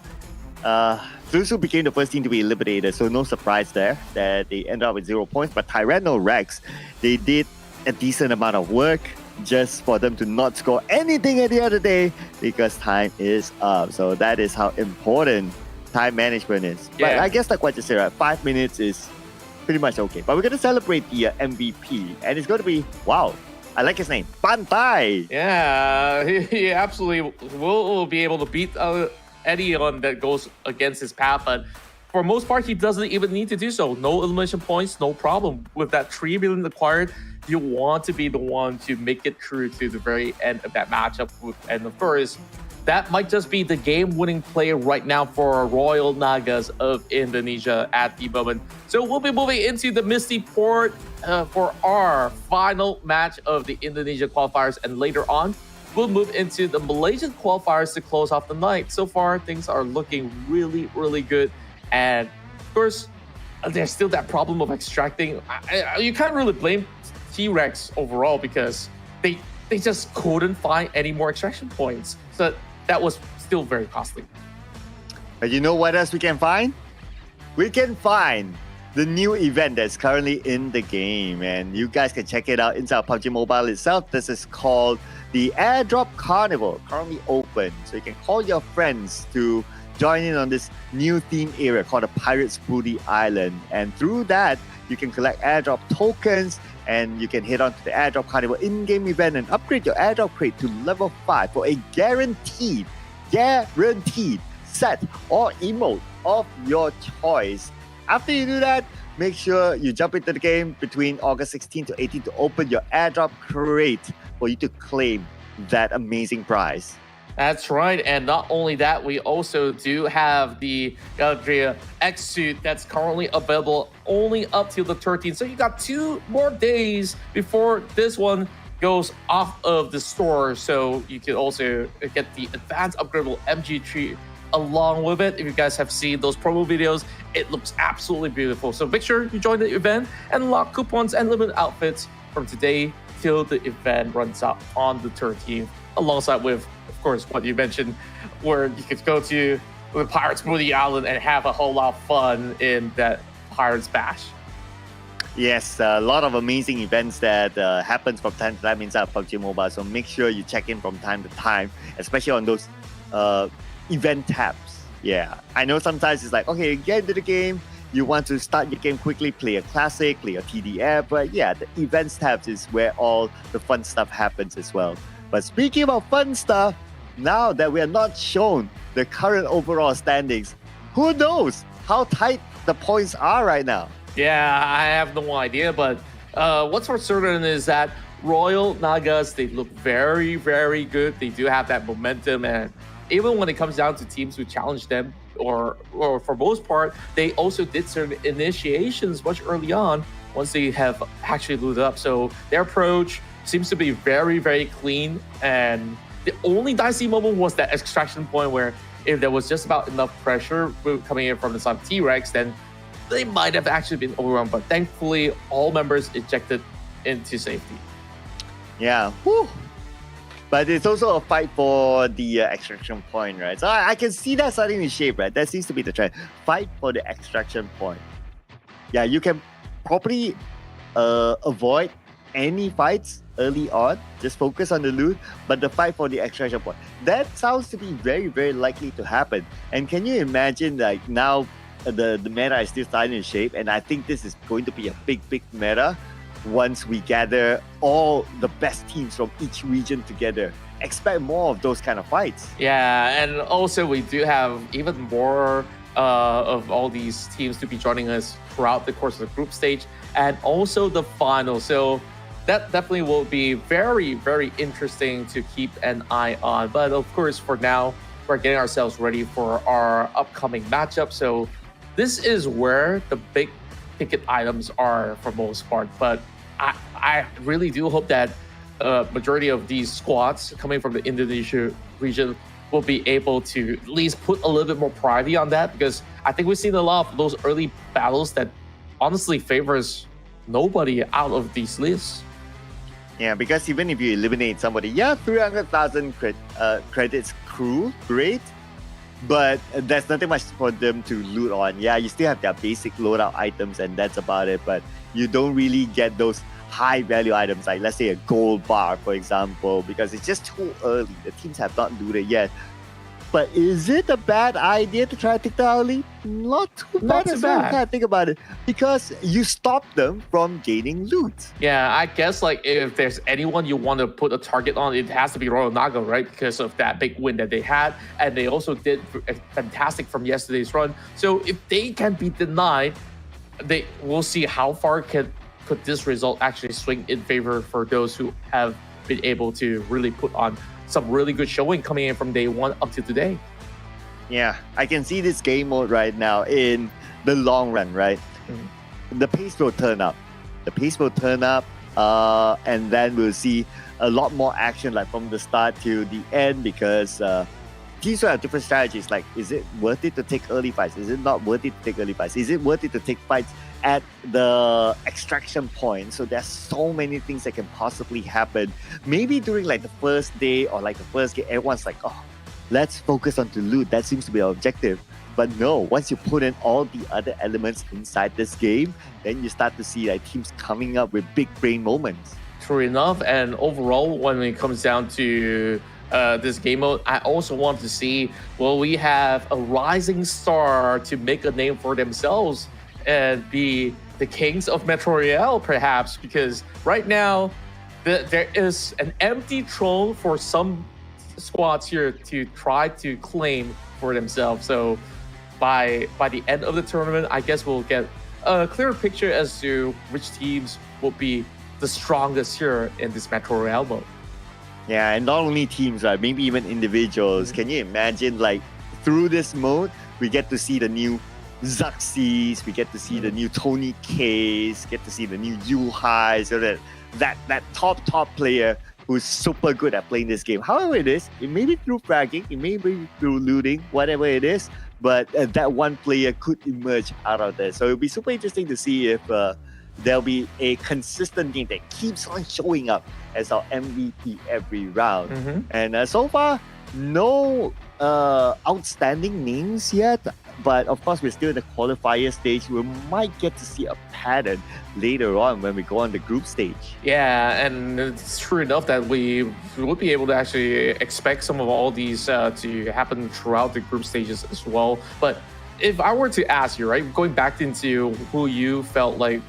Susu became the first team to be eliminated, so no surprise there that they ended up with 0 points. But Tyrannorex, they did a decent amount of work just for them to not score anything at the end of the day, because time is up. So that is how important time management is. Yeah. But I guess like what you said, right, 5 minutes is pretty much okay. But we're going to celebrate the MVP, and it's going to be, wow, I like his name, Pantai. Yeah, he absolutely will be able to beat anyone that goes against his path, but for most part, he doesn't even need to do so. No elimination points, no problem. With that 3 million acquired, you want to be the one to make it through to the very end of that matchup. And of course, that might just be the game-winning play right now for Royal Nagas of Indonesia at the moment. So we'll be moving into the Misty port for our final match of the Indonesia qualifiers. And later on, we'll move into the Malaysian qualifiers to close off the night. So far, things are looking really, really good. And of course, there's still that problem of extracting. You can't really blame T-Rex overall because they just couldn't find any more extraction points. So that was still very costly. But you know what else we can find? We can find the new event that's currently in the game, and you guys can check it out inside PUBG Mobile itself. This is called the Airdrop Carnival, currently open. So you can call your friends to join in on this new theme area called the Pirates Booty Island. And through that, you can collect airdrop tokens, and you can head on to the Airdrop Carnival in-game event and upgrade your airdrop crate to level 5 for a guaranteed set or emote of your choice. After you do that, make sure you jump into the game between August 16 to 18 to open your airdrop crate for you to claim that amazing prize. That's right. And not only that, we also do have the Galadria X suit that's currently available only up till the 13th. So you got 2 more days before this one goes off of the store. So you can also get the advanced upgradable MG3 along with it. If you guys have seen those promo videos, it looks absolutely beautiful. So make sure you join the event and unlock coupons and limited outfits from today till the event runs out on the 13th, alongside with, of course, what you mentioned, where you could go to the Pirates Booty Island and have a whole lot of fun in that Pirates Bash. Yes, a lot of amazing events that happens from time to time inside PUBG Mobile. So make sure you check in from time to time, especially on those event tabs. Yeah, I know sometimes it's like, okay, get into the game, you want to start your game quickly, play a classic, play a TDF, but yeah, the events tabs is where all the fun stuff happens as well. But speaking about fun stuff, now that we are not shown the current overall standings, who knows how tight the points are right now? Yeah, I have no idea, but what's for certain is that Royal Nagas, they look very, very good. They do have that momentum, and even when it comes down to teams who challenge them, or for most part, they also did certain initiations much early on once they have actually looted up. So their approach seems to be very, very clean. And the only dicey moment was that extraction point where if there was just about enough pressure coming in from the side of T-Rex, then they might have actually been overwhelmed. But thankfully, all members ejected into safety. Yeah, whew. But it's also a fight for the extraction point, right? So I can see that starting to shape, right? That seems to be the trend. Fight for the extraction point. Yeah, you can probably avoid any fights early on. Just focus on the loot, but the fight for the extraction point. That sounds to be very, very likely to happen. And can you imagine, like, now the meta is still starting to shape, and I think this is going to be a big, big meta once we gather all the best teams from each region together. Expect more of those kind of fights. Yeah, and also we do have even more of all these teams to be joining us throughout the course of the group stage and also the final. So that definitely will be very, very interesting to keep an eye on. But of course, for now, we're getting ourselves ready for our upcoming matchup. So this is where the big ticket items are for most part. But I really do hope that majority of these squads coming from the Indonesia region will be able to at least put a little bit more priority on that, because I think we've seen a lot of those early battles that honestly favors nobody out of these lists. Yeah, because even if you eliminate somebody, 300,000 credits crew, great. But there's nothing much for them to loot on. Yeah, you still have their basic loadout items and that's about it. But you don't really get those high value items like, let's say, a gold bar, for example, because it's just too early. The teams have not looted yet. But is it a bad idea to try to take the early? Not too bad as well. Kind of think about it, because you stop them from gaining loot. Yeah, I guess like if there's anyone you want to put a target on, it has to be Royal Naga, right? Because of that big win that they had, and they also did fantastic from yesterday's run. So if they can be denied, we'll see how far could this result actually swing in favor for those who have been able to really put on some really good showing coming in from day one up to today. Yeah, I can see this game mode right now in the long run, right? The pace will turn up. And then we'll see a lot more action like from the start to the end, because teams will have different strategies. Like, is it worth it to take early fights? Is it not worth it to take early fights? Is it worth it to take fights at the extraction point? So there's so many things that can possibly happen. Maybe during like the first day or like the first game, everyone's like, oh, let's focus on the loot. That seems to be our objective. But no, once you put in all the other elements inside this game, then you start to see like teams coming up with big brain moments. True enough. And overall, when it comes down to this game mode, I also want to see, will we have a rising star to make a name for themselves and be the kings of Metro Royale, perhaps? Because right now, there is an empty throne for some squads here to try to claim for themselves. So by the end of the tournament, I guess we'll get a clearer picture as to which teams will be the strongest here in this Metro Royale mode. Yeah, and not only teams, right? Maybe even individuals. Can you imagine, like, through this mode, we get to see the new Zuxies, we get to see the new Tony K's, get to see the new Yuhai, so that top player who's super good at playing this game. However it is, it may be through fragging, it may be through looting, whatever it is, but that one player could emerge out of this. So it'll be super interesting to see if there'll be a consistent game that keeps on showing up as our MVP every round. And so far, no outstanding names yet, but of course we're still in the qualifier stage. We might get to see a pattern later on when we go on the group stage. Yeah, and it's true enough that we would be able to actually expect some of all these to happen throughout the group stages as well. But if I were to ask you, right, going back into who you felt like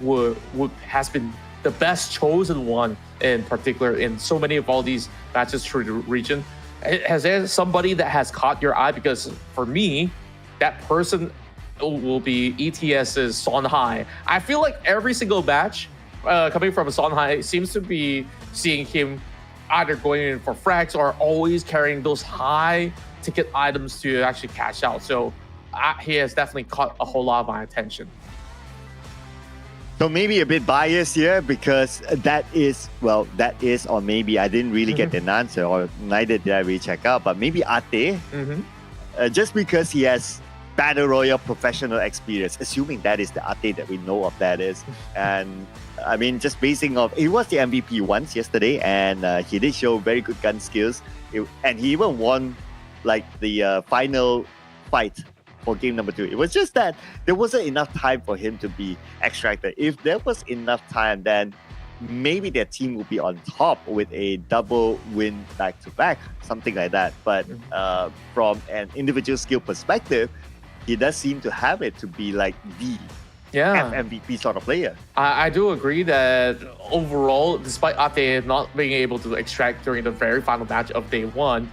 has been the best chosen one in particular in so many of all these matches through the region, has there somebody that has caught your eye? Because for me, that person will be ETS's Sonhai. I feel like every single match coming from Sonhai seems to be seeing him either going in for frags or always carrying those high ticket items to actually cash out. So he has definitely caught a whole lot of my attention. So maybe a bit biased here, because that is, or maybe I didn't really get an answer, or neither did I really check out, but maybe Ate, just because he has Battle Royale professional experience, assuming that is the Ate that we know of, that is. And I mean, just basing off, he was the MVP once yesterday, and he did show very good gun skills, and he even won like the final fight for game number 2. It was just that there wasn't enough time for him to be extracted. If there was enough time, then maybe their team would be on top with a double win back-to-back, something like that. But from an individual skill perspective, he does seem to have it to be like the FMVP sort of player. I do agree that overall, despite Ate not being able to extract during the very final match of day 1,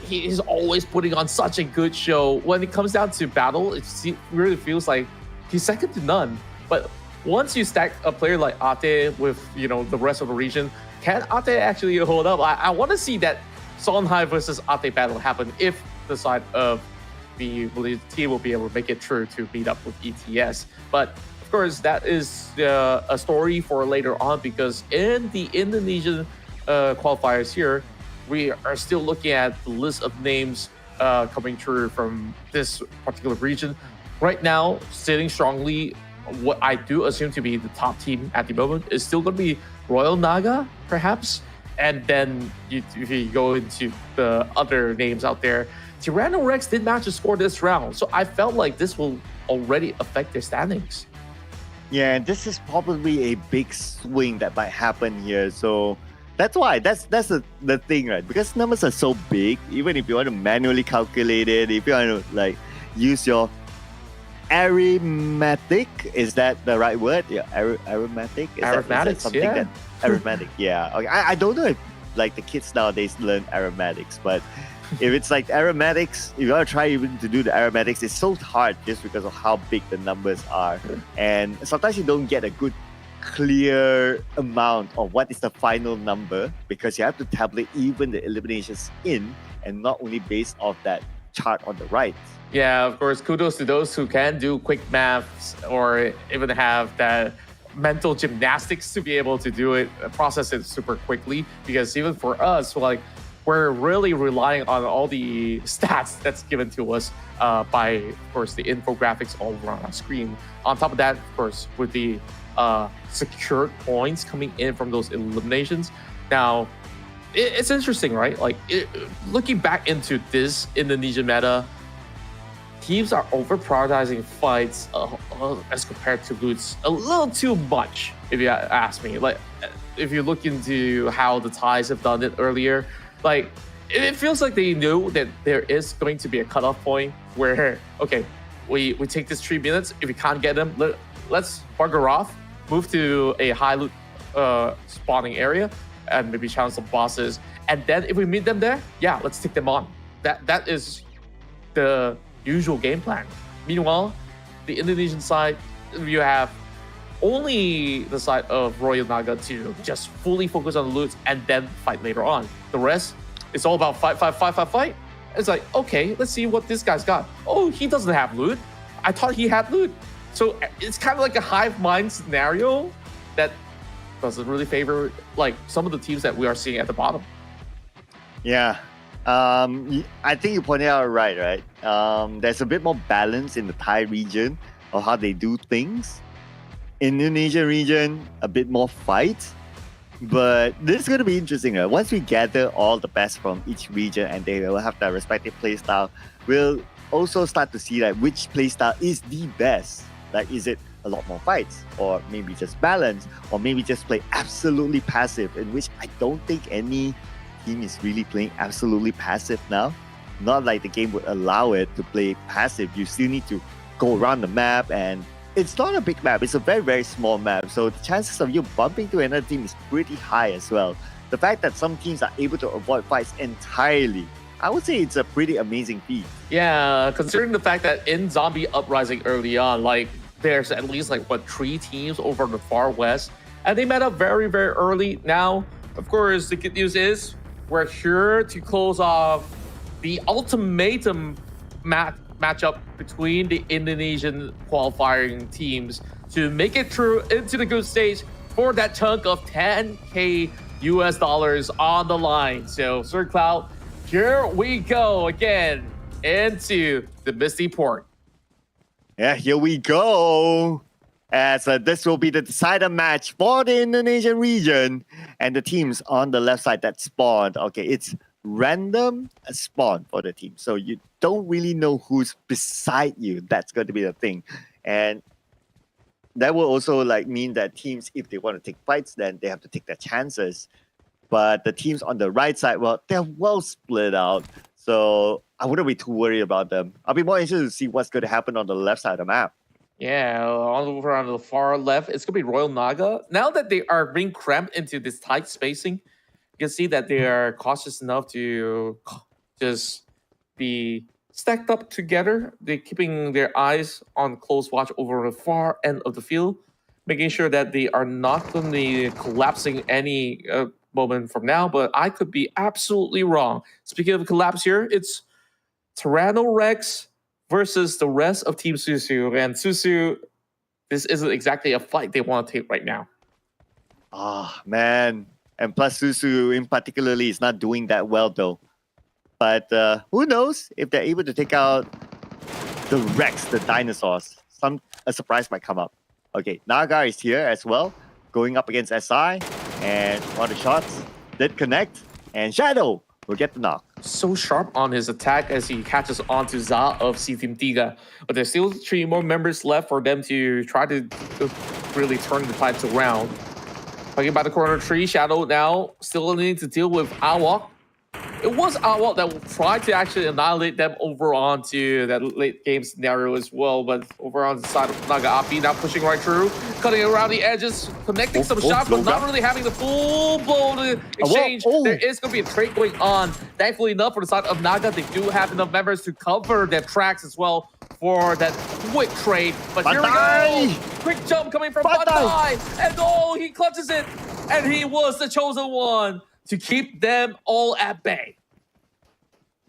he is always putting on such a good show. When it comes down to battle, it really feels like he's second to none. But once you stack a player like Ate with, the rest of the region, can Ate actually hold up? I want to see that Sonhai versus Ate battle happen if the side of the team will be able to make it through to meet up with ETS. But of course, that is a story for later on, because in the Indonesian qualifiers here, we are still looking at the list of names coming through from this particular region. Right now, sitting strongly, what I do assume to be the top team at the moment is still going to be Royal Naga, perhaps. And then if you go into the other names out there, Tyranno Rex did manage to score this round. So I felt like this will already affect their standings. Yeah, this is probably a big swing that might happen here. So That's why. That's the thing, right? Because numbers are so big. Even if you want to manually calculate it, if you want to like use your arithmetic, is that the right word? Yeah, arithmetic. Is that something yeah. that arithmetic? Yeah. Okay. I don't know if like the kids nowadays learn arithmetics, but if it's like arithmetics, if you want to try even to do the arithmetics, it's so hard just because of how big the numbers are, and sometimes you don't get a good clear amount of what is the final number because you have to tabulate even the eliminations in and not only based off that chart on the right. Yeah, of course, kudos to those who can do quick maths or even have that mental gymnastics to be able to do it, process it super quickly. Because even for us, we're really relying on all the stats that's given to us by, of course, the infographics all around our screen. On top of that, of course, with the secured points coming in from those eliminations. Now, it's interesting, right? Like, looking back into this Indonesian meta, teams are over-prioritizing fights as compared to loots a little too much, if you ask me. Like, if you look into how the Thais have done it earlier, like, it feels like they knew that there is going to be a cutoff point where, okay, we take this 3 minutes. If we can't get them, let's bugger off, move to a high loot spawning area, and maybe challenge some bosses. And then if we meet them there, yeah, let's take them on. That is the usual game plan. Meanwhile, the Indonesian side, you have only the side of Royal Naga to just fully focus on the loot and then fight later on. The rest, it's all about fight. It's like, okay, let's see what this guy's got. Oh, he doesn't have loot. I thought he had loot. So it's kind of like a hive mind scenario that doesn't really favor like some of the teams that we are seeing at the bottom. Yeah. I think you pointed out right? There's a bit more balance in the Thai region of how they do things. Indonesian region, a bit more fight. But this is going to be interesting. Right? Once we gather all the best from each region and they will have their respective playstyle, we'll also start to see like which playstyle is the best. Like, is it a lot more fights, or maybe just balance, or maybe just play absolutely passive, in which I don't think any team is really playing absolutely passive now. Not like the game would allow it to play passive. You still need to go around the map, and it's not a big map. It's a very, very small map. So the chances of you bumping to another team is pretty high as well. The fact that some teams are able to avoid fights entirely, I would say it's a pretty amazing feat. Yeah, considering the fact that in Zombie Uprising early on, like, there's at least like 3 teams over in the far west, and they met up very, very early. Now, of course, the good news is we're here to close off the ultimatum matchup between the Indonesian qualifying teams to make it through into the group stage for that chunk of $10K US on the line. So, Sir Cloud, here we go again into the Misty port. Yeah, here we go. As this will be the decider match for the Indonesian region, and the teams on the left side that spawned. Okay, it's random spawn for the team, so you don't really know who's beside you. That's going to be the thing, and that will also like mean that teams, if they want to take fights, then they have to take their chances. But the teams on the right side, well, they're well split out, so I wouldn't be too worried about them. I'll be more interested to see what's going to happen on the left side of the map. Yeah, over on the far left, it's going to be Royal Naga. Now that they are being cramped into this tight spacing, you can see that they are cautious enough to just be stacked up together. They're keeping their eyes on close watch over the far end of the field, making sure that they are not going to be collapsing any moment from now, but I could be absolutely wrong. Speaking of collapse here, it's Tyranno Rex versus the rest of Team Susu. And Susu, this isn't exactly a fight they want to take right now. Ah, man. And plus Susu in particularly is not doing that well though. But who knows if they're able to take out the Rex, the dinosaurs. A surprise might come up. Okay, Naga is here as well, going up against SI. And all the shots did connect. And Shadow will get the knock. So sharp on his attack as he catches onto Za of C Team Tiga. But there's still 3 more members left for them to try to really turn the tides around. Talking about the corner tree, Shadow now still needing to deal with Awok. It was Awok that tried to actually annihilate them over onto that late game scenario as well, but over on the side of Naga Api now pushing right through, cutting around the edges, connecting some shots, but not really having the full blown exchange. There is going to be a trade going on. Thankfully enough for the side of Naga, they do have enough members to cover their tracks as well for that quick trade. But here we go! Quick jump coming from Bandai! And oh, he clutches it! And he was the chosen one to keep them all at bay.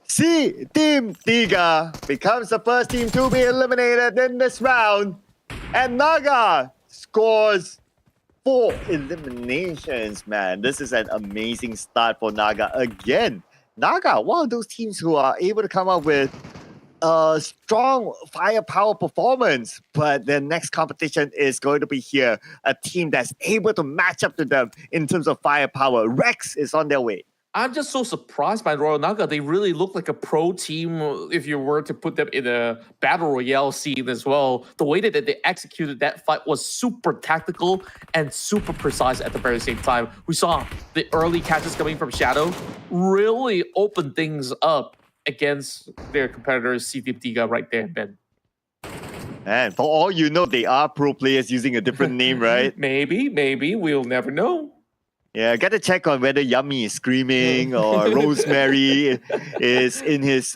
See, Team Tiga becomes the first team to be eliminated in this round. And Naga scores 4 eliminations, man. This is an amazing start for Naga again. Naga, one of those teams who are able to come up with a strong firepower performance, but their next competition is going to be here. A team that's able to match up to them in terms of firepower. Rex is on their way. I'm just so surprised by Royal Naga. They really look like a pro team if you were to put them in a battle royale scene as well. The way that they executed that fight was super tactical and super precise at the very same time. We saw the early catches coming from Shadow really open things up against their competitors, CT Tiga right there, Ben. And for all you know, they are pro players using a different name, right? Maybe. We'll never know. Yeah, I got to check on whether Yummy is screaming or Rosemary is in his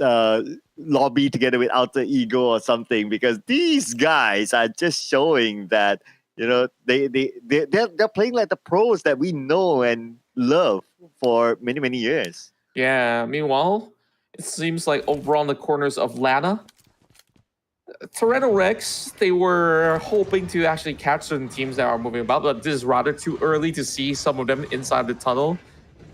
lobby together with Alter Ego or something, because these guys are just showing that, you know, they're playing like the pros that we know and love for many, many years. Yeah, meanwhile, it seems like over on the corners of Lana, Tyranno Rex, they were hoping to actually catch certain teams that are moving about, but this is rather too early to see some of them inside the tunnel.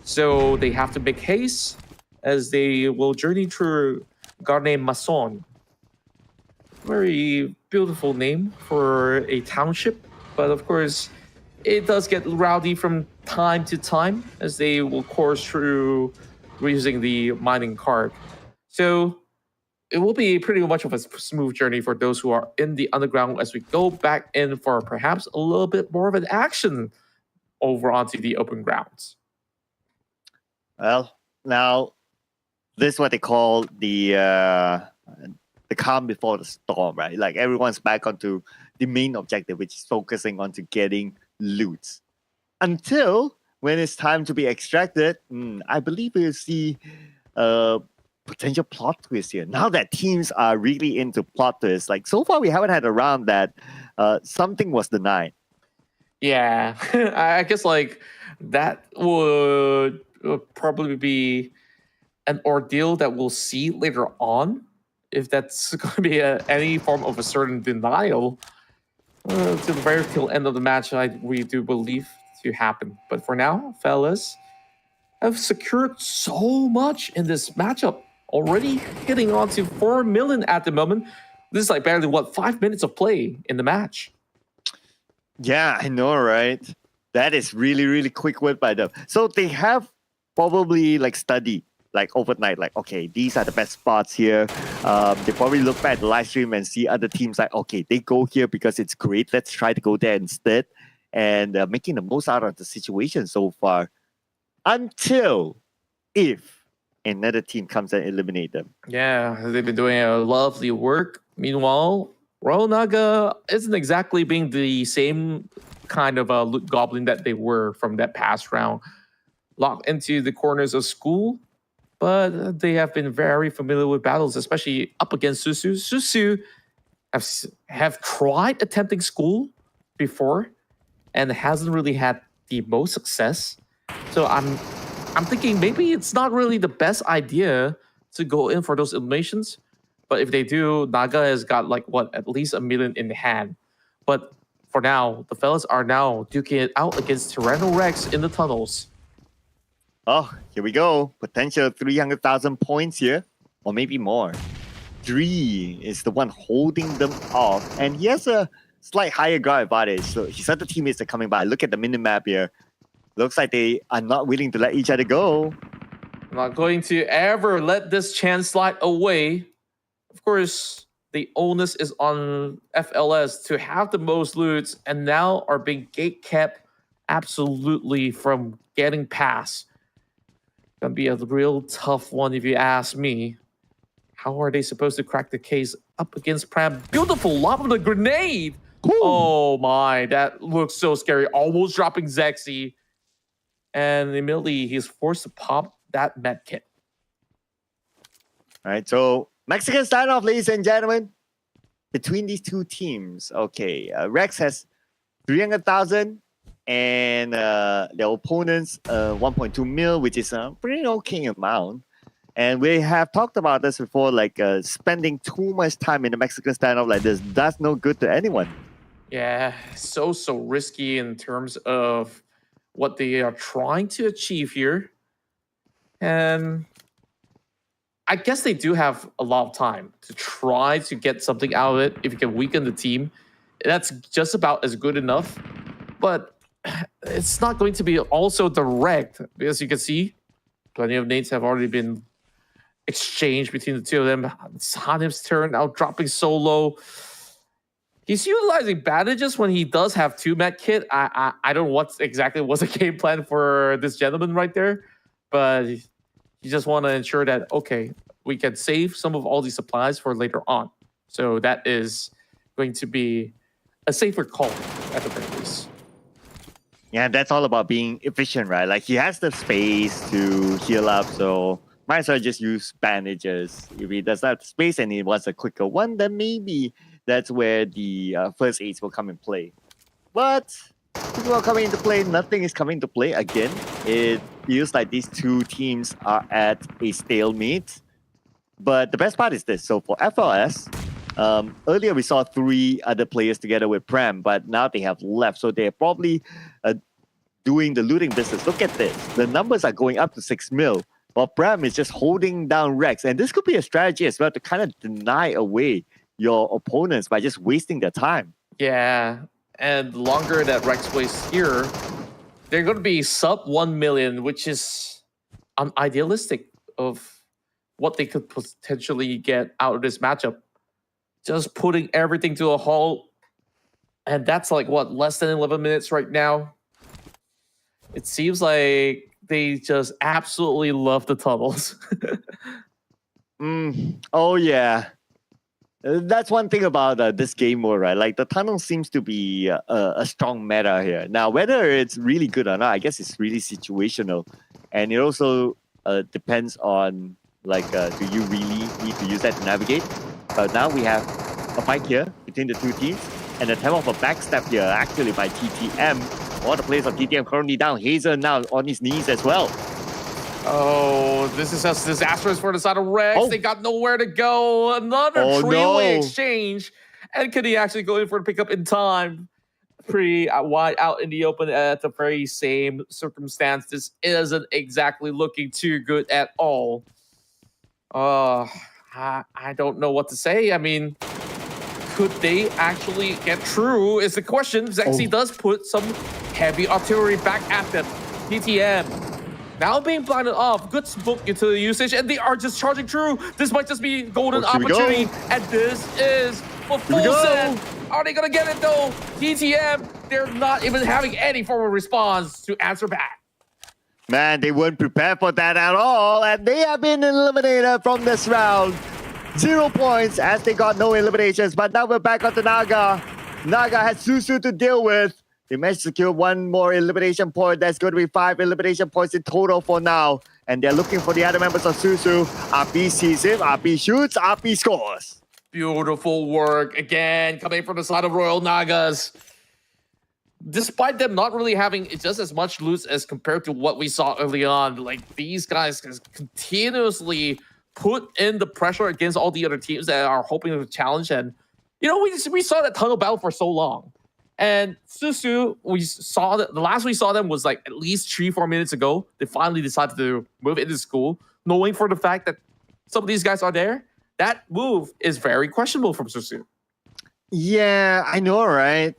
So they have to make haste as they will journey through Garne Masson. Very beautiful name for a township, but of course, it does get rowdy from time to time as they will course through using the mining cart. So it will be pretty much of a smooth journey for those who are in the underground as we go back in for perhaps a little bit more of an action over onto the open grounds. Well, now this is what they call the calm before the storm, right? Like everyone's back onto the main objective, which is focusing on to getting loot. Until when it's time to be extracted, I believe we'll see potential plot twist here. Now that teams are really into plot twists, like so far we haven't had a round that something was denied. Yeah, I guess like that would probably be an ordeal that we'll see later on. If that's going to be any form of a certain denial to the very till end of the match, we do believe to happen. But for now, fellas, have secured so much in this matchup. Already hitting on to 4 million at the moment. This is like barely, 5 minutes of play in the match. Yeah, I know, right? That is really, really quick work by them. So they have probably like studied like overnight, like, okay, these are the best spots here. They probably look back at the live stream and see other teams like, okay, they go here because it's great. Let's try to go there instead. And making the most out of the situation so far. Until if another team comes and eliminate them. Yeah, they've been doing a lovely work. Meanwhile, Royal Naga isn't exactly being the same kind of loot goblin that they were from that past round. Locked into the corners of school, but they have been very familiar with battles, especially up against Susu. Susu have tried attempting school before and hasn't really had the most success. So I'm thinking maybe it's not really the best idea to go in for those eliminations. But if they do, Naga has got like at least 1 million in hand. But for now, the fellas are now duking it out against Tyranno Rex in the tunnels. Oh, here we go. Potential 300,000 points here, or maybe more. 3 is the one holding them off, and he has a slight higher ground advantage. So his other teammates are coming by. Look at the minimap here. Looks like they are not willing to let each other go. Not going to ever let this chance slide away. Of course, the onus is on FLS to have the most loots and now are being gate kept absolutely from getting past. Gonna be a real tough one if you ask me. How are they supposed to crack the case up against Pram? Beautiful lob of the grenade. Cool. Oh my, that looks so scary. Almost dropping Zexy. And immediately he's forced to pop that med kit. All right, so Mexican standoff, ladies and gentlemen, between these two teams. Okay, Rex has 300,000 and their opponents 1.2 mil, which is a pretty okay amount. And we have talked about this before, like spending too much time in the Mexican standoff like this, that's no good to anyone. Yeah, so risky in terms of what they are trying to achieve here. And I guess they do have a lot of time to try to get something out of it. If you can weaken the team, that's just about as good enough. But it's not going to be also direct. As you can see, plenty of nades have already been exchanged between the two of them. It's Hanim's turn, now dropping solo. He's utilizing bandages when he does have 2 med kit. I don't know what exactly was the game plan for this gentleman right there, but you just want to ensure that, okay, we can save some of all these supplies for later on. So that is going to be a safer call at the very least. Yeah, that's all about being efficient, right? Like he has the space to heal up, so might as well just use bandages. If he does not have space and he wants a quicker one, then maybe that's where the first aids will come in play. But people are coming into play. Nothing is coming into play again. It feels like these two teams are at a stalemate. But the best part is this. So for FLS, earlier we saw 3 other players together with Prem, but now they have left. So they're probably doing the looting business. Look at this. The numbers are going up to 6 mil. While Prem is just holding down Rex. And this could be a strategy as well to kind of deny away your opponents by just wasting their time. Yeah, and the longer that Rex wastes here, they're going to be sub 1 million, which is unidealistic of what they could potentially get out of this matchup. Just putting everything to a halt. And that's like, what, less than 11 minutes right now? It seems like they just absolutely love the tunnels. Oh, yeah. That's one thing about this game mode, right? Like the tunnel seems to be a strong meta here. Now, whether it's really good or not, I guess it's really situational. And it also depends on, like, do you really need to use that to navigate? But now we have a fight here between the two teams. And the time of a backstep here, actually, by TTM. All the players of TTM currently down. Hazel now on his knees as well. Oh, this is just disastrous for the side of Rex. Oh. They got nowhere to go. Another three-way exchange. And could he actually go in for the pickup in time? Pretty wide out in the open at the very same circumstance. This isn't exactly looking too good at all. I don't know what to say. I mean, could they actually get through is the question. Zexy does put some heavy artillery back at them. TTM. Now being blinded off, good smoke utility usage, and they are just charging through. This might just be golden opportunity, and this is for full set. Are they gonna get it though? TTM, they're not even having any form of response to answer back. Man, they weren't prepared for that at all, and they have been eliminated from this round. 0 points as they got no eliminations, but now we're back on to Naga. Naga has Susu to deal with. They managed to secure 1 more elimination point. That's going to be 5 elimination points in total for now. And they're looking for the other members of Susu. RP sees him, RP shoots, RP scores. Beautiful work again, coming from the side of Royal Nagas. Despite them not really having just as much loot as compared to what we saw early on, like these guys can continuously put in the pressure against all the other teams that are hoping to challenge. And, you know, we saw that tunnel battle for so long. And Susu, we saw that the last we saw them was like at least 3-4 minutes ago. They finally decided to move into school, knowing for the fact that some of these guys are there. That move is very questionable from Susu. Yeah, I know, right?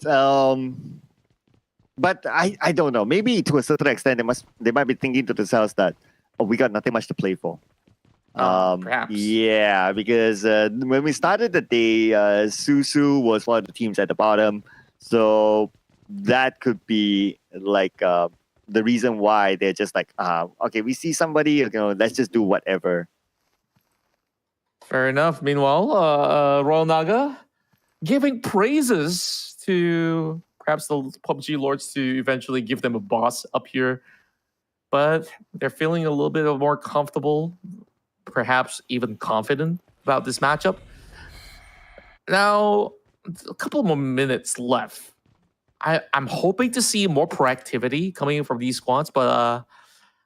But I don't know. Maybe to a certain extent, they might be thinking to themselves that, oh, we got nothing much to play for. Perhaps. Yeah, because when we started the day, Susu was one of the teams at the bottom. So that could be like the reason why they're just like, okay, we see somebody, let's just do whatever. Fair enough. Meanwhile, Royal Naga giving praises to perhaps the PUBG lords to eventually give them a boss up here. But they're feeling a little bit more comfortable, perhaps even confident about this matchup. Now, a couple more minutes left. I'm hoping to see more proactivity coming in from these squads, but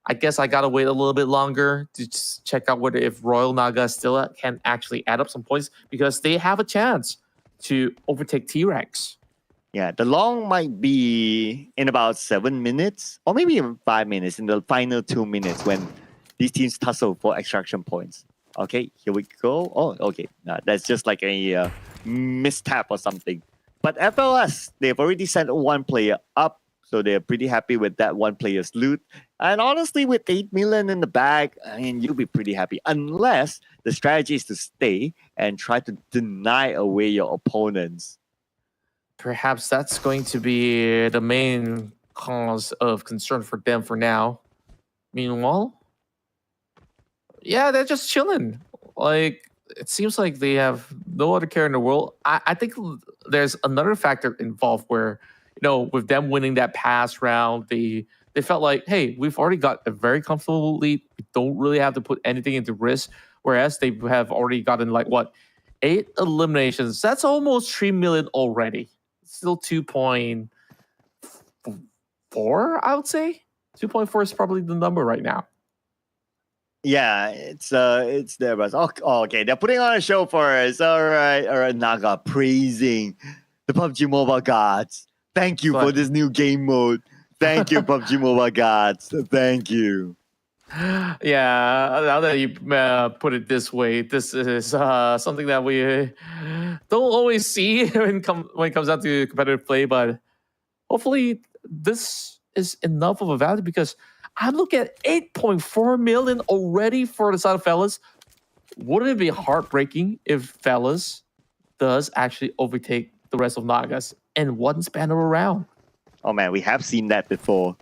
I guess I gotta wait a little bit longer to just check out whether if Royal Naga still can actually add up some points, because they have a chance to overtake T-Rex. Yeah, the long might be in about 7 minutes, or maybe even 5 minutes in the final 2 minutes when these teams tussle for extraction points. Okay, here we go. Oh, okay. That's just like a mistap or something. But FLS, they've already sent one player up, so they're pretty happy with that one player's loot. And honestly, with 8 million in the bag, I mean, you'll be pretty happy. Unless the strategy is to stay and try to deny away your opponents. Perhaps that's going to be the main cause of concern for them for now. Meanwhile, yeah, they're just chilling. Like, it seems like they have no other care in the world. I think there's another factor involved where, with them winning that pass round, they felt like, hey, we've already got a very comfortable lead. We don't really have to put anything into risk. Whereas they have already gotten 8 eliminations. That's almost 3 million already. Still 2.4, I would say. 2.4 is probably the number right now. Yeah, it's there, but okay, they're putting on a show for us. All right, Naga praising the PUBG Mobile gods. Thank you for this new game mode. Thank you, PUBG Mobile gods. Thank you. Yeah, now that you put it this way, this is something that we don't always see when it comes out to competitive play, but hopefully this is enough of a value, because I'm looking at 8.4 million already for the side of Fellas. Wouldn't it be heartbreaking if Fellas does actually overtake the rest of Nagas in one span of a round? Oh man, we have seen that before,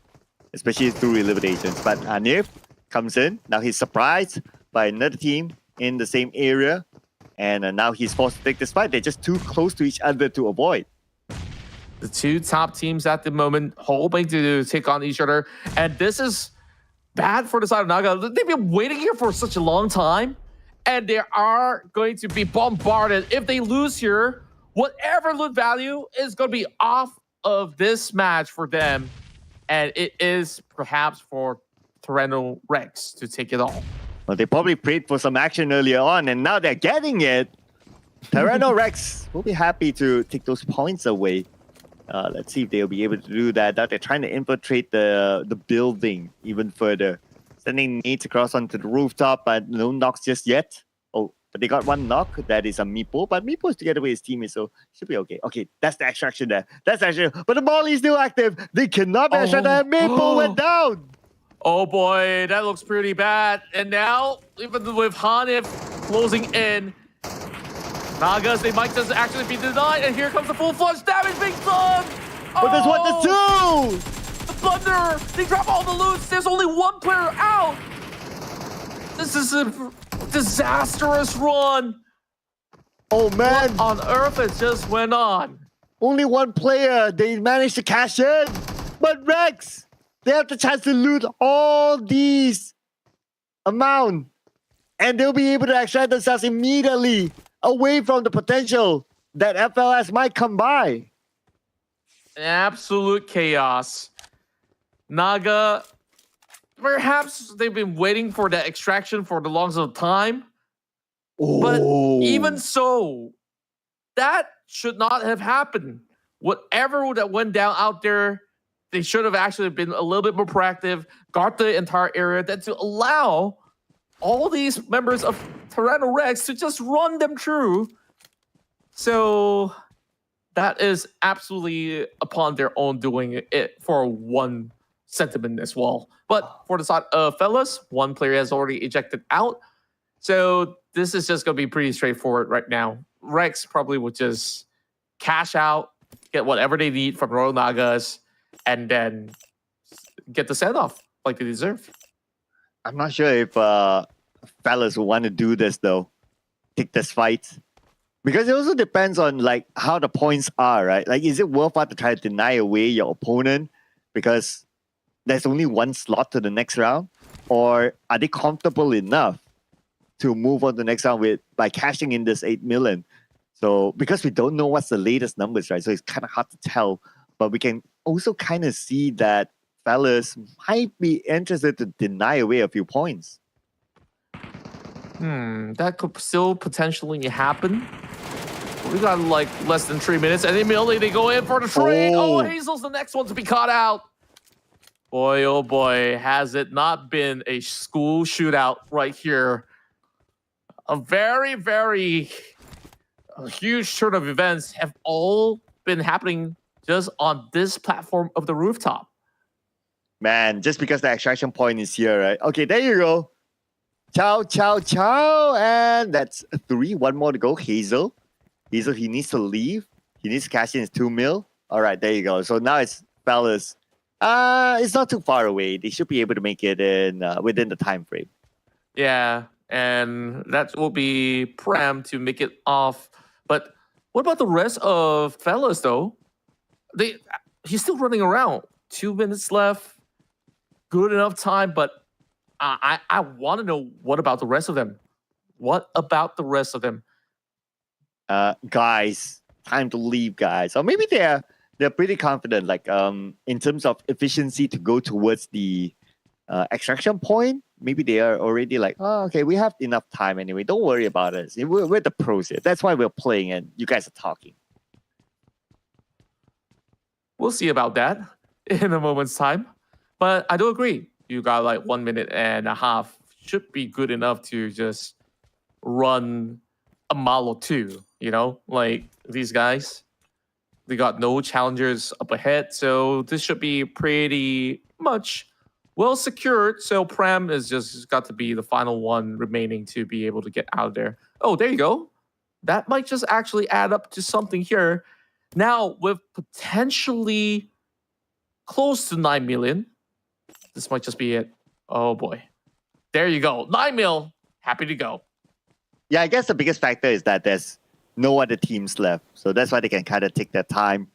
especially through eliminations. But Anif comes in. Now he's surprised by another team in the same area. And now he's forced to take this fight. They're just too close to each other to avoid. The two top teams at the moment hoping to take on each other. And this is bad for the side of Naga. They've been waiting here for such a long time. And they are going to be bombarded. If they lose here, whatever loot value is going to be off of this match for them. And it is perhaps for Tyranno Rex to take it all. Well, they probably prayed for some action earlier on, and now they're getting it. Tyranno Rex will be happy to take those points away. Let's see if they'll be able to do that. Now they're trying to infiltrate the building even further. Sending nades across onto the rooftop, but no knocks just yet. Oh, but they got one knock. That is a Meepo, but Meepo is together with his teammates, so should be okay. Okay, that's the extraction there. That's actually, but the ball is still active. They cannot be extracted. Meepo went down. Oh boy, that looks pretty bad. And now, even with Hanif closing in, Nagas, they might just actually be denied. And here comes the full flush damage being done. But there's what to do. The Thunder, they drop all the loot. There's only one player out. This is a disastrous run. Oh man. What on earth has just went on? Only one player. They managed to cash in. But Rex, they have the chance to loot all these amount, and they'll be able to extract themselves immediately away from the potential that FLS might come by. Absolute chaos. Naga, perhaps they've been waiting for that extraction for the longest of time. But even so, that should not have happened. Whatever that went down out there, they should have actually been a little bit more proactive, guard the entire area, than to allow all these members of Tyranno Rex to just run them through. So that is absolutely upon their own doing it for one sentiment as well. But for the side of Fellas, one player has already ejected out. So this is just going to be pretty straightforward right now. Rex probably would just cash out, get whatever they need from Royal Nagas, and then get the send-off like they deserve. I'm not sure if fellas will want to do this though. Take this fight. Because it also depends on like how the points are, right? Like, is it worthwhile to try to deny away your opponent because there's only one slot to the next round? Or are they comfortable enough to move on to the next round by cashing in this 8 million? So because we don't know what's the latest numbers, right? So it's kind of hard to tell. But we can also kind of see that fellas might be interested to deny away a few points. That could still potentially happen. We got like less than 3 minutes, and immediately they go in for the trade. Oh, Hazel's the next one to be caught out. Boy, oh boy, has it not been a school shootout right here. A very, very huge turn of events have all been happening just on this platform of the rooftop. Man, just because the extraction point is here, right? Okay, there you go. Ciao, ciao, ciao. And that's 3. One more to go. Hazel, he needs to leave. He needs to cash in his 2 mil. All right, there you go. So now it's fellas. It's not too far away. They should be able to make it in within the time frame. Yeah, and that will be Pram to make it off. But what about the rest of fellas, though? He's still running around. 2 minutes left. Good enough time, but I want to know what about the rest of them. What about the rest of them? Guys, time to leave, guys. Or maybe they're pretty confident, like in terms of efficiency to go towards the extraction point. Maybe they are already like, oh, okay, we have enough time anyway. Don't worry about us. We're the pros here. That's why we're playing and you guys are talking. We'll see about that in a moment's time. But I do agree. You got like 1 minute and a half. Should be good enough to just run a mile or two, you know? Like these guys, they got no challengers up ahead. So this should be pretty much well secured. So Pram is just got to be the final one remaining to be able to get out of there. Oh, there you go. That might just actually add up to something here. Now, with potentially close to 9 million, this might just be it. Oh boy. There you go. 9 mil. Happy to go. Yeah, I guess the biggest factor is that there's no other teams left. So that's why they can kind of take their time.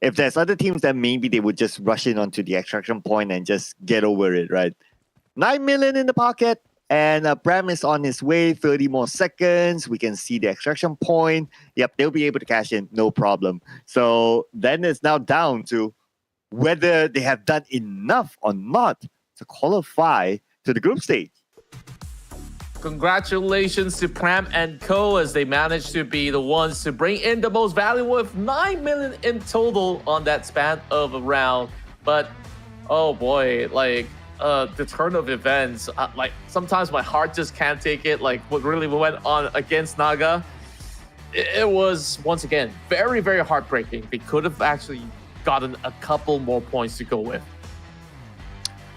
If there's other teams, then maybe they would just rush in onto the extraction point and just get over it, right? 9 million in the pocket. And Bram is on his way, 30 more seconds. We can see the extraction point. Yep, they'll be able to cash in, no problem. So then it's now down to whether they have done enough or not to qualify to the group stage. Congratulations to Pram and Co. as they managed to be the ones to bring in the most value with 9 million in total on that span of a round. But, oh boy, like, the turn of events, like sometimes my heart just can't take it. Like what really went on against Naga, it was once again very, very heartbreaking. They could have actually gotten a couple more points to go with.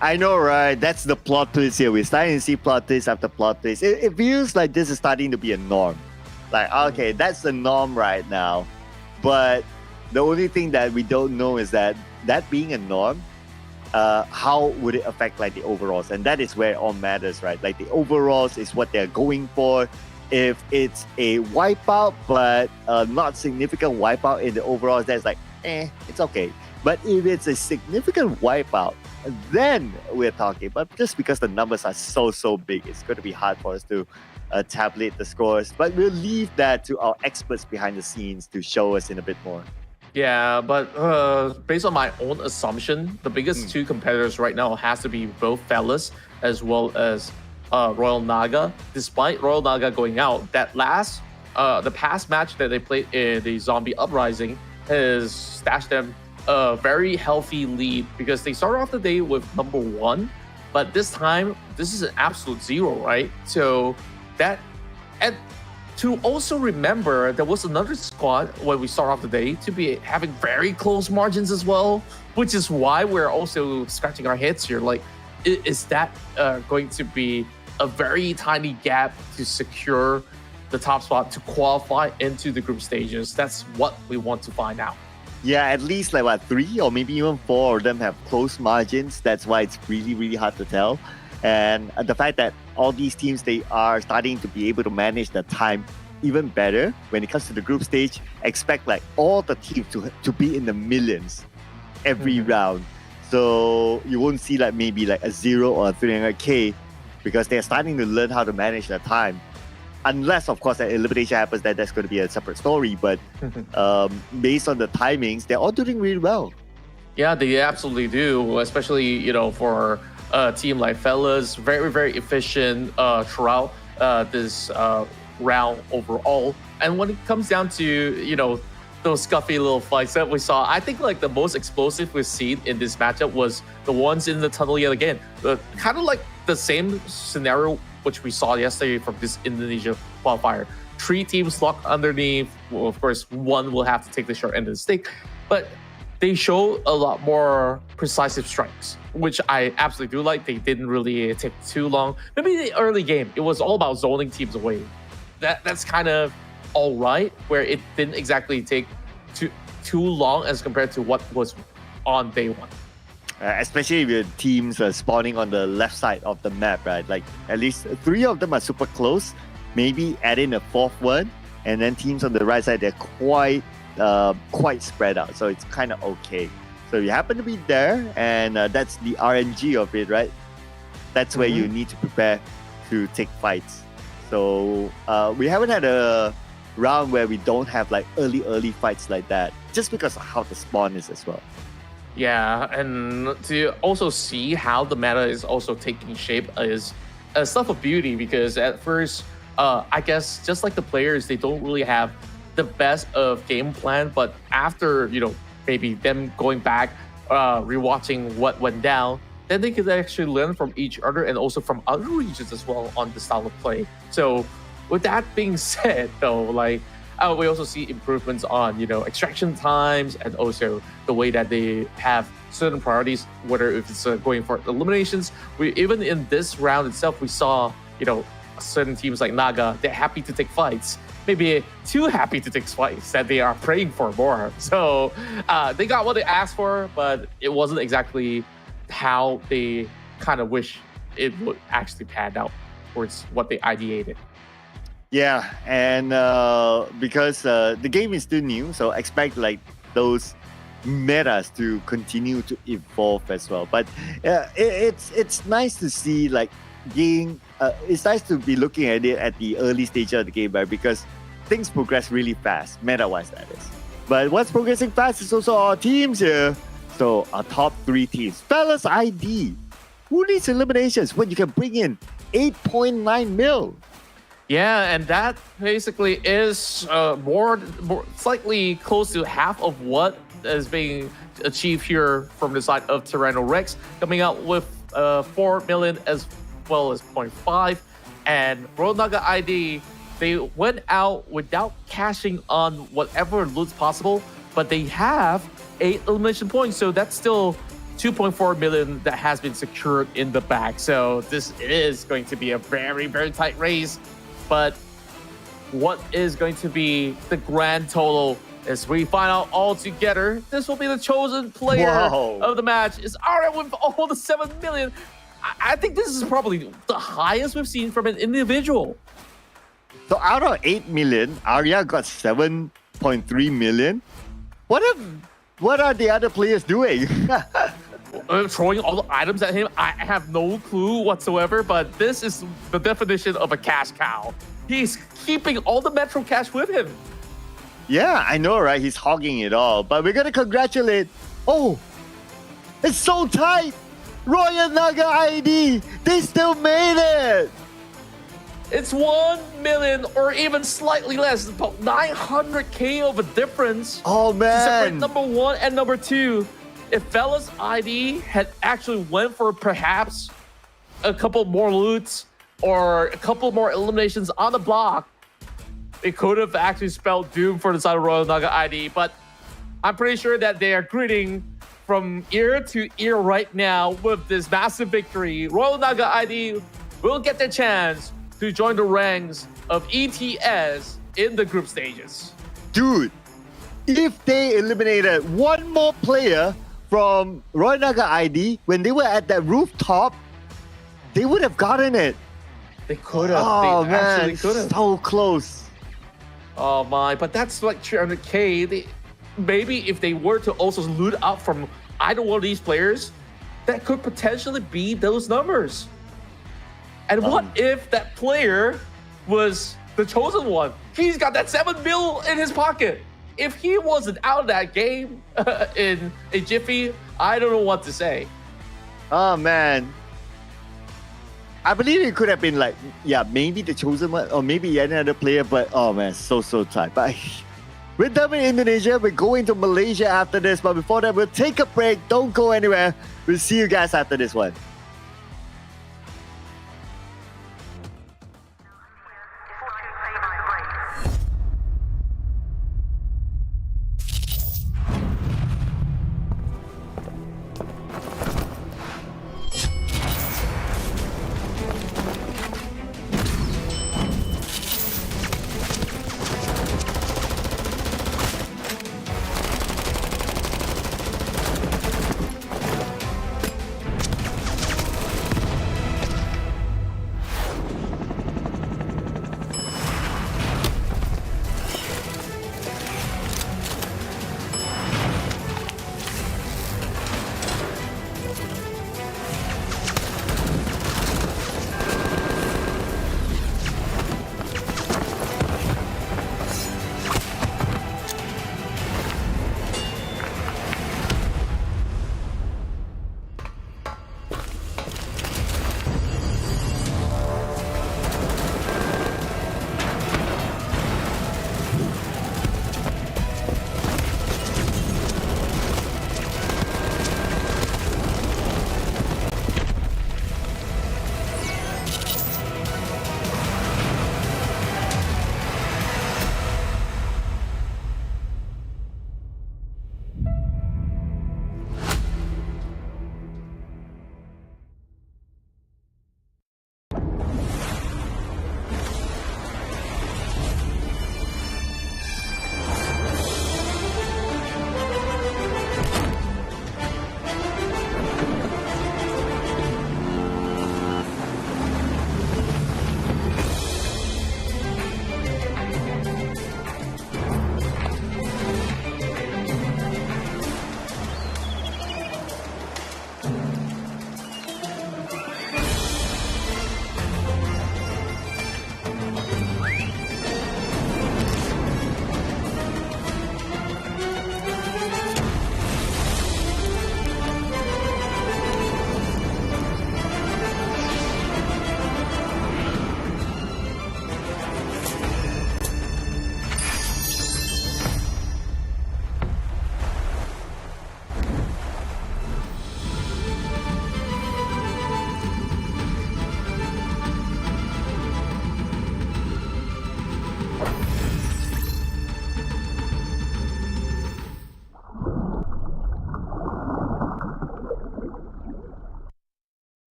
I know, right? That's the plot twist here. We're starting to see plot twist after plot twist. It feels like this is starting to be a norm. Like, okay, that's the norm right now. But the only thing that we don't know is that being a norm, how would it affect like the overalls? And that is where it all matters, right? Like the overalls is what they're going for. If it's a wipeout, but not significant wipeout in the overalls, that's like, it's okay. But if it's a significant wipeout, then we're talking. But just because the numbers are so big, it's going to be hard for us to tabulate the scores. But we'll leave that to our experts behind the scenes to show us in a bit more. Yeah, but based on my own assumption, the biggest two competitors right now has to be both fellas as well as Royal Naga. Despite Royal Naga going out, that the past match that they played in the Zombie Uprising has stashed them a very healthy lead because they started off the day with number 1, but this time this is an absolute 0, right? So that, and to also remember, there was another squad when we start off the day to be having very close margins as well, which is why we're also scratching our heads here. Like, is that going to be a very tiny gap to secure the top spot to qualify into the group stages? That's what we want to find out. Yeah, at least like what, 3 or maybe even 4 of them have close margins. That's why it's really, really hard to tell. And the fact that all these teams, they are starting to be able to manage the time even better when it comes to the group stage. Expect like all the teams to be in the millions every round. So you won't see like maybe like a 0 or a 300k because they're starting to learn how to manage their time. Unless, of course, that elimination happens, that's going to be a separate story. But based on the timings, they're all doing really well. Yeah, they absolutely do, especially, you know, for a team like Fellas, very, very efficient throughout this round overall. And when it comes down to, you know, those scuffy little fights that we saw, I think like the most explosive we've seen in this matchup was the ones in the tunnel yet again. Kind of like the same scenario which we saw yesterday from this Indonesia qualifier. 3 teams locked underneath. Well, of course, one will have to take the short end of the stick, but they show a lot more precise strikes, which I absolutely do like. They didn't really take too long. Maybe the early game, it was all about zoning teams away. That's kind of all right, where it didn't exactly take too long as compared to what was on day one. Especially with teams spawning on the left side of the map, right? Like at least 3 of them are super close. Maybe add in a 4th one, and then teams on the right side, they're quite spread out. So it's kind of okay. So you happen to be there, and that's the RNG of it, right? That's where you need to prepare to take fights. So we haven't had a round where we don't have like early fights like that, just because of how the spawn is as well. Yeah, and to also see how the meta is also taking shape is a stuff of beauty, because at first, I guess just like the players, they don't really have the best of game plan, but after, you know, maybe them going back, rewatching what went down, then they could actually learn from each other and also from other regions as well on the style of play. So with that being said, though, like, we also see improvements on, you know, extraction times and also the way that they have certain priorities, whether if it's going for eliminations. Even in this round itself, we saw, you know, certain teams like Naga, they're happy to take fights. Maybe too happy to take fights that they are praying for more. So they got what they asked for, but it wasn't exactly how they kind of wish it would actually pan out towards what they ideated. Yeah, and because the game is still new, so expect like those metas to continue to evolve as well. But it's nice to see like it's nice to be looking at it at the early stage of the game, right? Because things progress really fast, meta-wise that is. But what's progressing fast is also our teams here. So our top 3 teams, Fellas ID. Who needs eliminations when you can bring in 8.9 mil? Yeah, and that basically is more slightly close to half of what is being achieved here from the side of Tyranno Rex, coming out with 4 million as well as 0.5. And Royal Naga ID, they went out without cashing on whatever loot's possible, but they have 8 elimination points, so that's still 2.4 million that has been secured in the bag. So this is going to be a very, very tight race. But what is going to be the grand total as we find out all together? This will be the chosen player of the match. Is Arya with all the 7 million. I think this is probably the highest we've seen from an individual. So out of 8 million, Arya got 7.3 million. What are the other players doing? Throwing all the items at him. I have no clue whatsoever, but this is the definition of a cash cow. He's keeping all the Metro cash with him. Yeah, I know, right? He's hogging it all. But we're going to congratulate. Oh, it's so tight. Royal Naga ID. They still made it. It's 1 million or even slightly less. About 900k of a difference. Oh, To man. separate number 1 and number 2. If Fellas ID had actually went for perhaps a couple more loots or a couple more eliminations on the block, it could have actually spelled doom for the side of Royal Naga ID. But I'm pretty sure that they are gritting from ear to ear right now with this massive victory. Royal Naga ID will get their chance to join the ranks of ETS in the group stages. Dude, if they eliminated one more player from Royal Naga ID when they were at that rooftop, they would have gotten it. They could have. Oh they man, actually could have. so close. Oh my, but that's like 300k. Maybe if they were to also loot up from either one of these players, that could potentially be those numbers. And what if that player was the chosen one? He's got that 7 mil in his pocket. If he wasn't out of that game in a jiffy, I don't know what to say. Oh man. I believe it could have been like, yeah, maybe the chosen one or maybe any other player, but oh man, so tight. But we're done with Indonesia. We're going to Malaysia after this. But before that, we'll take a break. Don't go anywhere. We'll see you guys after this one.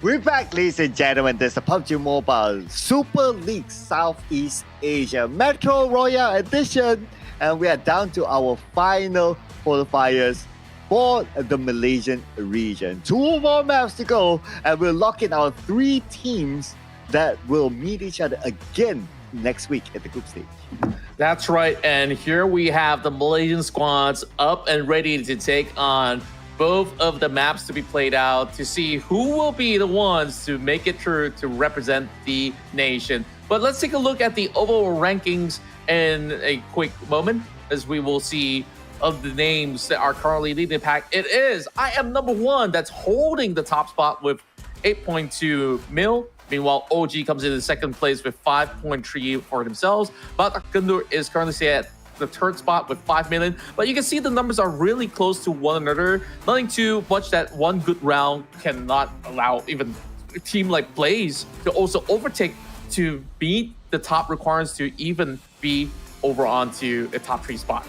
We're back, ladies and gentlemen. This is the PUBG Mobile Super League Southeast Asia Metro Royale Edition. And we are down to our final qualifiers for the Malaysian region. 2 more maps to go, and we'll lock in our 3 teams that will meet each other again next week at the group stage. That's right. And here we have the Malaysian squads up and ready to take on both of the maps to be played out to see who will be the ones to make it through to represent the nation. But let's take a look at the overall rankings in a quick moment, as we will see of the names that are currently leading the pack. It is I am number 1 that's holding the top spot with 8.2 mil. Meanwhile, OG comes in second place with 5.3 for themselves. But Kundur is currently at the third spot with 5 million. But you can see the numbers are really close to one another. Nothing too much that one good round cannot allow even a team like Blaze to also overtake to meet the top requirements to even be over onto a top 3 spot.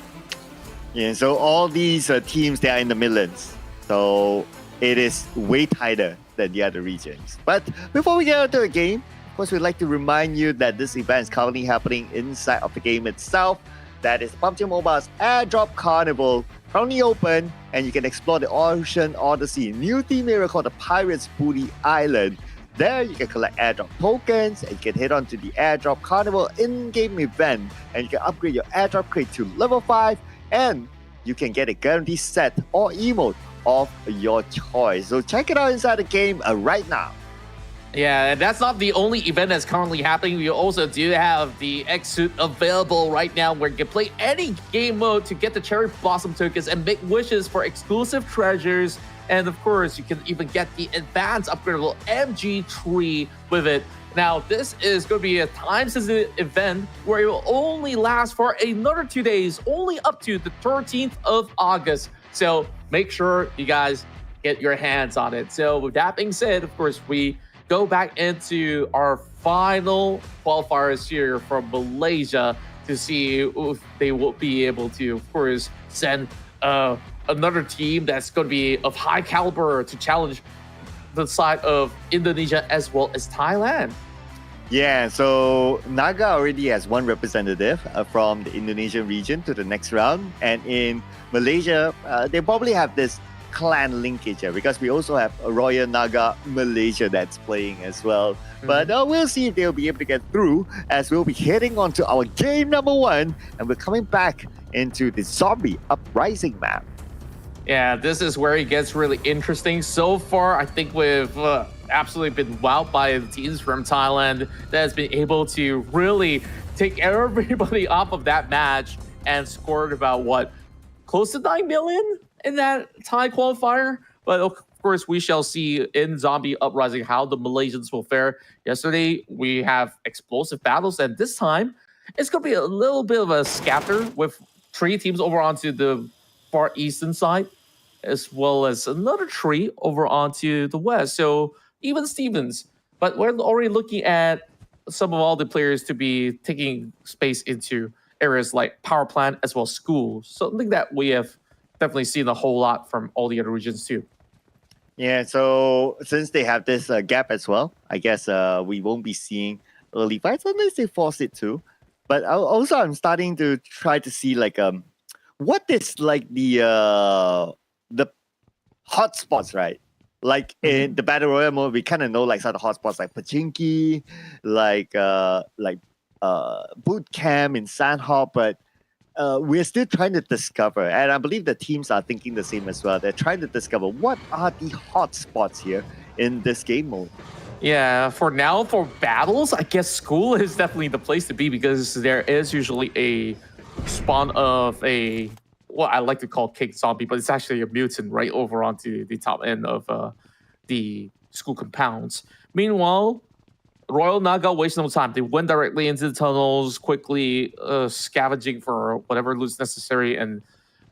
Yeah, so all these teams, they are in the millions. So it is way tighter than the other regions. But before we get into the game, of course, we'd like to remind you that this event is currently happening inside of the game itself. That is PUBG Mobile's Airdrop Carnival, currently open, and you can explore the Ocean Odyssey, new theme area called the Pirates Booty Island. There, you can collect airdrop tokens, and you can head on to the Airdrop Carnival in-game event, and you can upgrade your airdrop crate to level 5, and you can get a guaranteed set or emote of your choice. So check it out inside the game right now. Yeah, and that's not the only event that's currently happening. We also do have the X-Suit available right now, where you can play any game mode to get the Cherry Blossom tokens and make wishes for exclusive treasures. And of course, you can even get the advanced upgradable MG3 with it. Now, this is going to be a time-sensitive event where it will only last for another 2 days, only up to the 13th of August. So make sure you guys get your hands on it. So with that being said, of course, we go back into our final qualifiers here from Malaysia to see if they will be able to, of course, send another team that's going to be of high caliber to challenge the side of Indonesia as well as Thailand. Yeah, so Naga already has 1 representative from the Indonesian region to the next round. And in Malaysia, they probably have this clan linkage here, because we also have a Royal Naga Malaysia that's playing as well. But we'll see if they'll be able to get through, as we'll be heading on to our game number 1, and we're coming back into the Zombie Uprising map. Yeah, this is where it gets really interesting. So far, I think we've absolutely been wowed by the teams from Thailand that has been able to really take everybody off of that match and scored about, what, close to 9 million in that Thai qualifier. But of course, we shall see in Zombie Uprising how the Malaysians will fare. Yesterday, we have explosive battles, and this time, it's going to be a little bit of a scatter with 3 teams over onto the far eastern side, as well as another 3 over onto the west. So even Stevens. But we're already looking at some of all the players to be taking space into areas like power plant as well as schools. Something that we have definitely seen a whole lot from all the other regions too. Yeah, so since they have this gap as well, I guess we won't be seeing early fights unless they force it to. But also, I'm starting to try to see like what is like the hotspots, right? Like in the Battle Royale mode, we kind of know like some of the hotspots like Pachinki, like boot camp in Sandhop, but we're still trying to discover, and I believe the teams are thinking the same as well. They're trying to discover what are the hotspots here in this game mode. Yeah, for now, for battles, I guess school is definitely the place to be, because there is usually a spawn of a, what I like to call cake zombie, but it's actually a mutant right over onto the top end of the school compounds. Meanwhile, Royal Naga wasted no time. They went directly into the tunnels, quickly scavenging for whatever loot's necessary, and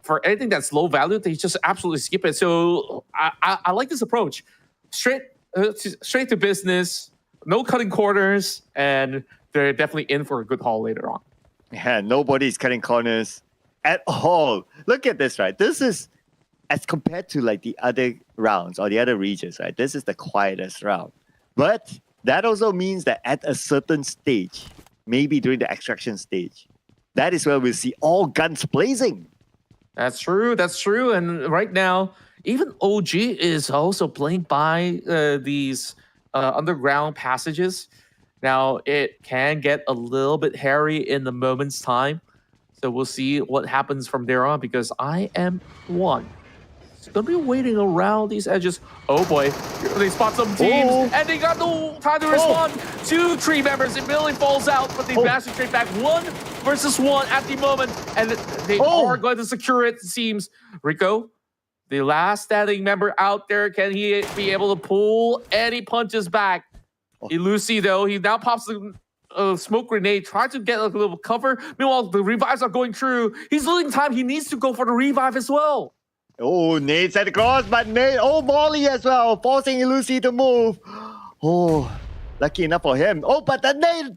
for anything that's low value, they just absolutely skip it. So I like this approach. Straight to business, no cutting corners, and they're definitely in for a good haul later on. Yeah, nobody's cutting corners at all. Look at this, right? This is, as compared to like the other rounds or the other regions, right? This is the quietest round. But that also means that at a certain stage, maybe during the extraction stage, that is where we'll see all guns blazing. That's true. That's true. And right now, even OG is also playing by these underground passages. Now, it can get a little bit hairy in the moment's time. So we'll see what happens from there on, because I am one. It's going to be waiting around these edges. Oh boy, they spot some teams, and they got no time to respond. Two tree members immediately falls out, but they managed to trade back 1-1 at the moment, and they are going to secure it seems. Rico, the last standing member out there, can he be able to pull any punches back? Ilusi, though, he now pops a smoke grenade, trying to get a little cover. Meanwhile, the revives are going through. He's losing time. He needs to go for the revive as well. Oh, Nate set across, but Nate, Molly as well, forcing Ilusi to move. Oh, lucky enough for him. Oh, but then Nate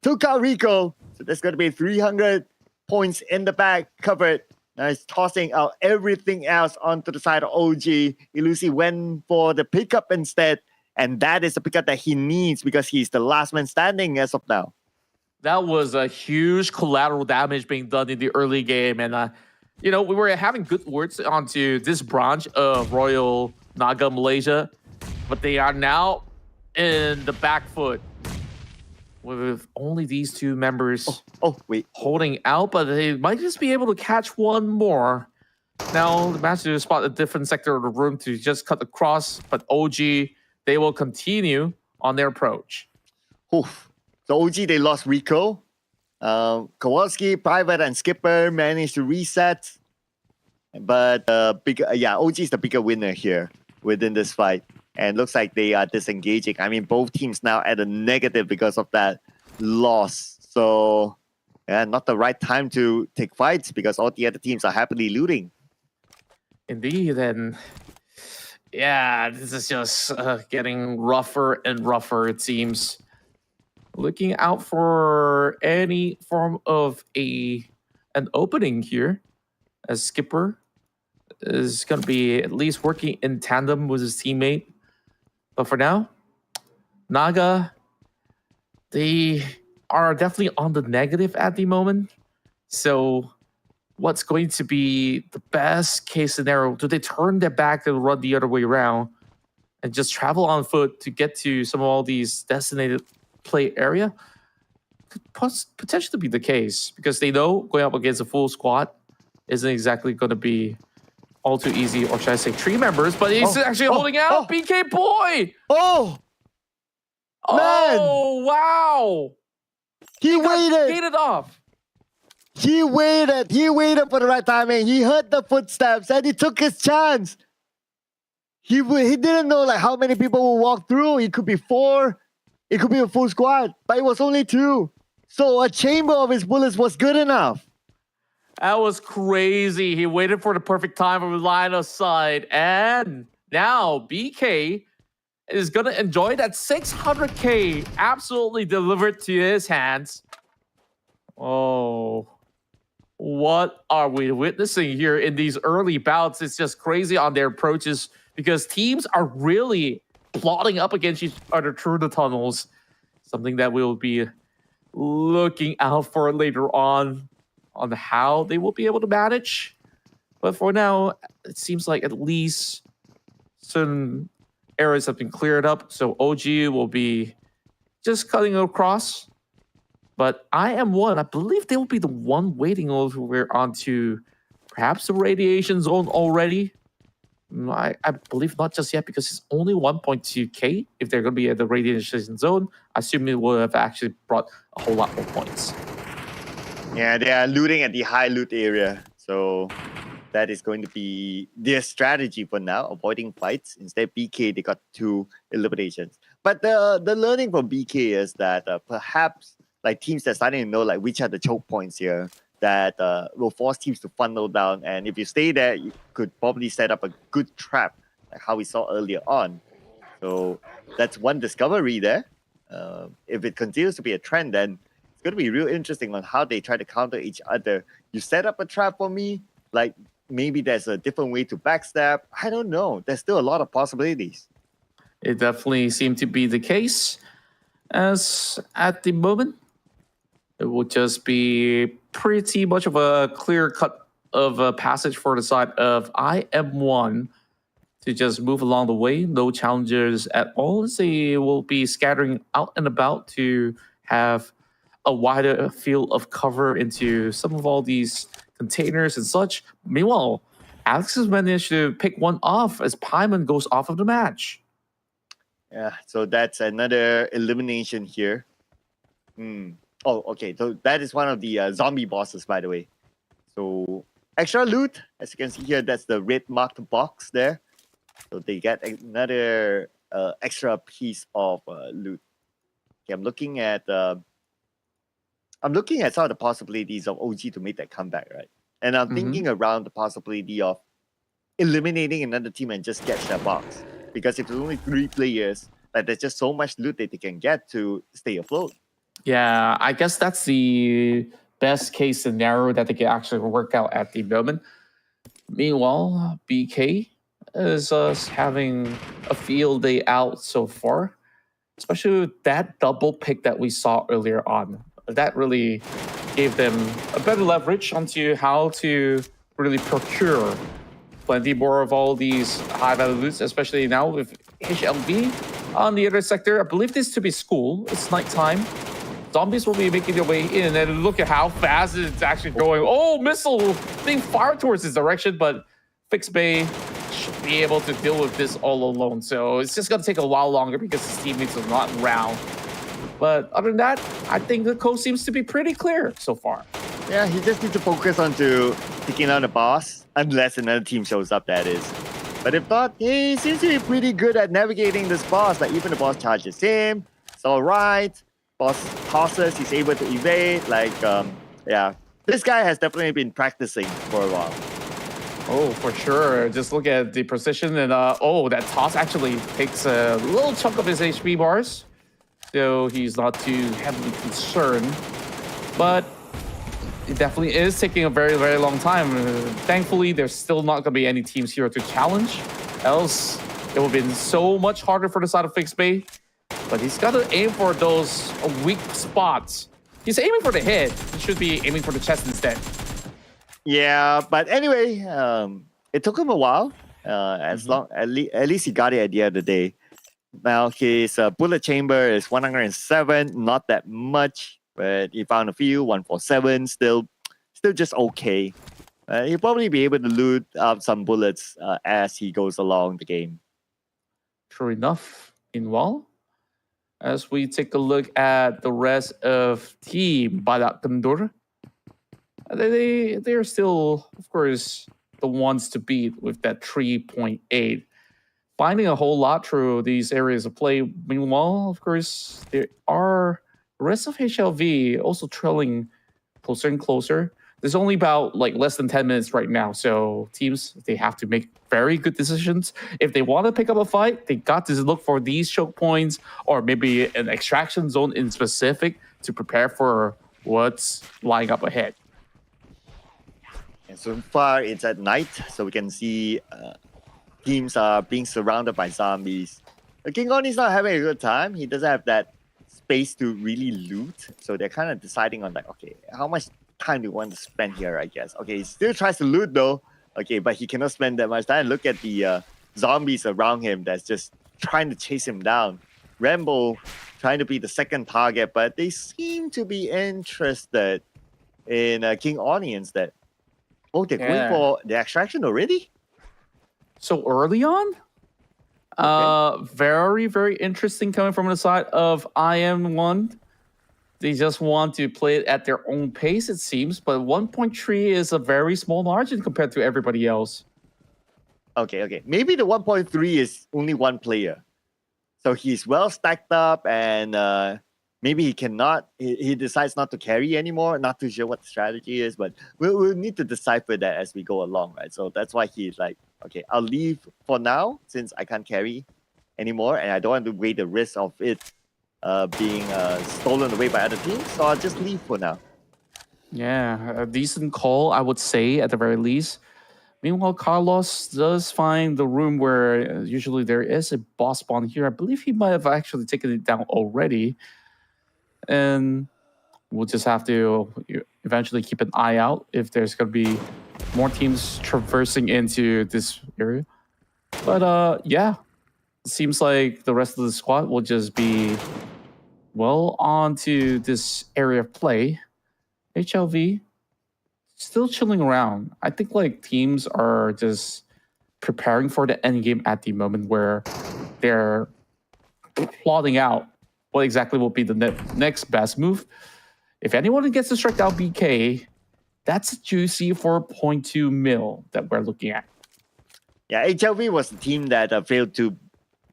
took out Rico. So there's going to be 300 points in the bag covered. Now he's tossing out everything else onto the side of OG. Ilusi went for the pickup instead. And that is the pickup that he needs because he's the last man standing as of now. That was a huge collateral damage being done in the early game. And, we were having good words onto this branch of Royal Naga Malaysia. But they are now in the back foot with only these two members holding out. But they might just be able to catch one more. Now, the match to spot a different sector of the room to just cut across. But OG... they will continue on their approach. Oof. So OG, they lost Rico. Kowalski, Private, and Skipper managed to reset. But OG is the bigger winner here within this fight. And looks like they are disengaging. I mean, both teams now at a negative because of that loss. So, not the right time to take fights because all the other teams are happily looting. Indeed, and... yeah, this is just getting rougher and rougher, it seems. Looking out for any form of an opening here, as Skipper is going to be at least working in tandem with his teammate. But for now, Naga, they are definitely on the negative at the moment. So... what's going to be the best case scenario? Do they turn their back and run the other way around and just travel on foot to get to some of all these designated play area? Could potentially be the case because they know going up against a full squad isn't exactly going to be all too easy, or should I say three members, but he's actually holding out. BK Boy! Man! Wow! He waited! Gated off. He waited for the right timing. He heard the footsteps and he took his chance. He didn't know how many people will walk through. It could be 4. It could be a full squad, but it was only 2. So a chamber of his bullets was good enough. That was crazy. He waited for the perfect time of line of sight. And now BK is going to enjoy that 600K absolutely delivered to his hands. Oh... what are we witnessing here in these early bouts? It's just crazy on their approaches because teams are really plotting up against each other through the tunnels. Something that we'll be looking out for later on how they will be able to manage. But for now, it seems like at least certain areas have been cleared up. So OG will be just cutting across. But I am one. I believe they will be the one waiting over onto perhaps the radiation zone already. I believe not just yet because it's only 1.2k. If they're going to be at the radiation zone, I assume it will have actually brought a whole lot more points. Yeah, they are looting at the high loot area. So that is going to be their strategy for now, avoiding fights. Instead, BK, they got 2 eliminations. But the learning from BK is that perhaps teams that are starting to know which are the choke points here that will force teams to funnel down. And if you stay there, you could probably set up a good trap, like how we saw earlier on. So that's one discovery there. If it continues to be a trend, then it's going to be real interesting on how they try to counter each other. You set up a trap for me, maybe there's a different way to backstab. I don't know. There's still a lot of possibilities. It definitely seemed to be the case, as at the moment, it would just be pretty much of a clear cut of a passage for the side of IM1 to just move along the way. No challengers at all. They will be scattering out and about to have a wider field of cover into some of all these containers and such. Meanwhile, Alex has managed to pick one off as Paimon goes off of the match. Yeah, so that's another elimination here. Oh, okay. So that is one of the zombie bosses, by the way. So extra loot, as you can see here, that's the red marked box there. So they get another extra piece of loot. Okay, I'm looking at some of the possibilities of OG to make that comeback, right? And I'm thinking around the possibility of eliminating another team and just catch that box. Because if there's only 3 players, like, there's just so much loot that they can get to stay afloat. Yeah, I guess that's the best case scenario that they can actually work out at the moment. Meanwhile, BK is having a field day out so far, especially with that double pick that we saw earlier on. That really gave them a better leverage onto how to really procure plenty more of all these high-value loots, especially now with HLV on the other sector. I believe this to be school. It's nighttime. Zombies will be making their way in, and look at how fast it's actually going. Oh, missile being fired towards this direction, but Fixbay should be able to deal with this all alone. So it's just going to take a while longer because his teammates are not around. But other than that, I think the coast seems to be pretty clear so far. Yeah, he just needs to focus on to taking out the boss, unless another team shows up, that is. But if not, he seems to be pretty good at navigating this boss. Like, even the boss charges him, it's all right. Boss tosses, he's able to evade. Like, yeah, this guy has definitely been practicing for a while. Oh, for sure. Just look at the precision, and oh, that toss actually takes a little chunk of his HP bars. So he's not too heavily concerned. But it definitely is taking a very, very long time. Thankfully, there's still not going to be any teams here to challenge. Else, it would have been so much harder for the side of Fixbay. But he's got to aim for those weak spots. He's aiming for the head. He should be aiming for the chest instead. Yeah, but anyway, it took him a while. At least he got it at the end of the day. Now his bullet chamber is 107, not that much, but he found a few 147, still just okay. He'll probably be able to loot up some bullets as he goes along the game. True enough. Meanwhile, as we take a look at the rest of Team Badak Kendur, they're still, of course, the ones to beat with that 3.8. Finding a whole lot through these areas of play. Meanwhile, of course, there are the rest of HLV also trailing closer and closer. There's only about less than 10 minutes right now. So teams, they have to make very good decisions. If they want to pick up a fight, they got to look for these choke points or maybe an extraction zone in specific to prepare for what's lying up ahead. And so far, it's at night, so we can see teams are being surrounded by zombies. King Oni's not having a good time. He doesn't have that space to really loot. So they're kind of deciding on okay, how much time do you want to spend here, I guess. Okay, he still tries to loot though. Okay, but he cannot spend that much time. Look at the zombies around him that's just trying to chase him down. Rambo trying to be the second target, but they seem to be interested in King Oni instead. Oh, they're going for the extraction already? So early on? Okay. Very, very interesting coming from the side of IM1. They just want to play it at their own pace, it seems. But 1.3 is a very small margin compared to everybody else. Okay. Maybe the 1.3 is only one player. So he's well stacked up and maybe he decides not to carry anymore. Not too sure what the strategy is, but we'll need to decipher that as we go along, right? So that's why he's like, okay, I'll leave for now since I can't carry anymore and I don't want to weigh the risk of it being stolen away by other teams. So I'll just leave for now. Yeah, a decent call, I would say, at the very least. Meanwhile, Carlos does find the room where usually there is a boss spawn here. I believe he might have actually taken it down already. And we'll just have to eventually keep an eye out if there's going to be more teams traversing into this area. But yeah, it seems like the rest of the squad will just be well on to this area of play. HLV still chilling around. I think like teams are just preparing for the end game at the moment where they're plotting out what exactly will be the next best move. If anyone gets to strike out BK, that's a juicy 4.2 mil that we're looking at. Yeah, HLV was the team that failed to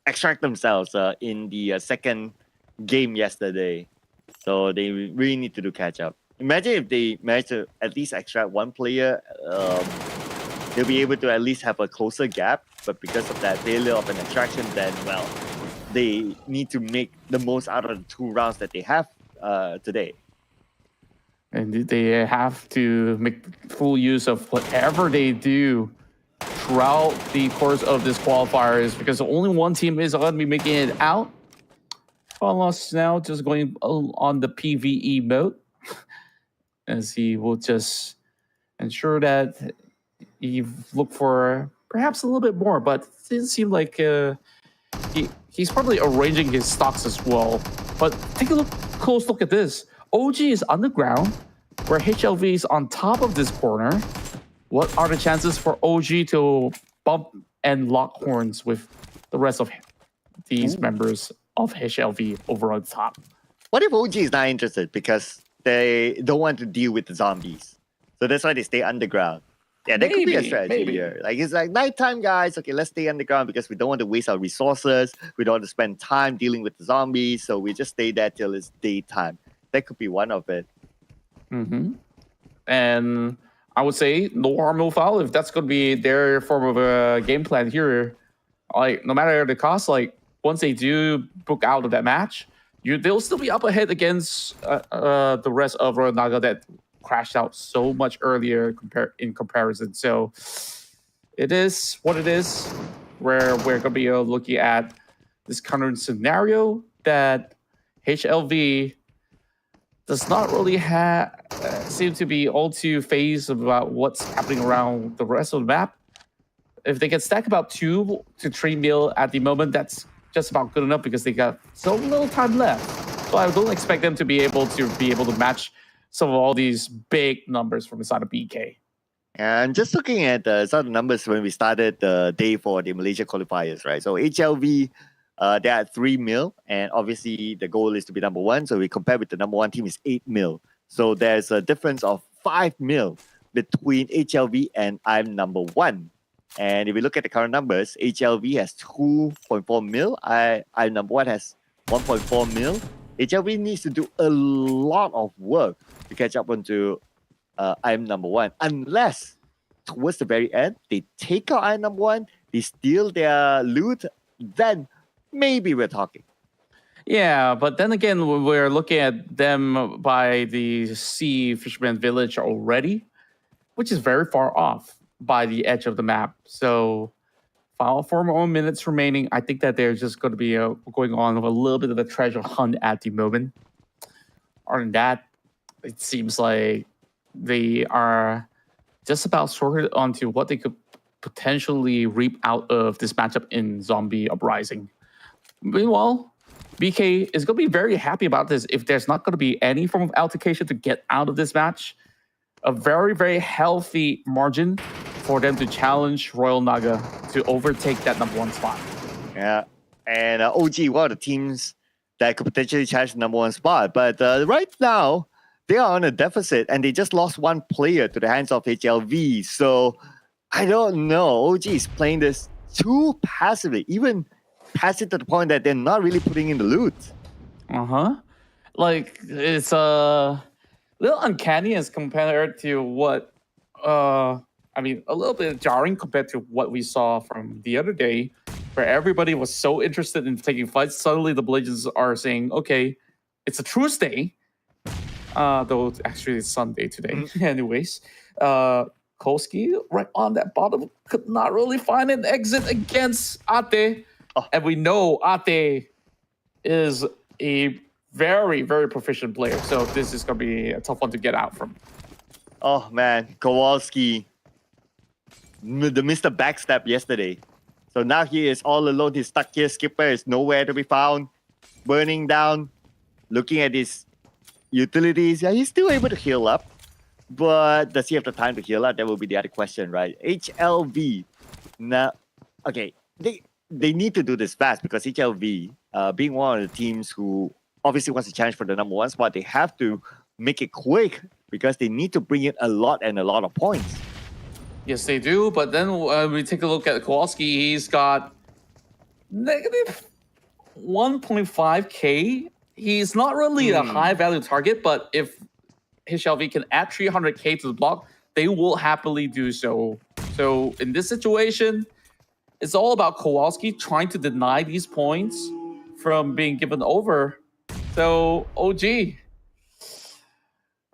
extract themselves in the second game yesterday. So they really need to do catch up. Imagine if they manage to at least extract one player, they'll be able to at least have a closer gap. But because of that failure of an extraction, then, well, they need to make the most out of the 2 rounds that they have today. And they have to make full use of whatever they do throughout the course of this qualifiers, because only one team is going to be making it out. Carlos now just going on the PvE mode, as he will just ensure that he look for perhaps a little bit more, but it didn't seem like he's probably arranging his stocks as well. But take a close look at this. OG is underground, where HLV is on top of this corner. What are the chances for OG to bump and lock horns with the rest of these members of HLV over on top? What if OG is not interested because they don't want to deal with the zombies? So that's why they stay underground. Yeah, that could be a strategy here. Like, it's like nighttime, guys. Okay, let's stay underground because we don't want to waste our resources. We don't want to spend time dealing with the zombies. So we just stay there till it's daytime. That could be one of it. Mm-hmm. And I would say no harm, no foul if that's going to be their form of a game plan here. Like, no matter the cost, like, once they do book out of that match, they'll still be up ahead against the rest of Royal Naga that crashed out so much earlier in comparison. So it is what it is, where we're going to be looking at this current scenario that HLV does not really seem to be all too phased about what's happening around the rest of the map. If they can stack about 2 to 3 mil at the moment, that's just about good enough because they got so little time left. So I don't expect them to be able to match some of all these big numbers from the side of BK. And just looking at some of the numbers when we started the day for the Malaysia qualifiers, right? So HLV, they're at 3 mil, and obviously the goal is to be number 1. So we compare with the number 1 team is 8 mil. So there's a difference of 5 mil between HLV and I'm number 1. And if we look at the current numbers, HLV has 2.4 mil. I'm number 1 has 1.4 mil. HLV needs to do a lot of work to catch up onto I'm number 1. Unless towards the very end, they take out I'm number 1, they steal their loot, then maybe we're talking. Yeah, but then again, we're looking at them by the Sea Fisherman Village already, which is very far off by the edge of the map. So 4 more minutes remaining. I think that they're just going to be going on with a little bit of a treasure hunt at the moment. Other than that, it seems like they are just about sorted onto what they could potentially reap out of this matchup in Zombie Uprising. Meanwhile, BK is going to be very happy about this if there's not going to be any form of altercation to get out of this match. A very, very healthy margin for them to challenge Royal Naga to overtake that number 1 spot. Yeah, and OG, one of the teams that could potentially challenge the number 1 spot. But right now, they are on a deficit, and they just lost 1 player to the hands of HLV. So I don't know. OG is playing this too passively, even passive to the point that they're not really putting in the loot. Like, it's a little uncanny as compared to what, I mean, a little bit jarring compared to what we saw from the other day, where everybody was so interested in taking fights. Suddenly the Blazers are saying, okay, it's a Tuesday, though actually it's Sunday today. Anyways, Koski right on that bottom could not really find an exit against Ate. Oh. And we know Ate is a very, very proficient player. So this is going to be a tough one to get out from. Oh man, Kowalski, the Mr. Backstep yesterday. So now he is all alone. He's stuck here. Skipper is nowhere to be found. Burning down, looking at his utilities. Yeah, he's still able to heal up. But does he have the time to heal up? That will be the other question, right? HLV. Now, okay, they need to do this fast because HLV, being one of the teams who obviously wants to challenge for the number one spot, they have to make it quick because they need to bring in a lot of points. Yes, they do. But then we take a look at Kowalski. He's got negative 1.5k. He's not really a high value target, but if HLV can add 300k to the block, they will happily do so. So in this situation, it's all about Kowalski trying to deny these points from being given over. So OG,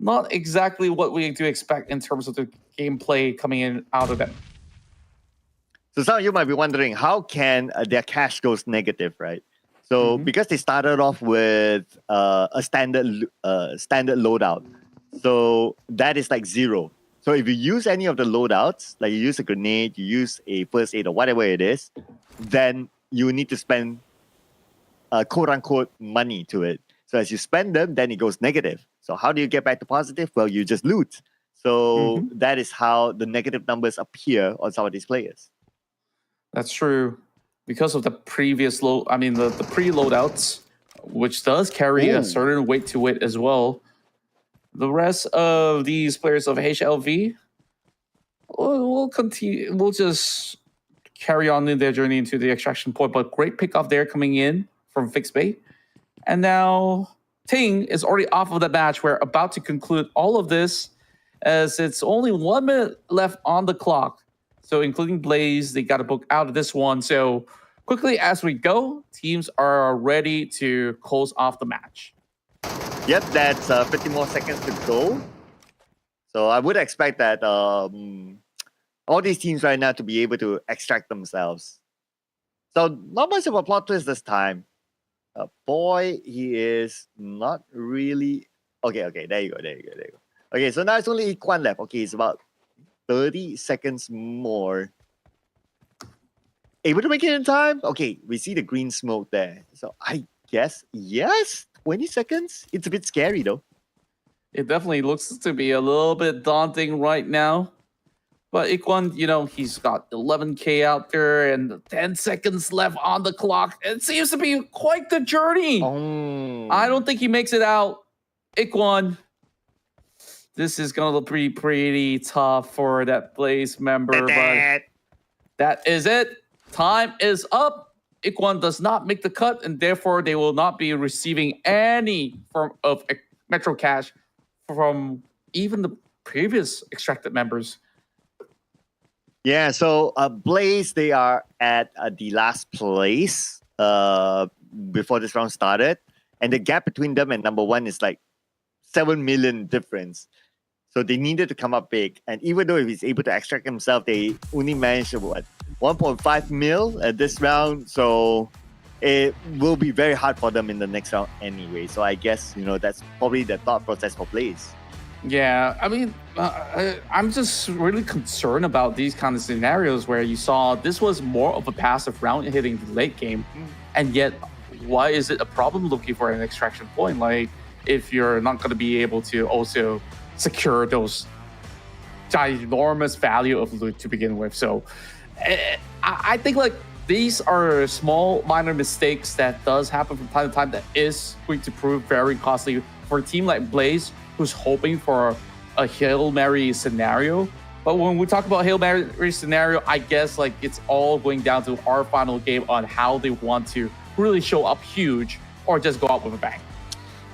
not exactly what we do expect in terms of the gameplay coming in out of them. So some of you might be wondering, how can their cash goes negative, right? So because they started off with a standard loadout, so that is like 0. So if you use any of the loadouts, like you use a grenade, you use a first aid or whatever it is, then you need to spend quote unquote money to it. So as you spend them, then it goes negative. So how do you get back to positive? Well, you just loot. So that is how the negative numbers appear on some of these players. That's true. Because of the previous the pre-loadouts, which does carry a certain weight to it as well. The rest of these players of HLV will continue. We'll just carry on in their journey into the extraction point. But great pickoff there coming in from Fixed Bay. And now Ting is already off of the match. We're about to conclude all of this as it's only 1 minute left on the clock. So including Blaze, they got to book out of this one. So quickly as we go, teams are ready to close off the match. Yep, that's 50 more seconds to go. So I would expect that all these teams right now to be able to extract themselves. So not much of a plot twist this time. Boy, he is not really... Okay, there you go. Okay, so now it's only Ikwan left. Okay, it's about 30 seconds more. Able to make it in time? Okay, we see the green smoke there. So I guess, yes, 20 seconds? It's a bit scary though. It definitely looks to be a little bit daunting right now. But Ikwan, he's got 11k out there and 10 seconds left on the clock. It seems to be quite the journey. I don't think he makes it out. Ikwan, this is going to be pretty tough for that Blaze member. But that is it. Time is up. Ikwan does not make the cut, and therefore they will not be receiving any form of Metro Cash from even the previous extracted members. Yeah, so Blaze, they are at the last place before this round started. And the gap between them and number one is like 7 million difference. So they needed to come up big. And even though if he's able to extract himself, they only managed 1.5 mil at this round. So it will be very hard for them in the next round anyway. So I guess, that's probably the thought process for Blaze. Yeah, I'm just really concerned about these kind of scenarios where you saw this was more of a passive round hitting the late game. And yet, why is it a problem looking for an extraction point? Like, if you're not going to be able to also secure those ginormous value of loot to begin with. So I think like these are small minor mistakes that does happen from time to time that is going to prove very costly for a team like Blaze, who's hoping for a Hail Mary scenario. But when we talk about Hail Mary scenario, I guess like it's all going down to our final game on how they want to really show up huge or just go out with a bang.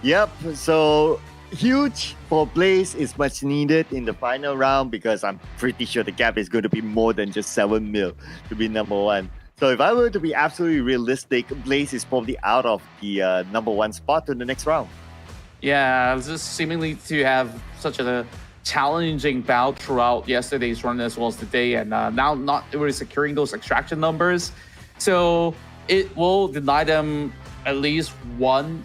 Yep, so huge for Blaze is much needed in the final round because I'm pretty sure the gap is going to be more than just 7 mil to be number one. So if I were to be absolutely realistic, Blaze is probably out of the number one spot in the next round. Yeah, just seemingly to have such a challenging bout throughout yesterday's run as well as today, and now not really securing those extraction numbers. So it will deny them at least one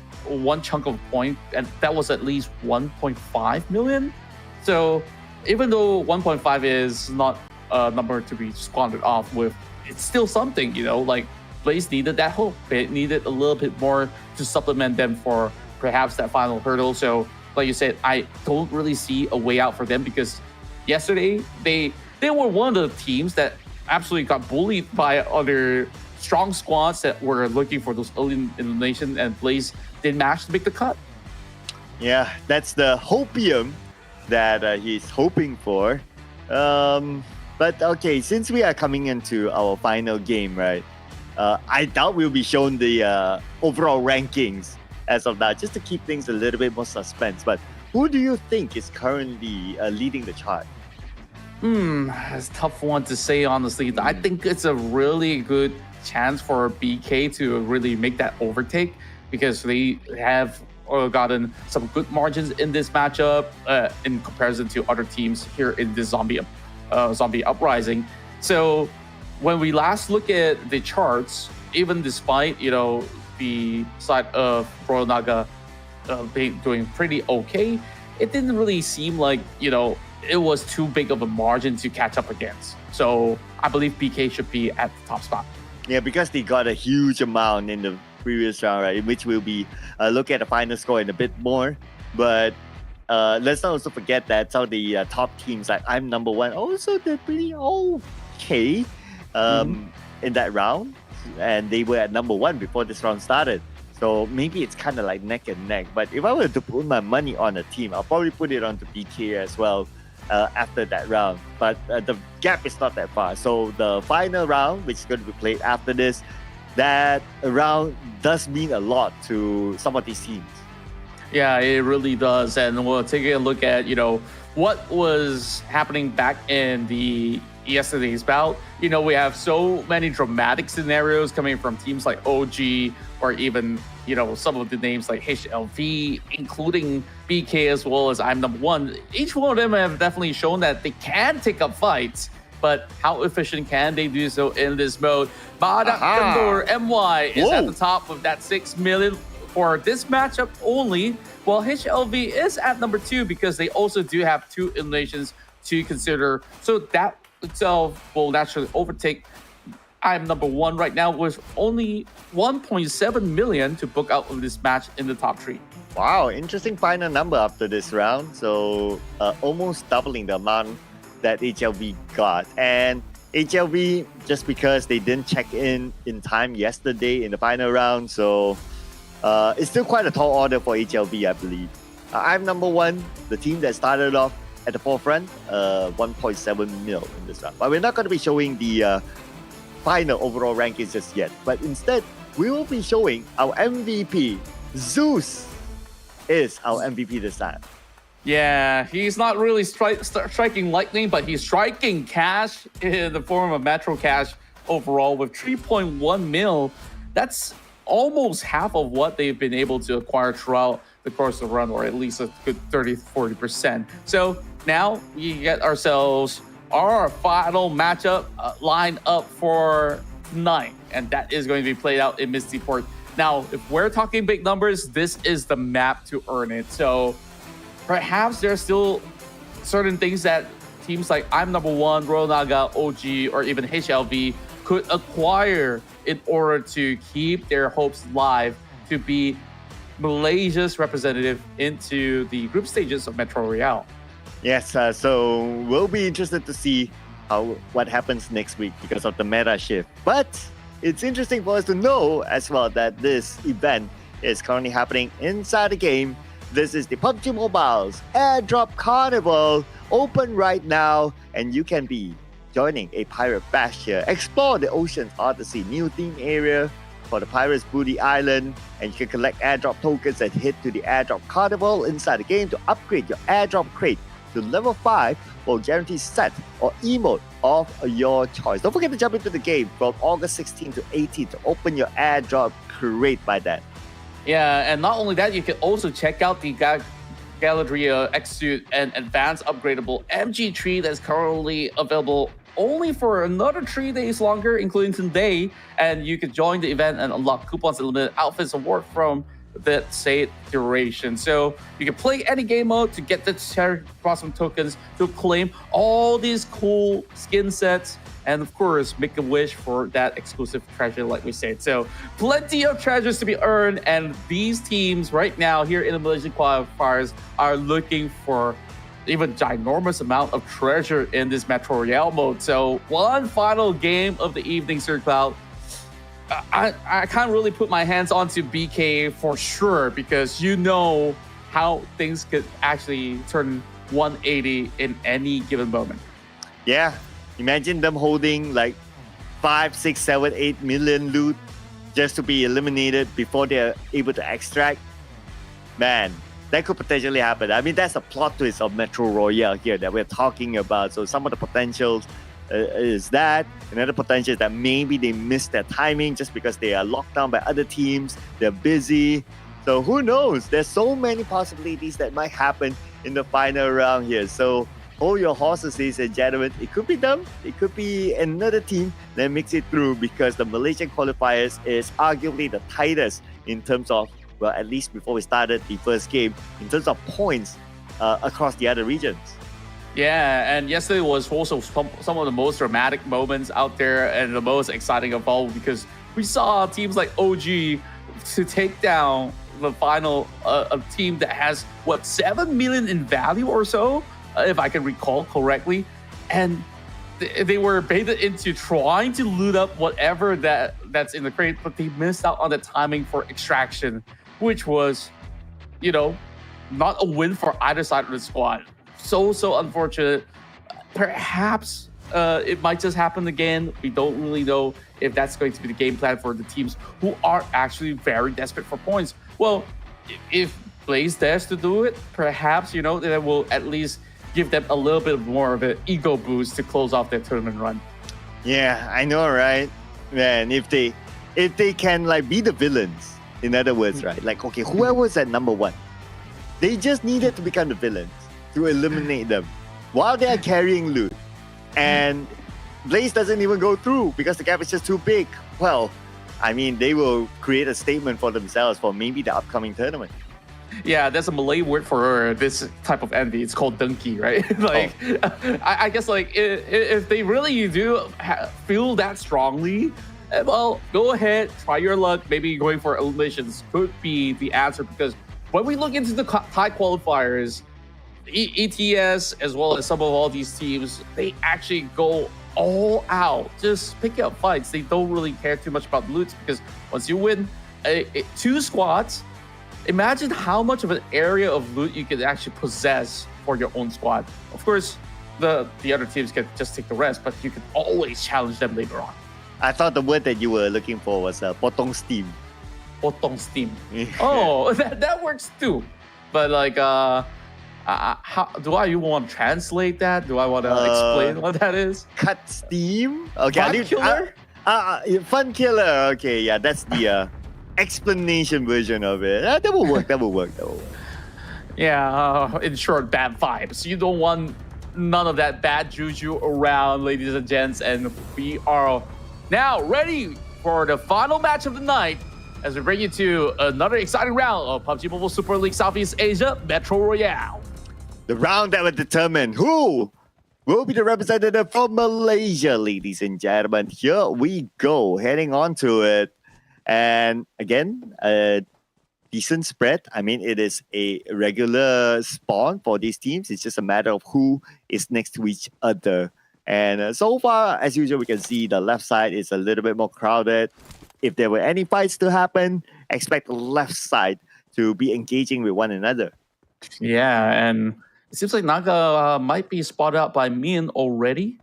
chunk of point, and that was at least 1.5 million. So even though 1.5 is not a number to be squandered off with, it's still something, like Blaze needed that hope. It needed a little bit more to supplement them for perhaps that final hurdle. So like you said, I don't really see a way out for them, because yesterday they were one of the teams that absolutely got bullied by other strong squads that were looking for those early elimination, and Blaze didn't manage to make the cut. Yeah, that's the hopium that he's hoping for. But okay, since we are coming into our final game, right? I doubt we'll be shown the overall rankings as of now, just to keep things a little bit more suspense. But who do you think is currently leading the chart? It's a tough one to say, honestly. I think it's a really good chance for BK to really make that overtake, because they have gotten some good margins in this matchup in comparison to other teams here in this zombie uprising. So when we last look at the charts, even despite the side of Royal Naga doing pretty okay, it didn't really seem like it was too big of a margin to catch up against. So I believe BK should be at the top spot. Yeah, because they got a huge amount in the previous round, right? In which we'll be look at the final score in a bit more. But let's not also forget that some of the top teams, like I'm number one, also they're pretty okay in that round. And they were at number one before this round started. So maybe it's kind of like neck and neck. But if I were to put my money on a team, I'll probably put it onto BK as well after that round. But the gap is not that far. So the final round, which is going to be played after this, that round does mean a lot to some of these teams. Yeah, it really does. And we'll take a look at, what was happening back in the yesterday's bout. We have so many dramatic scenarios coming from teams like OG, or even, some of the names like HLV, including BK as well as I'm number one. Each one of them have definitely shown that they can take up fights, but how efficient can they do so in this mode? Badak Kendor MY is at the top with that 6 million for this matchup only, while HLV is at number 2 because they also do have 2 eliminations to consider. So that itself will naturally overtake I'm number 1 right now with only 1.7 million to book out of this match in the top 3. Wow, interesting final number after this round. So almost doubling the amount that HLV got. And HLV, just because they didn't check in time yesterday in the final round, so it's still quite a tall order for HLV, I believe. I'm number 1, the team that started off at the forefront, 1.7 mil in this round. But we're not going to be showing the final overall rankings just yet. But instead, we will be showing our MVP. Zeus is our MVP this time. Yeah, he's not really striking lightning, but he's striking cash in the form of Metro Cash overall with 3.1 mil. That's almost half of what they've been able to acquire throughout the course of the run, or at least a good 30-40%. So now we get ourselves our final matchup lined up for tonight, and that is going to be played out in Misty Port. Now, if we're talking big numbers, this is the map to earn it. So perhaps there's still certain things that teams like I'm number 1, Royal Naga, OG, or even HLV could acquire in order to keep their hopes alive to be Malaysia's representative into the group stages of Metro Royale. Yes, so we'll be interested to see what happens next week because of the meta shift. But it's interesting for us to know as well that this event is currently happening inside the game. This is the PUBG Mobile's Airdrop Carnival, open right now, and you can be joining a pirate bash here. Explore the Ocean's Odyssey new theme area for the Pirates Booty Island, and you can collect airdrop tokens and head to the Airdrop Carnival inside the game to upgrade your airdrop crate to level 5 for guaranteed set or emote of your choice. Don't forget to jump into the game from August 16 to 18 to open your airdrop crate by that. Yeah, and not only that, you can also check out the Galadria, X-Suit, and advanced upgradable MG tree that's currently available only for another 3 days longer, including today. And you could join the event and unlock coupons and limited outfits award from that same duration. So you can play any game mode to get the cherry blossom tokens to claim all these cool skin sets, and of course make a wish for that exclusive treasure like we said. So plenty of treasures to be earned, and these teams right now here in the Malaysian qualifiers are looking for even ginormous amount of treasure in this Metro Royale mode. So one final game of the evening, Sir Cloud. I can't really put my hands onto BK for sure, because you know how things could actually turn 180 in any given moment. Yeah, imagine them holding like 5, 6, 7, 8 million loot just to be eliminated before they're able to extract. Man, that could potentially happen. I mean, that's the plot twist of Metro Royale here that we're talking about. So some of the potentials is that. Another potential is that maybe they missed their timing just because they are locked down by other teams. They're busy. So who knows? There's so many possibilities that might happen in the final round here. So hold your horses, ladies and gentlemen. It could be them. It could be another team that makes it through, because the Malaysian qualifiers is arguably the tightest in terms of, well, at least before we started the first game, in terms of points across the other regions. Yeah, and yesterday was also some of the most dramatic moments out there, and the most exciting of all, because we saw teams like OG to take down the final a team that has, what, 7 million in value or so, if I can recall correctly. And they were baited into trying to loot up whatever that's in the crate, but they missed out on the timing for extraction, which was, you know, not a win for either side of the squad. So unfortunate. Perhaps it might just happen again. We don't really know if that's going to be the game plan for the teams who are actually very desperate for points. Well, if Blaze dares to do it, perhaps, you know, that will at least give them a little bit more of an ego boost to close off their tournament run. Yeah, I know, right? Man, if they can like be the villains, in other words, right? Like, okay, whoever's at number 1, they just needed to become the villains to eliminate them while they are carrying loot. And Blaze doesn't even go through because the gap is just too big. Well, I mean, they will create a statement for themselves for maybe the upcoming tournament. Yeah, that's a Malay word for this type of envy. It's called donkey, right? Like, I guess like if they really do feel that strongly, well, go ahead, try your luck. Maybe going for eliminations could be the answer, because when we look into the Thai qualifiers, ETS as well as some of all these teams, they actually go all out, just picking up fights. They don't really care too much about loots, because once you win 2 squads, imagine how much of an area of loot you can actually possess for your own squad. Of course, the other teams can just take the rest, but you can always challenge them later on. I thought the word that you were looking for was potong steam. Potong steam. Oh, that works too. But like, how do I even want to translate that? Do I want to explain what that is? Cut steam? Okay, Fun killer? Fun killer. Okay, yeah, that's the explanation version of it. That will work. Yeah, in short, bad vibes. You don't want none of that bad juju around, ladies and gents. And we are now ready for the final match of the night, as we bring you to another exciting round of PUBG Mobile Super League Southeast Asia Metro Royale. The round that will determine who will be the representative from Malaysia, ladies and gentlemen. Here we go, heading on to it. And again, a decent spread. I mean, it is a regular spawn for these teams. It's just a matter of who is next to each other. And so far, as usual, we can see the left side is a little bit more crowded. If there were any fights to happen, expect the left side to be engaging with one another. Yeah, and it seems like Naga might be spotted out by Min already.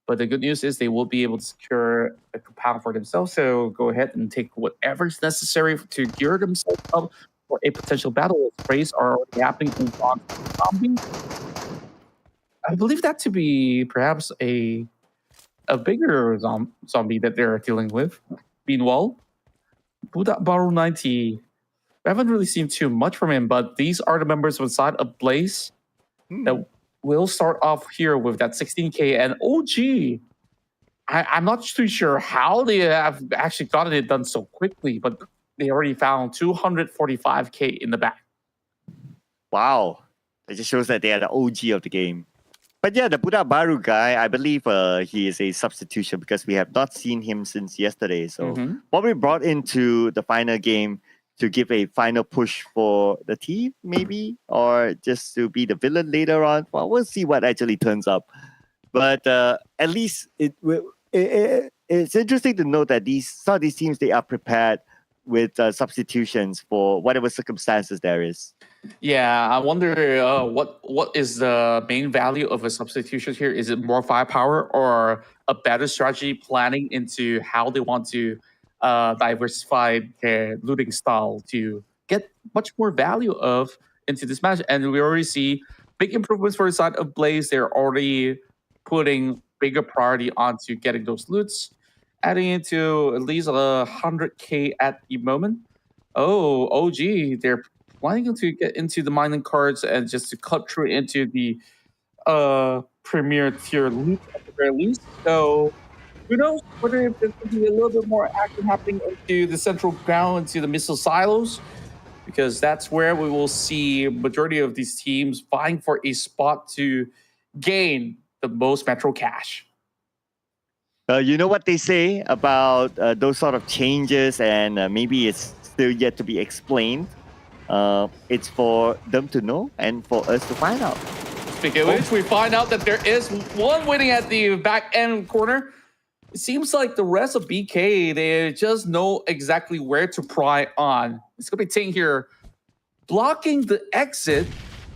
But the good news is they will be able to secure a compound for themselves. So go ahead and take whatever is necessary to gear themselves up for a potential battle. Sprays are already happening on zombie. I believe that to be perhaps a bigger zombie that they're dealing with. Meanwhile, Budak Baru 90 We haven't really seen too much from him, but these are the members of the side of Blaze that will start off here with that 16K. And OG, I'm not too sure how they have actually gotten it done so quickly, but they already found 245K in the back. Wow. It just shows that they are the OG of the game. But yeah, the Buddha Baru guy, I believe he is a substitution because we have not seen him since yesterday. So probably brought into the final game to give a final push for the team, maybe, or just to be the villain later on. Well, we'll see what actually turns up. But at least it's interesting to note that some of these teams, they are prepared with substitutions for whatever circumstances there is. Yeah, I wonder what is the main value of a substitution here? Is it more firepower or a better strategy planning into how they want to diversify their looting style to get much more value of into this match? And we already see big improvements for the side of Blaze. They're already putting bigger priority onto getting those loots, adding into at least 100K at the moment. Oh, OG, they're planning to get into the mining cards and just to cut through into the premier tier loot at the very least. So who knows whether there's going to be a little bit more action happening into the central ground, into the missile silos, because that's where we will see majority of these teams vying for a spot to gain the most Metro cash. You know what they say about those sort of changes, and maybe it's still yet to be explained. It's for them to know and for us to find out. Speaking of which, we find out that there is one waiting at the back end corner. It seems like the rest of BK, they just know exactly where to pry on. It's going to be Ting here blocking the exit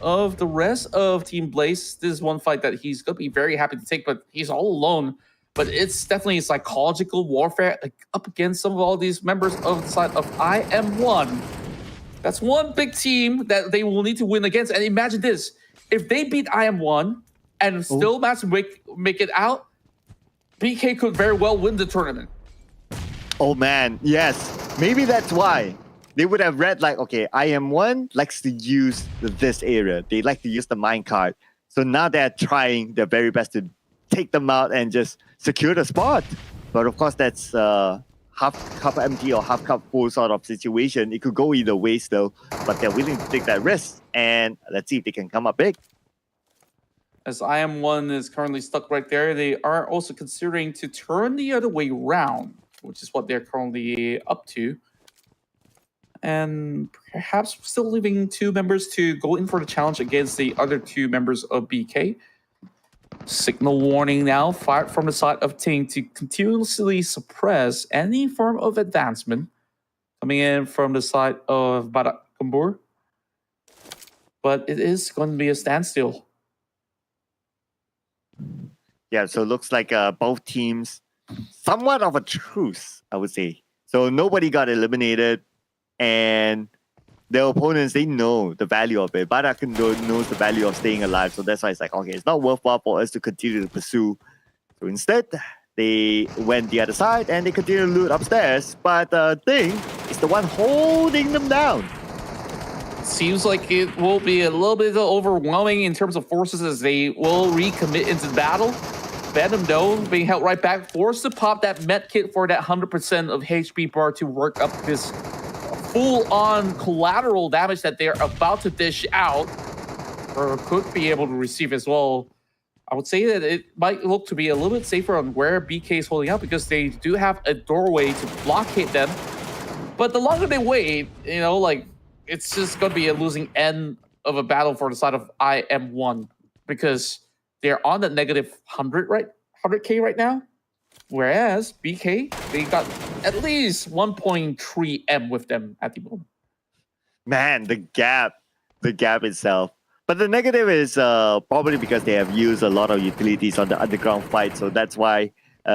of the rest of Team Blaze. This is one fight that he's going to be very happy to take, but he's all alone. But it's definitely psychological warfare up against some of all these members of the side of IM1. That's one big team that they will need to win against. And imagine this. If they beat IM1 and still manage to make it out, BK could very well win the tournament. Oh man, yes. Maybe that's why. They would have read like, okay, IM1 likes to use this area. They like to use the minecart. So now they're trying their very best to take them out and just secure the spot. But of course, that's half cup empty or half cup full sort of situation. It could go either way still, but they're willing to take that risk. And let's see if they can come up big. As IM1 is currently stuck right there, they are also considering to turn the other way around, which is what they're currently up to. And perhaps still leaving two members to go in for the challenge against the other two members of BK. Signal warning now fired from the side of Ting to continuously suppress any form of advancement coming in from the side of Barak Kumbur. But it is going to be a standstill. Yeah, so it looks like both teams, somewhat of a truce, I would say. So nobody got eliminated, and their opponents, they know the value of it. Barak knows the value of staying alive, so that's why it's like, okay, it's not worthwhile for us to continue to pursue. So instead, they went the other side, and they continue to loot upstairs, but Ting is the one holding them down. Seems like it will be a little bit overwhelming in terms of forces as they will recommit into the battle. Venom, though, being held right back, forced to pop that med kit for that 100% of HP bar to work up this full-on collateral damage that they're about to dish out, or could be able to receive as well. I would say that it might look to be a little bit safer on where BK is holding out because they do have a doorway to blockade them. But the longer they wait, you know, like, it's just going to be a losing end of a battle for the side of IM1 because they're on the negative 100K right now. Whereas BK, they got at least 1.3 M with them at the moment. Man, the gap itself. But the negative is probably because they have used a lot of utilities on the underground fight, so that's why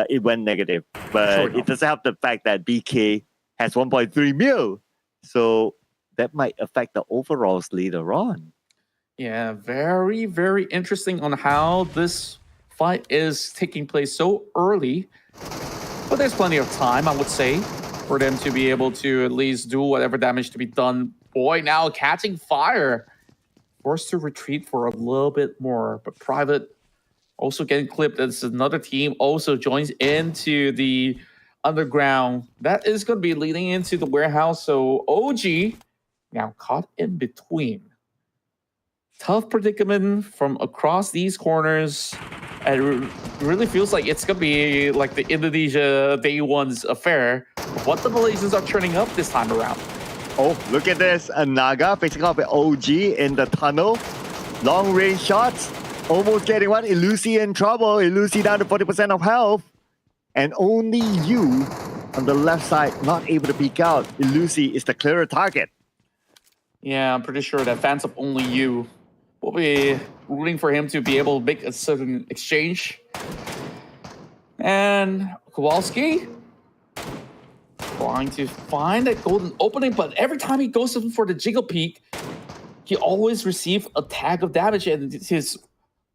it went negative. But it doesn't help the fact that BK has 1.3 mil. So that might affect the overalls later on. Yeah, very, very interesting on how this fight is taking place so early. But there's plenty of time, I would say, for them to be able to at least do whatever damage to be done boy now catching fire. Forced to retreat for a little bit more, but Private also getting clipped as another team also joins into the underground. That is going to be leading into the warehouse. So OG now caught in between. Tough predicament from across these corners. And it really feels like it's going to be like the Indonesia day one's affair. What the Malaysians are turning up this time around. Oh, look at this. A Naga facing off with OG in the tunnel. Long range shots. Almost getting one. Ilusi in trouble. Ilusi down to 40% of health. And only you on the left side not able to peek out. Ilusi is the clearer target. Yeah, I'm pretty sure that fans of only you will be rooting for him to be able to make a certain exchange. And Kowalski trying to find that golden opening, but every time he goes in for the jiggle peek, he always receives a tag of damage and his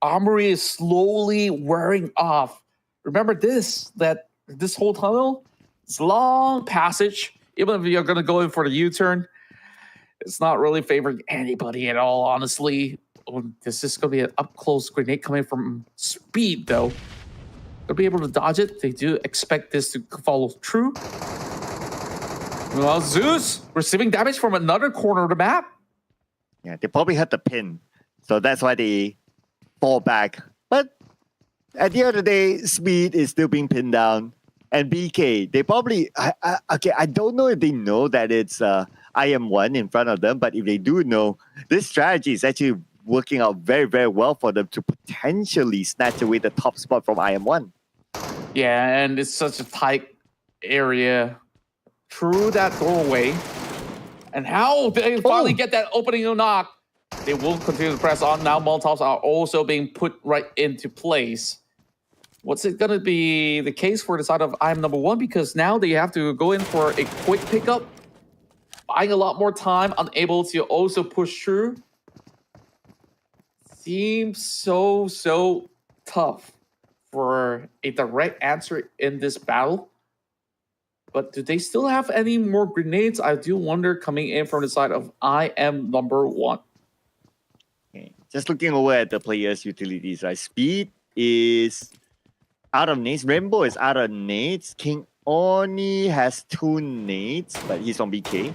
armory is slowly wearing off. Remember that this whole tunnel is long passage. Even if you're going to go in for the U-turn, it's not really favoring anybody at all, honestly. This is going to be an up-close grenade coming from Speed, though. They'll be able to dodge it. They do expect this to follow through. Well, Zeus receiving damage from another corner of the map. Yeah, they probably had the pin. So that's why they fall back. But at the end of the day, Speed is still being pinned down. And BK, they probably... I don't know if they know that it's IM1 in front of them. But if they do know, this strategy is actually working out very, very well for them to potentially snatch away the top spot from IM1. Yeah, and it's such a tight area through that doorway. And how they finally get that opening knock. They will continue to press on. Now Molotovs are also being put right into place. What's it going to be the case for the side of IM number one? Because now they have to go in for a quick pickup. Buying a lot more time, unable to also push through. Seems so tough for a direct answer in this battle. But do they still have any more grenades? I do wonder coming in from the side of IM number one. Okay. Just looking over at the players' utilities, right? Speed is out of nades. Rainbow is out of nades. King Oni has 2 nades, but he's on BK.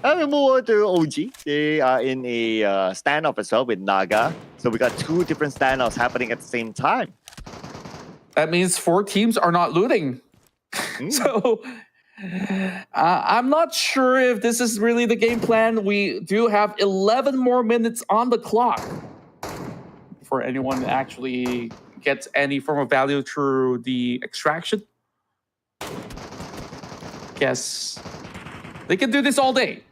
And we move over to OG. They are in a standoff as well with Naga. So we got 2 different standoffs happening at the same time. That means 4 teams are not looting. So I'm not sure if this is really the game plan. We do have 11 more minutes on the clock for anyone that actually gets any form of value through the extraction. Guess they can do this all day.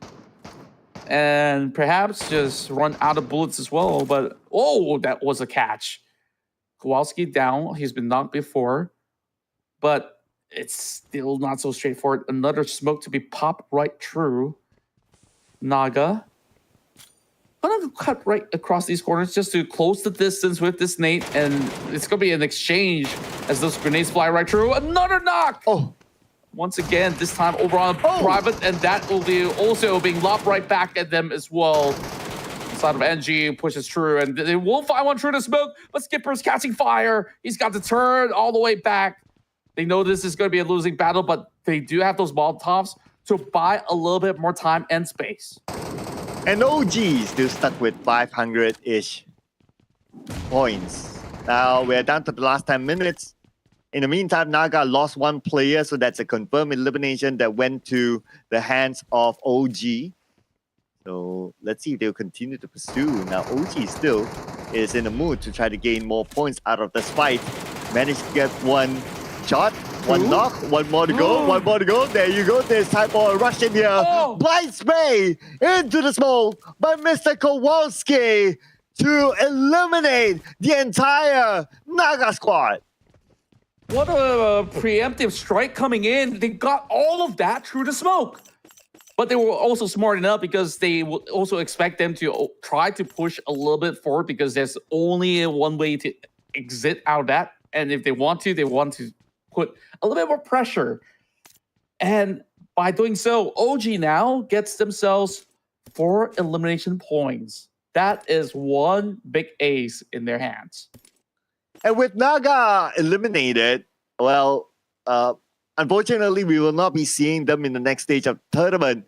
And perhaps just run out of bullets as well. But, oh, that was a catch. Kowalski down. He's been knocked before. But it's still not so straightforward. Another smoke to be popped right through. Naga. I'm going to cut right across these corners just to close the distance with this nade. And it's going to be an exchange as those grenades fly right through. Another knock! Oh. Once again, this time over on Private. And that will be also being lobbed right back at them as well. The side of NG pushes through. And they will find one through the smoke. But Skipper's catching fire. He's got to turn all the way back. They know this is going to be a losing battle, but they do have those Molotovs to buy a little bit more time and space. And OG still stuck with 500-ish points. Now we're down to the last 10 minutes. In the meantime, Naga lost 1 player, so that's a confirmed elimination that went to the hands of OG. So let's see if they'll continue to pursue. Now OG still is in the mood to try to gain more points out of this fight. Managed to get 1 shot, 1 knock, 1 more to go, 1 more to go. There you go. There's time for a rush in here. Blind spray into the smoke by Mr. Kowalski to eliminate the entire Naga squad. What a preemptive strike coming in. They got all of that through the smoke. But they were also smart enough because they would also expect them to try to push a little bit forward because there's only one way to exit out of that. And if they want to put a little bit more pressure. And by doing so, OG now gets themselves 4 elimination points. That is one big ace in their hands. And with Naga eliminated, well, unfortunately, we will not be seeing them in the next stage of tournament.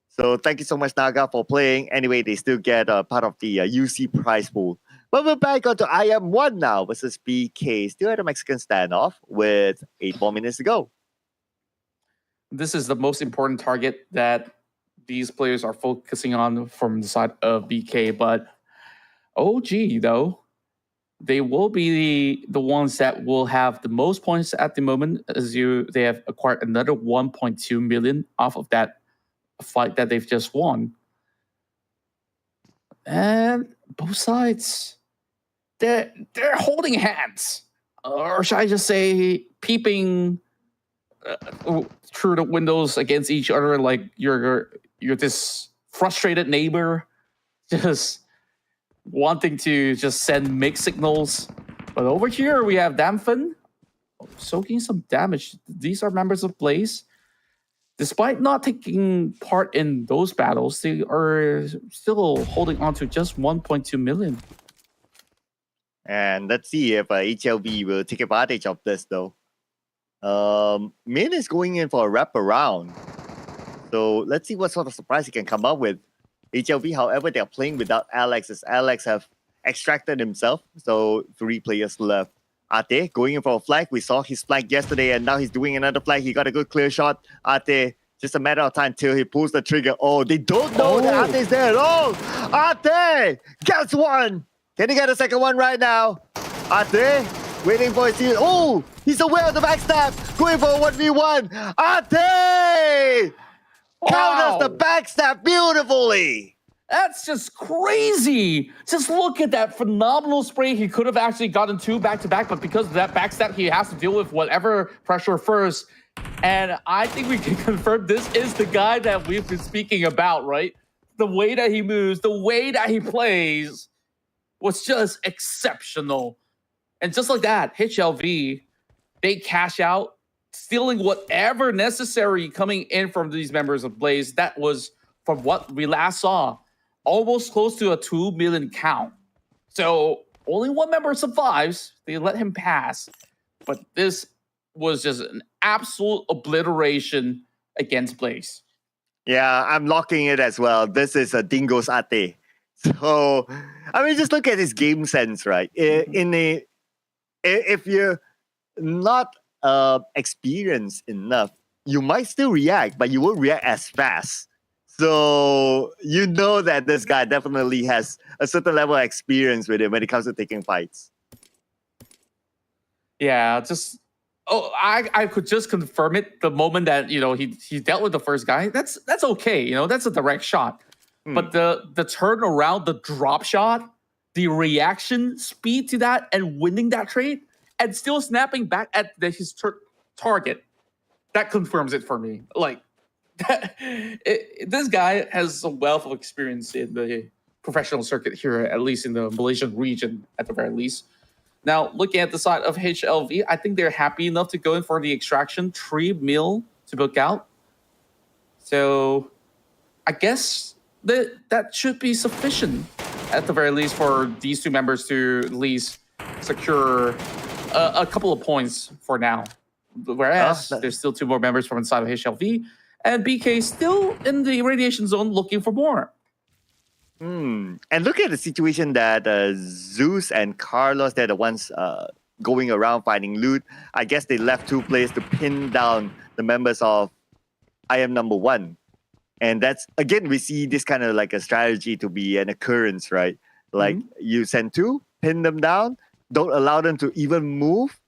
So thank you so much, Naga, for playing. Anyway, they still get part of the UC prize pool. But we're back on to IM1 now versus BK. Still at a Mexican standoff with 8 more minutes to go. This is the most important target that these players are focusing on from the side of BK. But OG, though, they will be the ones that will have the most points at the moment, as they have acquired another 1.2 million off of that fight that they've just won. And both sides, they're holding hands, or should I just say, peeping through the windows against each other, like you're this frustrated neighbor, just wanting to just send mixed signals. But over here we have Damfen soaking some damage. These are members of Blaze. Despite not taking part in those battles, they are still holding on to just 1.2 million. And let's see if HLV will take advantage of this, though. Min is going in for a wraparound. So let's see what sort of surprise he can come up with. HLV, however, they're playing without Alex, as Alex have extracted himself. So 3 players left. Ate going in for a flag. We saw his flag yesterday, and now he's doing another flag. He got a good clear shot. Ate, just a matter of time till he pulls the trigger. Oh, they don't know that Ate's there at all. Ate gets one. Can he get a second one right now? Ate waiting for his team. Oh, he's aware of the backstab. Going for a 1v1. Ate counters the backstab beautifully. That's just crazy. Just look at that phenomenal spray. He could have actually gotten 2 back-to-back, but because of that backstab, he has to deal with whatever pressure first. And I think we can confirm this is the guy that we've been speaking about, right? The way that he moves, the way that he plays was just exceptional. And just like that, HLV, they cash out, stealing whatever necessary coming in from these members of Blaze. That was, from what we last saw, almost close to a 2 million count. So only one member survives. They let him pass. But this was just an absolute obliteration against Blaze. Yeah, I'm locking it as well. This is a Dingo's Ate. So, I mean, just look at his game sense, right? If you're not experienced enough, you might still react, but you won't react as fast. So you know that this guy definitely has a certain level of experience with it when it comes to taking fights. Yeah, just I could just confirm it the moment that he dealt with the first guy. That's okay, that's a direct shot. But the turnaround, the drop shot, the reaction speed to that, and winning that trade, and still snapping back at his target, that confirms it for me. Like. This guy has a wealth of experience in the professional circuit here, at least in the Malaysian region, at the very least. Now, looking at the side of HLV, I think they're happy enough to go in for the extraction, 3 mil to book out. So, I guess that should be sufficient, at the very least, for these 2 members to at least secure a couple of points for now. Whereas, there's still 2 more members from inside of HLV. And BK still in the radiation zone looking for more. And look at the situation that Zeus and Carlos, they're the ones going around finding loot. I guess they left 2 players to pin down the members of IM number 1. And that's, again, we see this kind of like a strategy to be an occurrence, right? Like you send 2, pin them down, don't allow them to even move,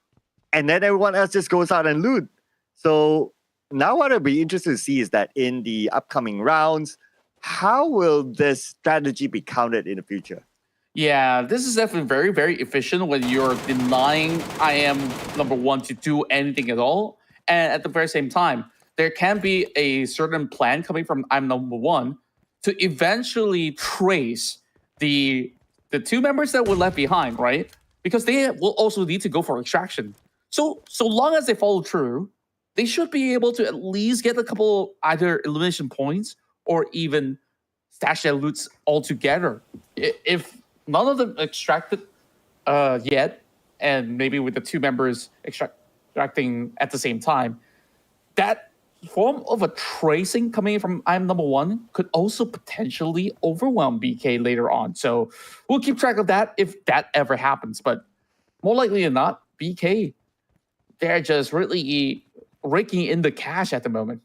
and then everyone else just goes out and loot. So now what I'll be interested to see is that in the upcoming rounds, how will this strategy be counted in the future? Yeah, this is definitely very, very efficient when you're denying IM number 1 to do anything at all. And at the very same time, there can be a certain plan coming from IM number 1 to eventually trace the 2 members that were left behind, right? Because they will also need to go for extraction. So long as they follow through, they should be able to at least get a couple either elimination points or even stash their loots altogether. If none of them extracted yet, and maybe with the two members extracting at the same time, that form of a tracing coming from I'm number one could also potentially overwhelm BK later on. So we'll keep track of that if that ever happens. But more likely than not, BK, they're just really raking in the cash at the moment.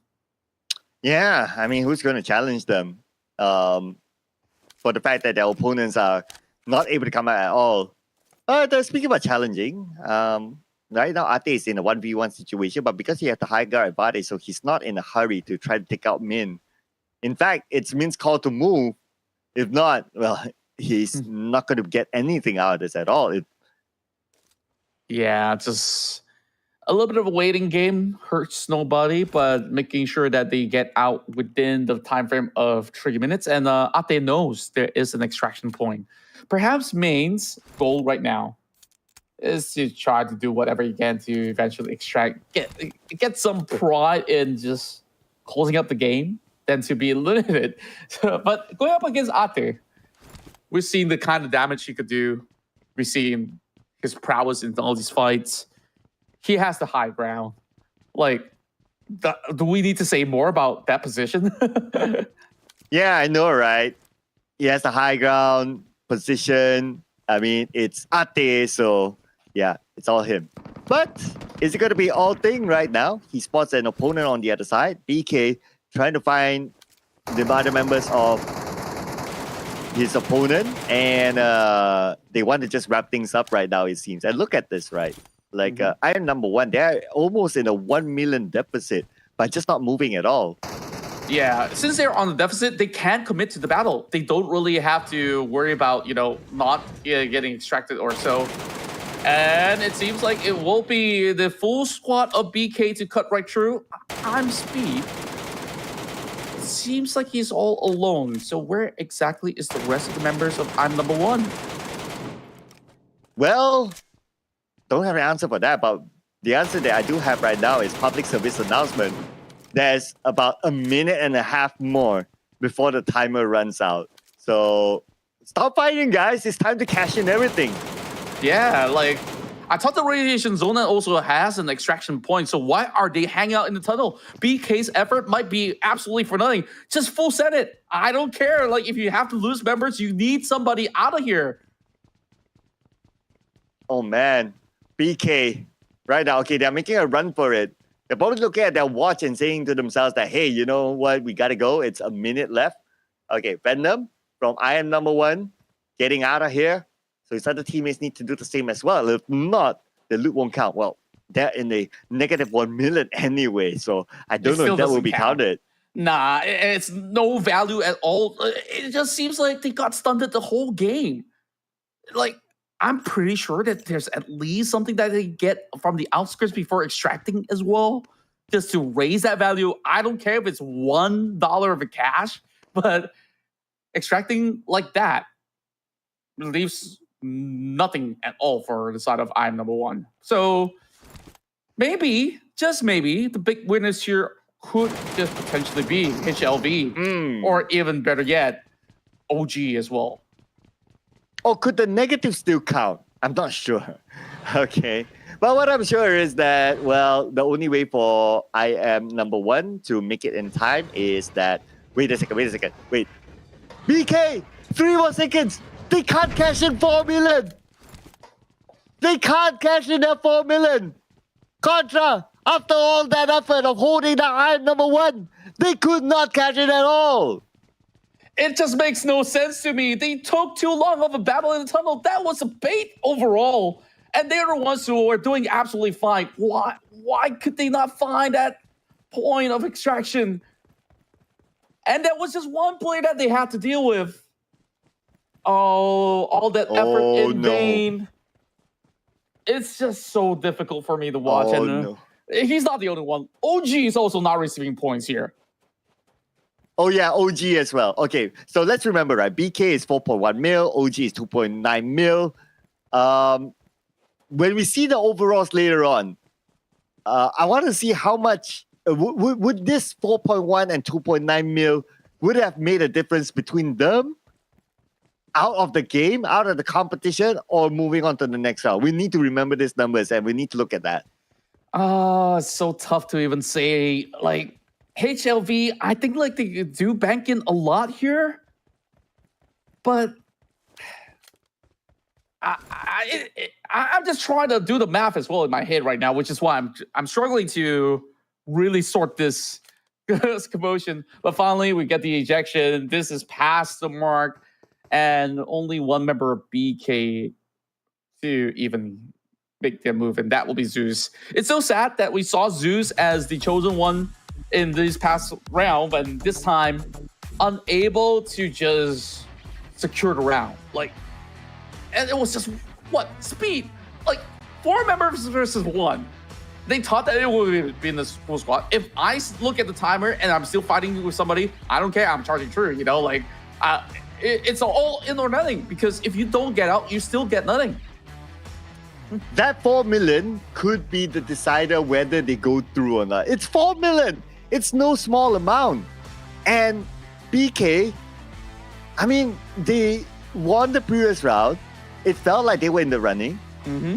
Yeah, I mean, who's going to challenge them for the fact that their opponents are not able to come out at all? Speaking about challenging, right now Ate is in a 1v1 situation, but because he has the high guard advantage, so he's not in a hurry to try to take out Min. In fact, it's Min's call to move. If not, well, he's not going to get anything out of this at all. Yeah, just a little bit of a waiting game hurts nobody, but making sure that they get out within the time frame of 3 minutes. And Ate knows there is an extraction point. Perhaps Main's goal right now is to try to do whatever he can to eventually extract, get some pride in just closing up the game than to be limited. But going up against Ate, we've seen the kind of damage he could do. We've seen his prowess in all these fights. He has the high ground. Like, do we need to say more about that position? Yeah, I know, right? He has the high ground position. I mean, it's Ate, so yeah, it's all him. But is it going to be all thing right now? He spots an opponent on the other side. BK trying to find the other members of his opponent, and they want to just wrap things up right now, it seems. And look at this, right? Like, I am number one. They're almost in a 1 million deficit, but just not moving at all. Yeah, since they're on the deficit, they can't commit to the battle. They don't really have to worry about, not getting extracted or so. And it seems like it will be the full squad of BK to cut right through. I'm Speed. It seems like he's all alone. So where exactly is the rest of the members of I'm number one? Well, don't have an answer for that, but the answer that I do have right now is public service announcement. There's about a minute and a half more before the timer runs out. So stop fighting, guys. It's time to cash in everything. Yeah, like, I thought the radiation zone also has an extraction point, so why are they hanging out in the tunnel? BK's effort might be absolutely for nothing. Just full send it. I don't care. Like, if you have to lose members, you need somebody out of here. Oh, man. BK, right now, okay, they're making a run for it. They're probably looking at their watch and saying to themselves that, hey, you know what? We got to go. It's a minute left. Okay, Venom from I am number one, getting out of here. So his other teammates need to do the same as well. If not, the loot won't count. Well, they're in a negative 1 million anyway. So I don't know if that will be counted. Nah, it's no value at all. It just seems like they got stunted the whole game. Like, I'm pretty sure that there's at least something that they get from the outskirts before extracting as well, just to raise that value. I don't care if it's $1 of a cash, but extracting like that leaves nothing at all for the side of I'm number one. So maybe, just maybe, the big winners here could just potentially be HLV, or even better yet, OG as well. Oh, could the negative still count? I'm not sure. Okay. But what I'm sure is that, well, the only way for I am number one to make it in time is that... Wait a second. Wait. BK! 3 more seconds! They can't cash in 4 million! They can't cash in that 4 million! Contra, after all that effort of holding the I am number one, they could not cash in at all! It just makes no sense to me. They took too long of a battle in the tunnel. That was a bait overall. And they're the ones who were doing absolutely fine. Why could they not find that point of extraction? And that was just one play that they had to deal with. Oh, all that effort in vain. It's just so difficult for me to watch. He's not the only one. OG is also not receiving points here. Oh, yeah, OG as well. Okay, so let's remember, right? BK is 4.1 mil, OG is 2.9 mil. When we see the overalls later on, I want to see how much... would this 4.1 and 2.9 mil would have made a difference between them out of the game, out of the competition, or moving on to the next round. We need to remember these numbers and we need to look at that. It's so tough to even say. Like HLV, I think like they do bank in a lot here, but I'm just trying to do the math as well in my head right now, which is why I'm struggling to really sort this commotion. But finally, we get the ejection. This is past the mark, and only one member of BK to even make their move, and that will be Zeus. It's so sad that we saw Zeus as the chosen one in this past round, but this time unable to just secure the round. Like, and it was just what speed? Like 4 members versus 1. They thought that it would be in the full squad. If I look at the timer and I'm still fighting with somebody, I don't care. I'm charging through. You know, like it's all in or nothing, because if you don't get out, you still get nothing. That 4 million could be the decider whether they go through or not. It's 4 million. It's no small amount. And BK, I mean, they won the previous round. It felt like they were in the running.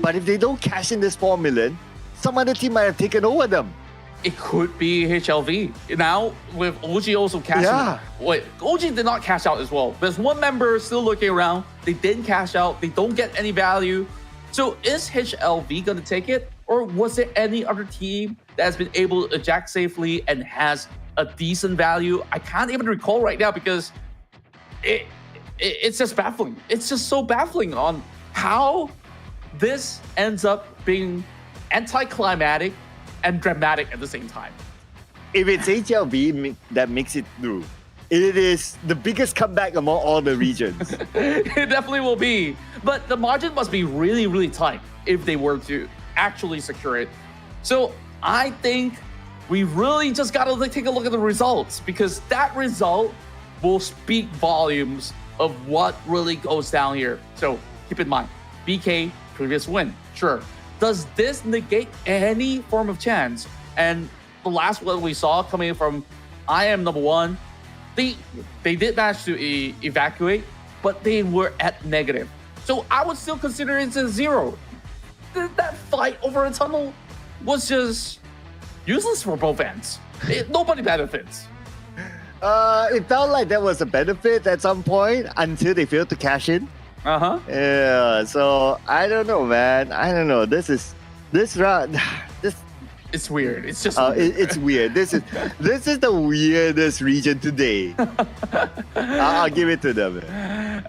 But if they don't cash in this 4 million, some other team might have taken over them. It could be HLV. Now, with OG also cashing out. Wait, OG did not cash out as well. There's one member still looking around. They didn't cash out. They don't get any value. So is HLV going to take it? Or was there any other team that has been able to eject safely and has a decent value? I can't even recall right now, because it's just baffling. It's just so baffling on how this ends up being anticlimactic and dramatic at the same time. If it's HLV that makes it through, it is the biggest comeback among all the regions. It definitely will be. But the margin must be really, really tight if they were to actually secure it. So I think we really just got to take a look at the results, because that result will speak volumes of what really goes down here. So keep in mind, BK, previous win, sure. Does this negate any form of chance? And the last one we saw coming from I am number 1, they did manage to evacuate, but they were at negative. So I would still consider it a 0. That fight over a tunnel was just useless for both ends. Nobody benefits. It felt like there was a benefit at some point until they failed to cash in. Yeah, so I don't know, man. I don't know. This round. It's weird. It's just it's weird. This is the weirdest region today. I'll give it to them.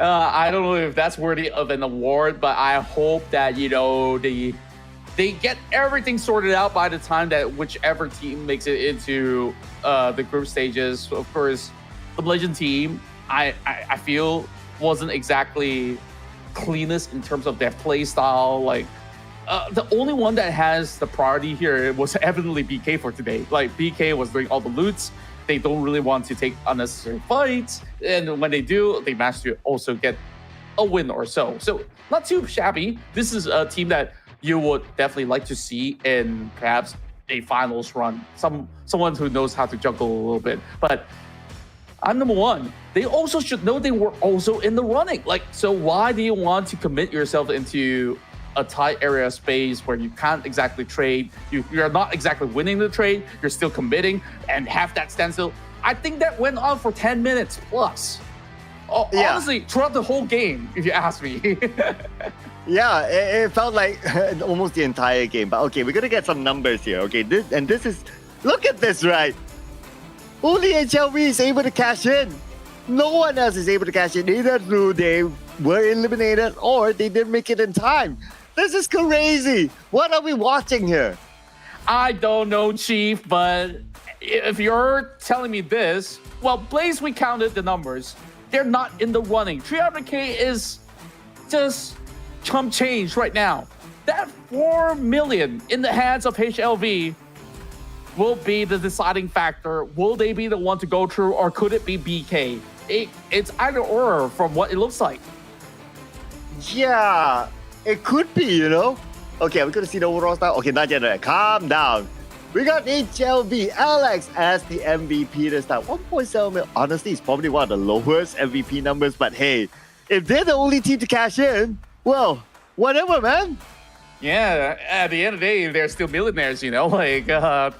I don't know if that's worthy of an award, but I hope that, you know, they get everything sorted out by the time that whichever team makes it into the group stages. Of course, the Malaysian team, I feel, wasn't exactly cleanest in terms of their play style. Like, the only one that has the priority here was evidently BK for today. Like, BK was doing all the loots. They don't really want to take unnecessary fights. And when they do, they manage to also get a win or so. So not too shabby. This is a team that you would definitely like to see in perhaps a finals run. Someone who knows how to juggle a little bit. But I'm number 1. They also should know they were also in the running. Like, so why do you want to commit yourself into a tight area of space where you can't exactly trade? You're not exactly winning the trade. You're still committing and have that standstill. I think that went on for 10 minutes plus. Honestly, throughout the whole game, if you ask me. Yeah, it felt like almost the entire game. But okay, we're gonna get some numbers here. Okay, this is, look at this, right? Only HLV is able to cash in. No one else is able to cash in, either through they were eliminated or they didn't make it in time. This is crazy. What are we watching here? I don't know, Chief, but if you're telling me this, well, Blaze, we counted the numbers. They're not in the running. 300K is just chump change right now. That 4 million in the hands of HLV will be the deciding factor. Will they be the one to go through, or could it be BK? It's either or from what it looks like. Yeah, it could be, you know? Okay, we're gonna see the overall style. Okay, not yet. Calm down. We got HLV, Alex as the MVP to start. 1.7 mil. Honestly, it's probably one of the lowest MVP numbers, but hey, if they're the only team to cash in, well, whatever, man. Yeah, at the end of the day, they're still millionaires, you know? Like,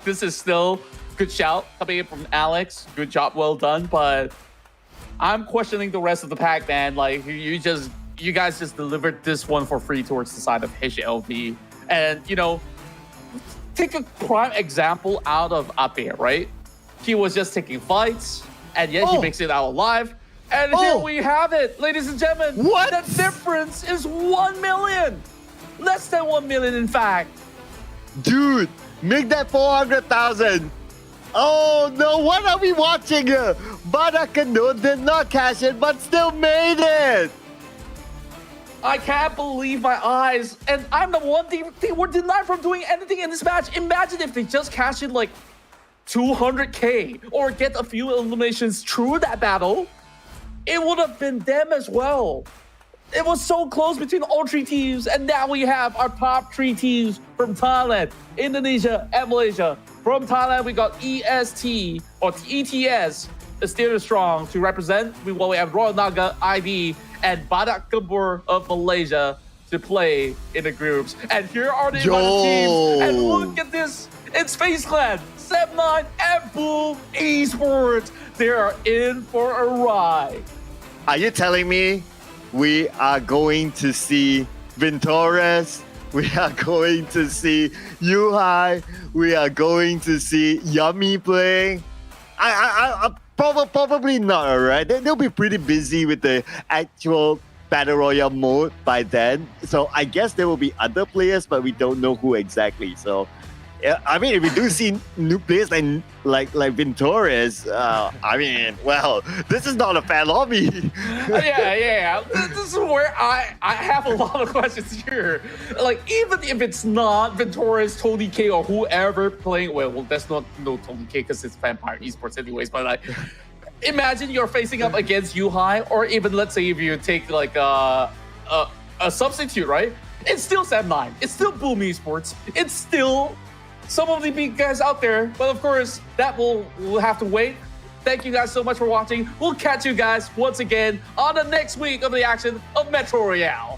this is still good shout coming in from Alex. Good job, well done. But I'm questioning the rest of the pack, man. Like, you guys just delivered this one for free towards the side of HLV. And, you know, take a prime example out of Ape, right? He was just taking fights, and yet he makes it out alive. And here we have it, ladies and gentlemen. What? The difference is 1 million. Less than 1 million, in fact. Dude, make that 400,000. Oh no, what are we watching here? Barakano did not cash it, but still made it. I can't believe my eyes. And I'm the one they were denied from doing anything in this match. Imagine if they just cashed in like 200K or get a few eliminations through that battle. It would have been them as well. It was so close between all three teams, and now we have our top three teams from Thailand, Indonesia, and Malaysia. From Thailand, we got EST, or ETS, is still strong to represent. We have Royal Naga, ID, and Badak Gabur of Malaysia to play in the groups. And here are the other teams. And look at this. It's Face Clan, Seb9, and Boom Esports. They are in for a ride. Are you telling me we are going to see Ventores? We are going to see Yuhai. We are going to see Yummy playing. I probably not, alright? They'll be pretty busy with the actual Battle Royale mode by then. So I guess there will be other players, but we don't know who exactly. So, I mean, if we do see new players like Ventores, I mean, well, this is not a fan lobby. yeah. This is where I have a lot of questions here. Like, even if it's not Ventores, Tony K, or whoever playing, well, that's not no Tony K because it's Vampire Esports anyways, but like, imagine you're facing up against Yuhai, or even let's say if you take like a substitute, right? It's still Seb9. It's still Boom Esports. It's still some of the big guys out there, but of course, that we'll have to wait. Thank you guys so much for watching. We'll catch you guys once again on the next week of the action of Metro Royale.